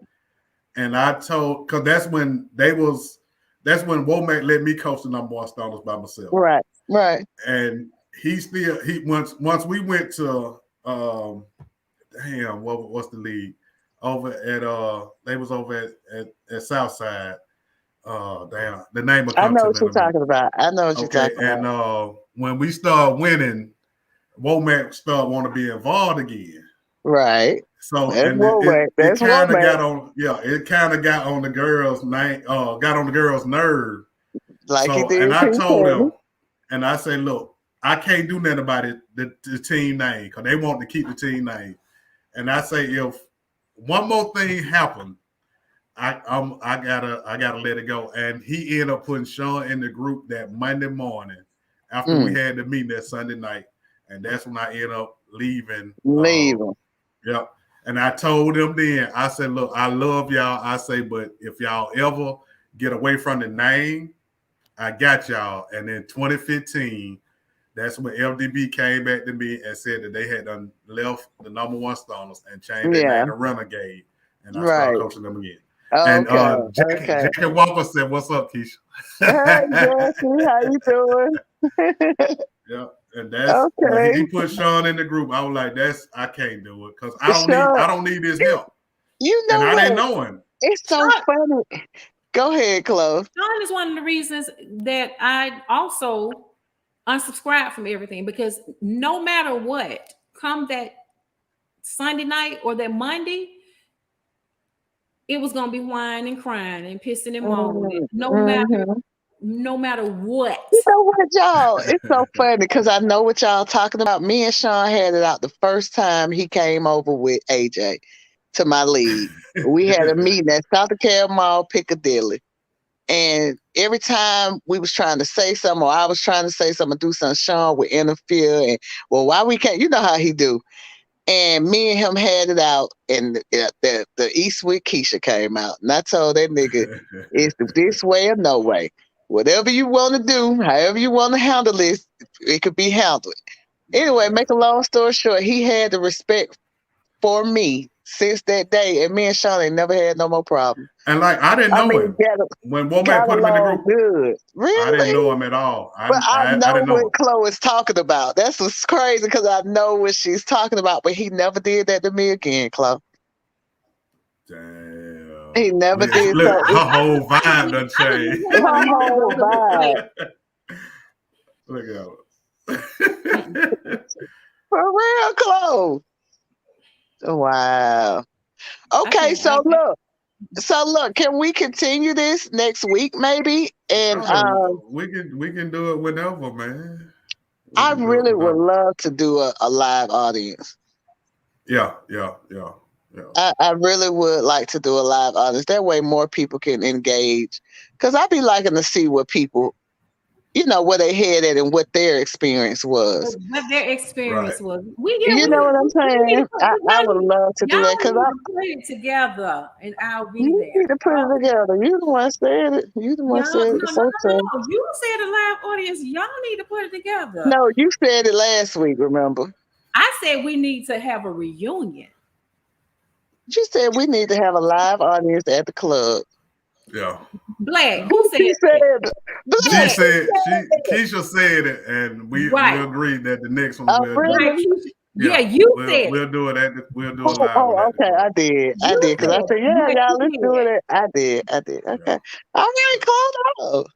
A: And I told because that's when Womack let me coach the number one stoners by myself.
C: Right, right.
A: And he once we went to damn, what's the league? Over at they was over at Southside. Damn, the name will
C: I
A: come
C: know
A: to
C: what
A: me
C: you're
A: in a minute.
C: talking about. I know what you're
A: Okay,
C: talking
A: and
C: about.
A: when we start winning, Womack start want to be involved again.
C: Right.
A: So
C: That's
A: and
C: Womack.
A: it
C: That's
A: kind of
C: Womack.
A: got on it kind of got on the girl's name got on the girl's nerve.
C: Like he
A: So
C: did
A: and I
C: Pink
A: told
C: Penny.
A: him, and I say, look, I can't do nothing about it, the team name, because they want to keep the team name. And I say, if one more thing happened, I gotta let it go. And he ended up putting Sean in the group that Monday morning after we had the meeting that Sunday night, and that's when I ended up leaving.
C: Leave him.
A: Yep. And I told them then, I said, look, I love y'all. I say, but if y'all ever get away from the name, I got y'all. And in 2015, that's when LDB came back to me and said that they had done left the number one stoners and changed their
C: Yeah.
A: name to Renegade. And I started
C: Right.
A: coaching them again. And
C: Okay. Okay.
A: Jackie Walker said, "What's up, Kisha?"
C: Hey, Jackie, how you doing?
A: Yeah, and that's when
C: Okay.
A: he put Sean in the group. I was like, I can't do it because
C: Sean,
A: I don't need his help,
C: you
A: and
C: know
A: I didn't
C: what?
A: know him.
C: It's so
B: Sean,
C: funny. Go ahead, Chloe.
B: Sean is one of the reasons that I also unsubscribe from everything, because no matter what, come that Sunday night or that Monday, it was gonna be whining and crying and pissing and moaning.
C: Mm-hmm.
B: No matter what.
C: You know what, y'all? It's so funny because I know what y'all talking about. Me and Sean had it out the first time he came over with AJ to my league. We had a meeting at South Carolina Mall, Piccadilly. And every time we was trying to say something or I was trying to say something, do something, Sean would interfere. And, well, why we can't? You know how he do. And me and him had it out, and the Eastwood Kisha came out. And I told that nigga, it's this way or no way. Whatever you want to do, however you want to handle this, it could be handled. Anyway, make a long story short, he had the respect for me since that day. And me and Sean ain't never had no more problems.
A: And like I didn't
C: I
A: know
C: mean,
A: him when Womack
C: got
A: put him in the
C: along
A: group.
C: good.
A: I didn't
C: Really?
A: know him at all.
C: But I
A: I
C: know
A: didn't know him.
C: what Chloe's talking about. That's what's crazy because I know what she's talking about. But he never did that to me again, Chloe.
A: Damn.
C: He never did
A: Look,
C: so.
A: her whole vibe done
B: I believe
A: changed.
B: him
C: Her
B: enough
C: whole
B: though.
C: vibe.
A: Look at
B: Mm-mm.
A: her.
C: For real, Chloe. Wow.
B: I
C: Okay,
B: can't.
C: so look, can we continue this next week, maybe? And
A: Oh, we can do it whenever, man. We
C: I
A: can do it
C: really would
A: whenever.
C: love to do a live audience.
A: Yeah.
C: I really would like to do a live audience. That way more people can engage. Because I'd be liking to see what people, where they head at and what their experience was.
B: What their
A: Right.
B: experience was.
C: You know what I'm
B: We need to
C: saying? I would love to do
B: y'all
C: that because
B: need to put it together, and I'll be
C: you
B: there.
C: need to put it together. You the one said it. You the one
B: Y'all,
C: said it. So true.
B: no. You said a live audience. Y'all need to put it together.
C: No, you said it last week, remember?
B: I said we need to have a reunion.
C: You said we need to have a live audience at the club.
A: Yeah.
B: Black, who said
C: She
B: that?
C: said,
A: She
B: Black,
A: said Keisha said it, and we
B: right,
A: agreed that the next one we'll do.
B: right.
C: really?
B: Yeah,
A: Yeah,
B: you said it.
A: we'll do it we'll do a
C: Oh,
A: live one
C: oh,
A: at the
C: okay.
A: club.
C: I
B: You
C: did. Because I
B: said
C: said,
B: it.
C: yeah,
B: Yeah,
C: y'all, let's
B: you
C: do
B: did.
C: it. I did. Okay. All right, Chloe.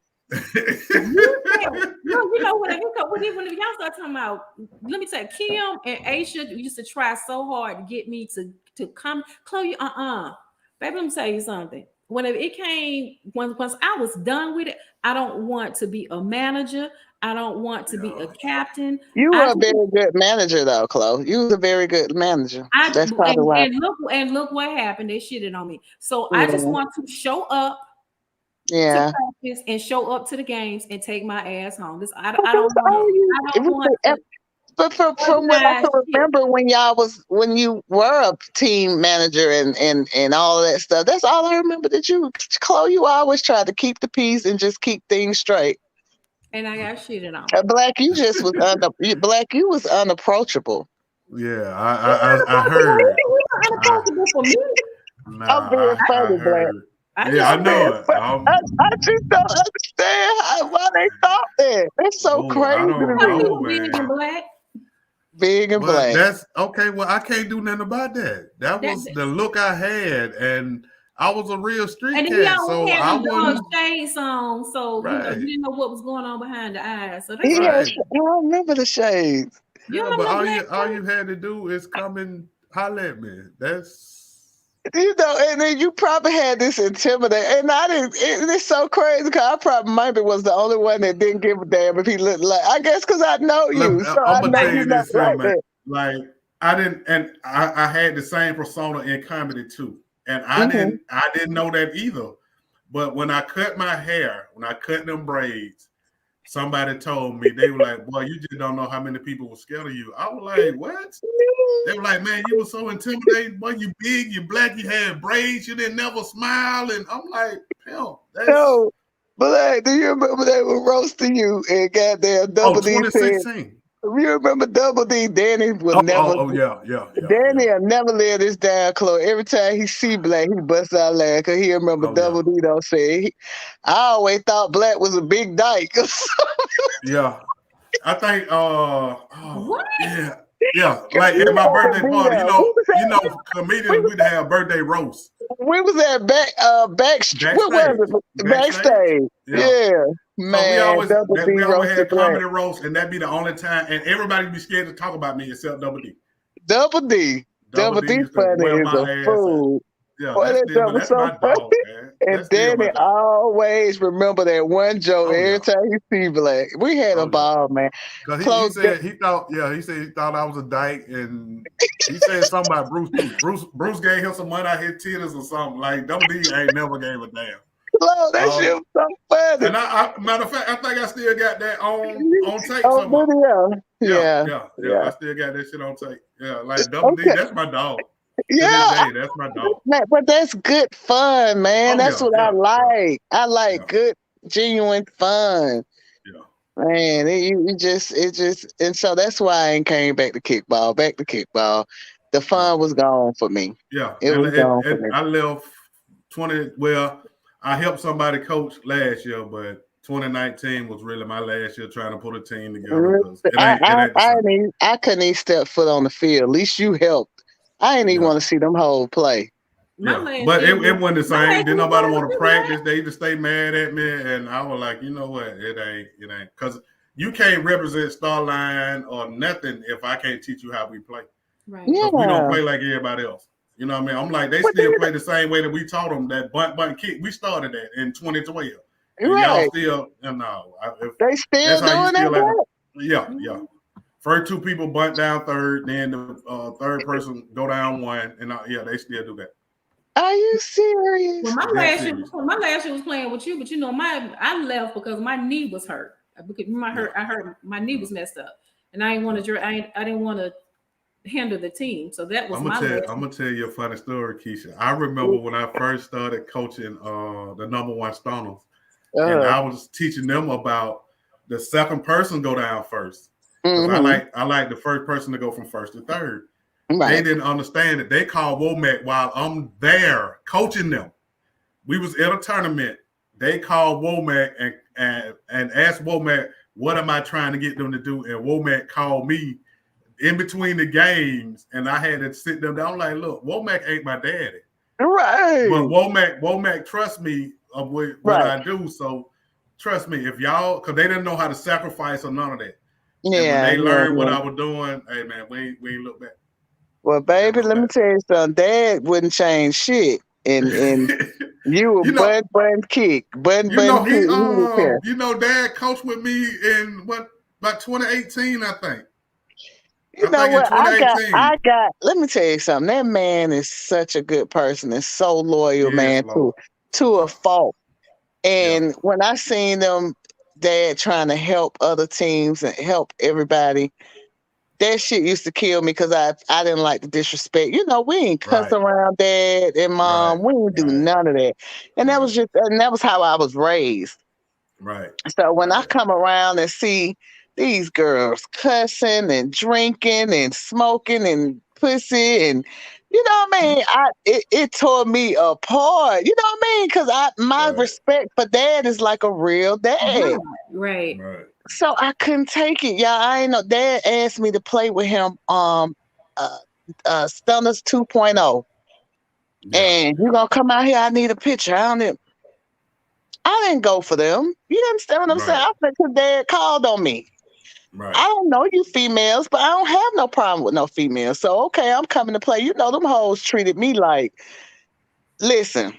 B: You said, no, you know when y'all start talking about, let me tell you, Kim and Aisha used to try so hard to get me to come. Chloe, baby, let me tell you something. Whenever it came, once I was done with it, I don't want to be a manager. I don't want to be a
A: Yeah.
B: captain.
C: You
B: I
C: were a very good manager, though, Chloe. You was a very good manager.
B: I
C: That's probably why.
B: and look what happened. They shitted on me. So I just
C: Yeah.
B: want to show up to
C: Yeah.
B: practice and show up to the games and take my ass home. This
C: But that's all you.
B: I don't want to
C: But from what I
B: organize
C: can
B: shit.
C: remember, when you were a team manager and all of that stuff, that's all I remember. That you, Chloe, you always tried to keep the peace and just keep things straight.
B: And I got shitted on.
C: Black, you just was Black, you was unapproachable.
A: Yeah, I heard.
B: We are
A: I,
B: unapproachable for me.
C: I'm being
A: I
C: funny, Black.
A: heard.
B: I
A: Yeah, I
B: just
A: know it.
C: I just don't understand why they thought that. That's so
A: Lord, I
C: crazy to
A: don't
B: because he
C: me.
A: know,
B: was big and
A: man.
B: black.
C: Big and
A: But
C: black.
A: that's okay. Well, I can't do nothing about that. That
B: That
A: was the look I had, and I was a real street
B: and he
A: cat,
B: always
A: so
B: had
A: I
B: them dark
A: wouldn't.
B: shades on, so you
A: Right,
B: didn't know what was going on behind the eyes. So that's
C: He
B: what
C: has,
A: right.
C: I don't remember the shades.
B: you
A: Yeah, but
B: remember
A: all
B: Black?
A: you had to do is come and holler at me. That's
C: You know, and then you probably had this intimidate, and I didn't. It's so crazy because I probably maybe was the only one that didn't give a damn if he looked like. I guess because I know
A: Look,
C: you, so
A: I'm
C: I
A: gonna
C: know
A: tell
C: you're
A: you
C: not
A: this here,
C: like
A: man.
C: that.
A: Like I didn't, and I had the same persona in comedy too, and
C: Hmm.
A: I didn't know that either. But when I cut my hair, when I cut them braids, somebody told me they were like, "Boy, you just don't know how many people were scared of you." I was like, "What?" They were like, "Man, you were so intimidating. Boy, you big, you black, you had braids, you didn't never smile." And I'm like, "Hell, that's
C: No, but like, do you remember they were roasting you and goddamn
A: oh
C: Double D said?
A: 2016."
C: You remember Double D? Danny will never.
A: Yeah, yeah, yeah,
C: Danny
A: yeah.
C: will never live this down, Chloe. Every time he see Black, he busts out laughing because he remember
A: Oh yeah,
C: Double D don't say. I always thought Black was a big dyke.
A: yeah. I think
B: What?
A: yeah, yeah. Like
C: You
A: at my
C: had to
A: birthday
C: be
A: party,
C: there. We
A: comedians
C: was
A: we'd have birthday roasts
C: we was at what
A: backstage.
C: was it?
A: Backstage.
C: Backstage.
A: Yeah.
C: Yeah.
A: So
C: Man, Double D
A: we always
C: roasted
A: had
C: Black.
A: comedy roasts, and that'd be the only time, and everybody would be scared to talk about me except Double D.
C: Double D.
A: Double
C: Double
A: D
C: D
A: used to
C: funny
A: wear
C: is
A: my
C: a
A: ass out.
C: fool.
A: Yeah,
C: Boy, that
A: but
C: double
A: that's
C: so
A: my
C: funny.
A: dog, man.
C: And
A: That's still
C: Danny
A: my dog.
C: always remember that one joke
A: Oh
C: every
A: yeah.
C: time he see Black. We had a
A: Oh yeah.
C: ball, man.
A: Because
C: Close
A: he said he thought I was a dyke, and he said something about Bruce too. Bruce gave him some money out his titties or something. Like Double D ain't never gave a damn.
C: that shit was so funny.
A: And matter of fact, I think I still got that on tape
C: Oh,
A: somewhere.
C: video. Yeah.
A: I still got that shit on tape. Yeah, like Double D,
C: Okay.
A: that's my dog. To this
C: Yeah.
A: day, that's my dog.
C: But that's good fun, man.
A: Oh
C: That's
A: yeah,
C: what I
A: yeah,
C: like. I like
A: yeah,
C: good, genuine fun.
A: yeah,
C: Man, it just, and so that's why I ain't came back to kickball. Back to kickball, the
A: yeah,
C: fun was gone for me.
A: yeah.
C: It
A: And
C: was gone for me.
A: I left 20. Well, I helped somebody coach last year, but 2019 was really my last year trying to put a team together because it ain't the same.
C: I couldn't even step foot on the field. At least you helped. I ain't even
A: Yeah.
C: want to see them whole play.
B: My
A: Yeah,
B: last
A: but
B: year
A: it wasn't the
B: my
A: same.
B: last
A: Didn't
B: year
A: nobody
B: was
A: want to
B: really bad.
A: practice. They just stay mad at me, and I was like, you know what? It ain't. Because you can't represent Starline or nothing if I can't teach you how we play.
B: Right.
A: Because we don't
C: Yeah.
A: play like everybody else. You know what I mean? I'm like, they
C: But
A: still play the same way that we taught them that bunt kick. We started that in 2012, and y'all
C: right.
A: still no.
C: They still
A: That's how you
C: doing that,
A: still like.
C: bro?
A: Yeah, yeah. First two people bunt down third, then the third person go down one, and yeah, they still do that.
C: Are you
B: Well,
C: serious?
A: Dead serious.
B: my last year was playing with you, but you know, I left because my knee was hurt. Because I hurt my knee was messed up, and I didn't want to. I didn't want to hinder the team, so that was my last.
A: I'm gonna tell you a funny story, Kisha. I remember when I first started coaching the number one stoners, and
C: Uh,
A: I was teaching them about the second person go down first. Because
C: mm-hmm.
A: I like the first person to go from first to third. They
C: Right.
A: didn't understand it. They called Womack while I'm there coaching them. We was in a tournament. They called Womack and asked Womack, what am I trying to get them to do? And Womack called me in between the games, and I had to sit them down. I'm like, look, Womack ain't my daddy.
C: Right.
A: But Womack trusts me with what
C: Right.
A: I do. So trust me, if y'all, because they didn't know how to sacrifice or none of that. And when
C: Yeah.
A: they learned what
C: Yeah.
A: I was doing, hey man, we ain't look back.
C: Well, baby, let me tell you something. Dad wouldn't change shit, and you were
A: You know,
C: button kick, button kick. He didn't care.
A: Dad coached with me in about 2018, I think.
C: You
A: I
C: know
A: think in
C: what?
A: 2018.
C: Let me tell you something. That man is such a good person and so loyal,
A: Yes,
C: man,
A: Lord.
C: to a
A: Yeah.
C: fault.
A: Yeah.
C: And when I seen them dad trying to help other teams and help everybody, that shit used to kill me because I didn't like the disrespect. You know, we ain't cuss
A: Right.
C: around dad and
A: Right.
C: mom. We didn't do
A: Right.
C: none of that.
A: Right.
C: And that was how I was raised.
A: Right.
C: So when I
A: Right.
C: come around and see these girls cussing and drinking and smoking and pussy and you know what I mean, it tore me apart. You know what I mean? Because my
A: Right.
C: respect for dad is like a real dad.
B: Right.
A: Right.
C: So I couldn't take it, y'all. I ain't know. Dad asked me to play with him. Uh, Stunners 2.0,
A: Yeah.
C: and you gonna come out here? I need a picture. I didn't go for them. You understand what I'm saying?
A: Right.
C: I think his dad called on me. I
A: Right.
C: don't know you females, but I don't have no problem with no females. So okay, I'm coming to play. You know, them hoes treated me like. Listen,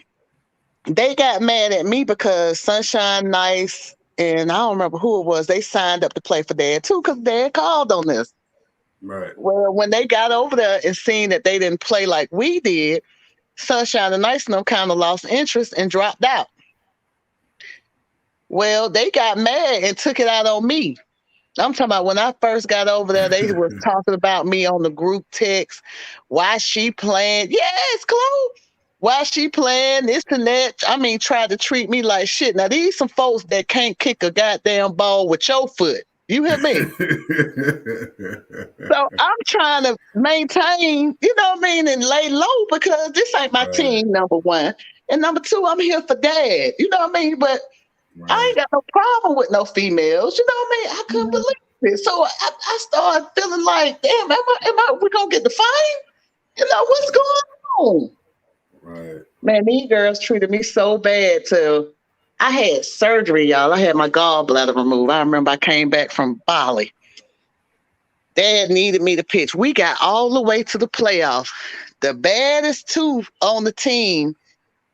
C: they got mad at me because Sunshine Nice and I don't remember who it was. They signed up to play for Dad too because Dad called on this.
A: Right.
C: Well, when they got over there and seen that they didn't play like we did, Sunshine and Nice and them kind of lost interest and dropped out. Well, they got mad and took it out on me. I'm talking about when I first got over there, they was talking about me on the group text. Why she playing? Yes, Chloe. Why she playing this and that? I mean, tried to treat me like shit. Now these some folks that can't kick a goddamn ball with your foot. You hear me? So I'm trying to maintain, you know what I mean, and lay low because this ain't my
A: Right.
C: team, number one. And number two, I'm here for dad. You know what I mean? But I ain't
A: Right.
C: got no problem with no females. You know what I mean? I couldn't
B: Mhm.
C: believe it. So I started feeling like, damn, we gonna get the fine? You know, what's
A: Right.
C: going on?
A: Right.
C: Man, these girls treated me so bad till I had surgery, y'all. I had my gallbladder removed. I remember I came back from Bali. Dad needed me to pitch. We got all the way to the playoffs. The baddest two on the team,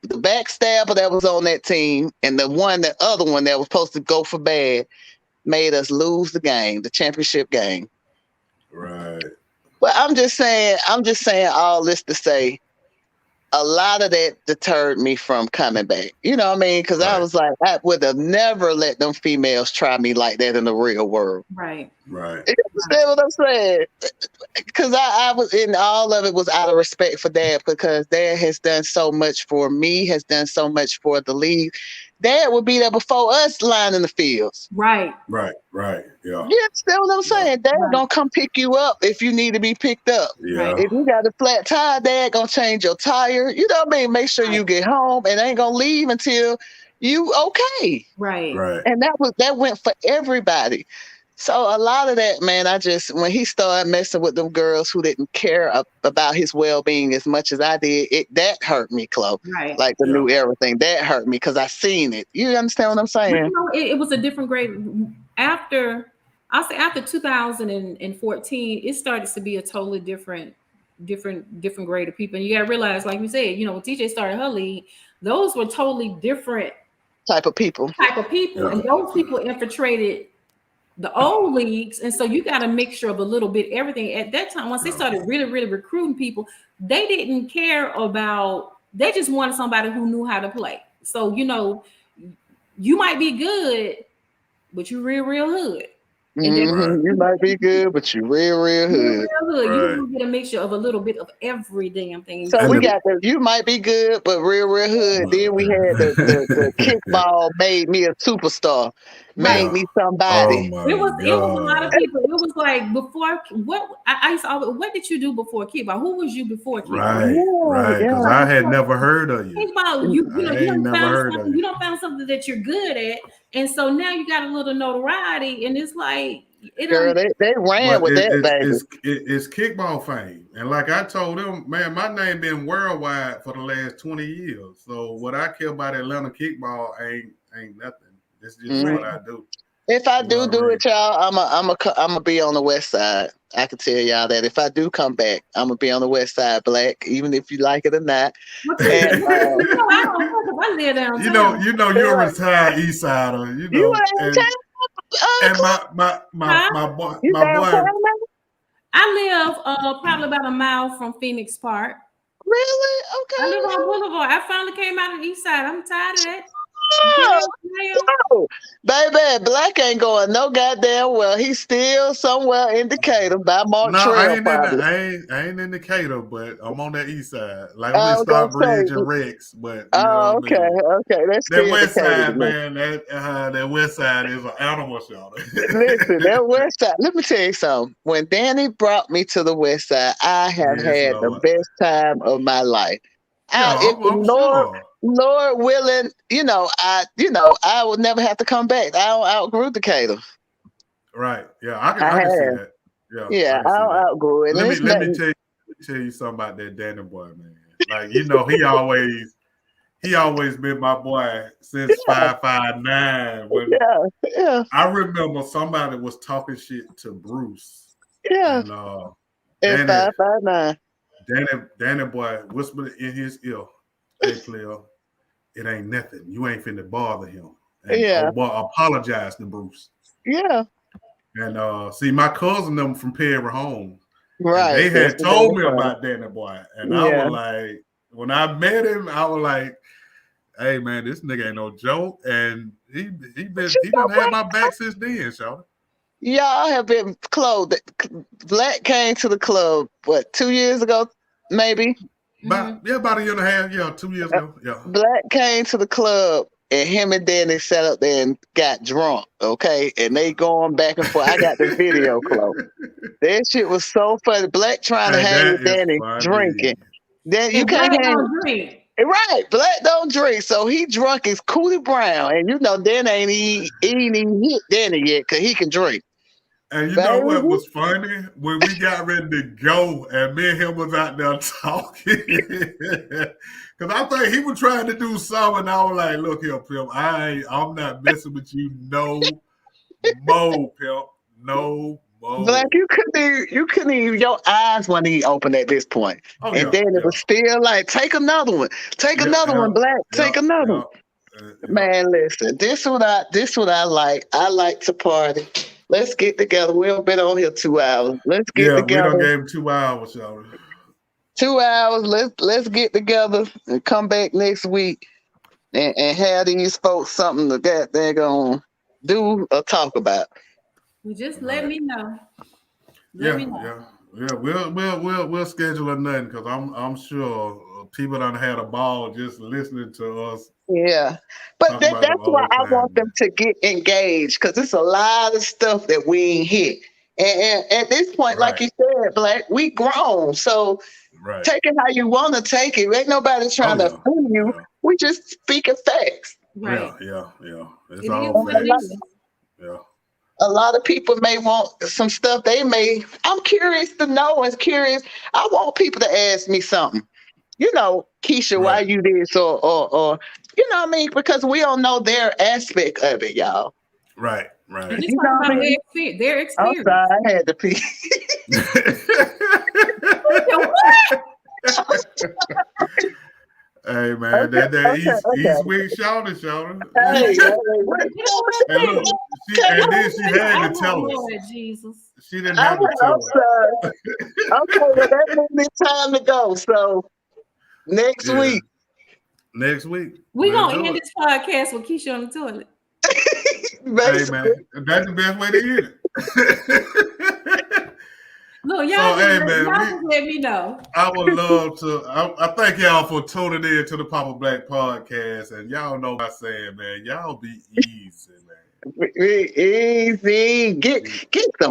C: the backstabber that was on that team, and the other one that was supposed to go for bad, made us lose the game, the championship game.
A: Right.
C: But I'm just saying all this to say a lot of that deterred me from coming back. You know what I mean? Because I
A: Right.
C: was like, I would have never let them females try me like that in the real world.
B: Right.
A: Right.
C: You understand what I'm saying? Because I was in all of it was out of respect for dad because dad has done so much for me, has done so much for the league. Dad would be there before us lining the fields.
B: Right.
A: Right. Right. Yeah.
C: You understand what I'm
A: Yeah.
C: saying? Dad
B: Right.
C: gonna come pick you up if you need to be picked up.
B: Right.
A: Yeah.
C: If you got a flat tire, dad gonna change your tire. You know what I mean? Make sure
B: Right.
C: you get home and ain't gonna leave until you okay.
B: Right.
A: Right.
C: And that went for everybody. So a lot of that, man, I just when he started messing with them girls who didn't care about his well being as much as I did, that hurt me, Chloe.
B: Right.
C: Like the
A: Yeah.
C: new era thing, that hurt me because I seen it. You understand what I'm
B: But
C: saying?
B: it was a different grade after. I'll say after 2014, it started to be a totally different grade of people. And you got to realize, like you said, when TJ started her league, those were totally different
C: Type of people.
B: type of people,
A: Yeah.
B: and those people infiltrated the old leagues, and so you got a mixture of a little bit everything. At that time, once they
A: Yeah.
B: started really recruiting people, they didn't care about. They just wanted somebody who knew how to play. So you might be good, but you real hood. And then
A: Right.
C: You might be good, but you real
B: real
C: hood.
B: hood, you
A: Right.
B: will get a mixture of a little bit of every damn thing.
C: So
A: And
C: we
A: the
C: got the you might be good, but real hood. Then we had the kickball made me a superstar,
B: Right.
C: made
A: yeah.
C: me
A: Oh
C: somebody.
A: my
B: It was a lot of
A: God.
B: people. It was like before what I used to always, what did you do before kickball? Who was you before kickball?
A: Right.
C: Yeah,
A: Right. Because
C: yeah.
A: I had never heard of you.
B: Kickball, you
A: I
B: you
A: ain't
B: don't
A: never
B: found
A: heard of
B: something,
A: you.
B: that you're good at, and so now you got a little notoriety, and it's like it
C: Girl,
B: don't.
C: they ran
A: But
C: with that baby.
A: it's kickball fame, and like I told them, man, my name been worldwide for the last 20 years. So what I care about Atlanta kickball ain't nothing. It's just
C: Mm.
A: what
B: Right.
A: I do.
C: If I
A: You know what I
C: do
A: mean?
C: it, y'all, I'm a be on the west side. I can tell y'all that if I do come back, I'm gonna be on the west side, black, even if you like it or not.
B: What you
C: And
B: I don't know because I live downtown.
A: you're a
C: yeah,
A: retired East Sider,
C: you ain't
A: and
C: Clark?
B: Huh?
C: You
A: my
C: downtown
A: boy,
C: now?
B: I live probably about a mile from Phoenix Park.
C: Really?
B: I live on
C: Okay.
B: Boulevard. I finally came out of the east side. I'm tired of that. Yes, ma'am.
C: Oh, baby, Black ain't going no goddamn well. He's still somewhere in Decatur by
A: No, I
C: Montreal,
A: ain't in the,
C: probably.
A: I ain't in Decatur, but I'm on that east side. Like I'm
C: I
A: in
C: was gonna
A: Stockbridge
C: say,
A: and Rex, but you know
C: oh,
A: what I
C: okay,
A: mean.
C: okay, that's
A: That
C: still
A: west
C: Decatur to
A: side,
C: me.
A: man, that west side is an animal shelter.
C: Listen, that West Side. Let me tell you something. When Danny brought me to the West Side, I have
A: Yes,
C: had the
A: Lord.
C: best time of my life.
A: Yeah,
C: If the
A: I'm sure.
C: Lord willing, I would never have to come back. I don't outgrew Decatur.
A: Right. Yeah,
C: I
A: I can see
C: have.
A: that. Yeah,
C: Yeah,
A: I can
C: I
A: see
C: don't
A: that.
C: outgrew it. And it's
A: Let me
C: nothing.
A: tell you something about that Danny boy, man. Like, he always been my boy since
C: Yeah,
A: 5'9". When
C: yeah, yeah,
A: I remember somebody was talking shit to Bruce,
C: yeah.
A: and
C: At
A: Danny
C: 5'9".
A: Danny boy whispered in his ear, "Hey, player, it ain't nothing. You ain't finna bother him." And
C: Yeah,
A: boy, apologize to Bruce.
C: yeah.
A: And see, my cousin them from Perry Home, and
C: Right.
A: they
C: That's
A: had
C: the Danny
A: told me
C: part.
A: about Danny boy, and I
C: Yeah.
A: was like, when I met him, I was like, "Hey man, this nigga ain't no joke," and
C: But you
A: he
C: know
A: done had
C: what?
A: my back since then, Shawty.
C: Y'all have been clothed. Black came to the club, what, 2 years ago, maybe?
A: About a year and a half, yeah, 2 years
C: Uh,
A: ago, yeah.
C: Black came to the club and him and Danny sat up there and got drunk, okay? And they going back and forth. I got the video close. That shit was so funny. Black trying to
A: Hey,
C: hang
A: that
C: with
A: is
C: Danny
A: funny.
C: drinking. Then you
B: And
C: can't
B: Black
C: hang.
B: don't drink.
C: Right, Black don't drink, so he drunk as Cootie Brown. And Danny ain't even hit Danny yet because he can drink.
A: And you know what
C: Baby.
A: was funny? When we got ready to go and me and him was out there talking. Cause I think he was trying to do something. I was like, look here, Pimp, I'm not messing with you no more, Pimp. No
C: Black,
A: more.
C: you couldn't even, your eyes weren't even open at this point.
A: Oh
C: And
A: yeah,
C: then it
A: yeah.
C: was still like, take another one. Take
A: Yeah,
C: another
A: yeah,
C: one, Black.
A: yeah,
C: Take another
A: yeah.
C: one. Man, listen, this what I like. I like to party. Let's get together. We've been on here 2 hours. Let's get
A: Yeah, we done
C: together.
A: gave him 2 hours, y'all.
C: 2 hours. Let's get together and come back next week and have these folks something to get they're gonna do or talk about.
B: Well, just let
A: Right.
B: me know. Let
A: Yeah,
B: me know.
A: yeah, yeah. We'll schedule a nothing because I'm sure people done had a ball just listening to us
C: Yeah, but
A: talk about them
C: that's why
A: old
C: I
A: times,
C: want them
A: man.
C: to get engaged because it's a lot of stuff that we ain't hit. And at this point, like
A: Right,
C: you said, Black, we grown. So
A: right.
C: take it how you want to take it. Ain't nobody
A: Oh
C: trying to
A: yeah,
C: fool you.
A: yeah,
C: We just speaking facts.
B: Right.
A: yeah. It's
B: It is
A: all
B: what
C: And
B: it
A: facts.
B: is.
A: Yeah,
C: a lot of people may want some stuff they may. I'm curious to know and curious. I want people to ask me something. Kisha, why
A: right,
C: you this or you know what I mean? Because we don't know their aspect of it, y'all.
A: right,
B: We
A: right.
B: just
C: You
B: talk
C: know what I
B: about
C: mean?
B: their
C: I'm sorry,
B: experience.
C: I had to pee.
A: Hey man,
C: Okay,
A: that East
C: okay.
A: Wing shouted.
C: Hey, what?
A: And look,
C: Okay,
A: then she had to
B: Oh
A: tell us.
B: Lord Jesus.
A: She didn't have to
C: I'm
A: tell us.
C: sorry. Okay, well that means it's time to go. So next
A: Yeah,
C: week,
A: next week
B: We
A: we'll
B: gonna
A: do
B: end
A: it.
B: this podcast with Keisha on the toilet.
A: Hey
C: basically.
A: man, that's the best way to end it.
B: Look,
A: So hey man,
B: y'all just let me know.
A: I would love to. I thank y'all for tuning in to the Papa Black podcast, and y'all know what I'm saying, man. Y'all be easy, man.
C: Easy. Get some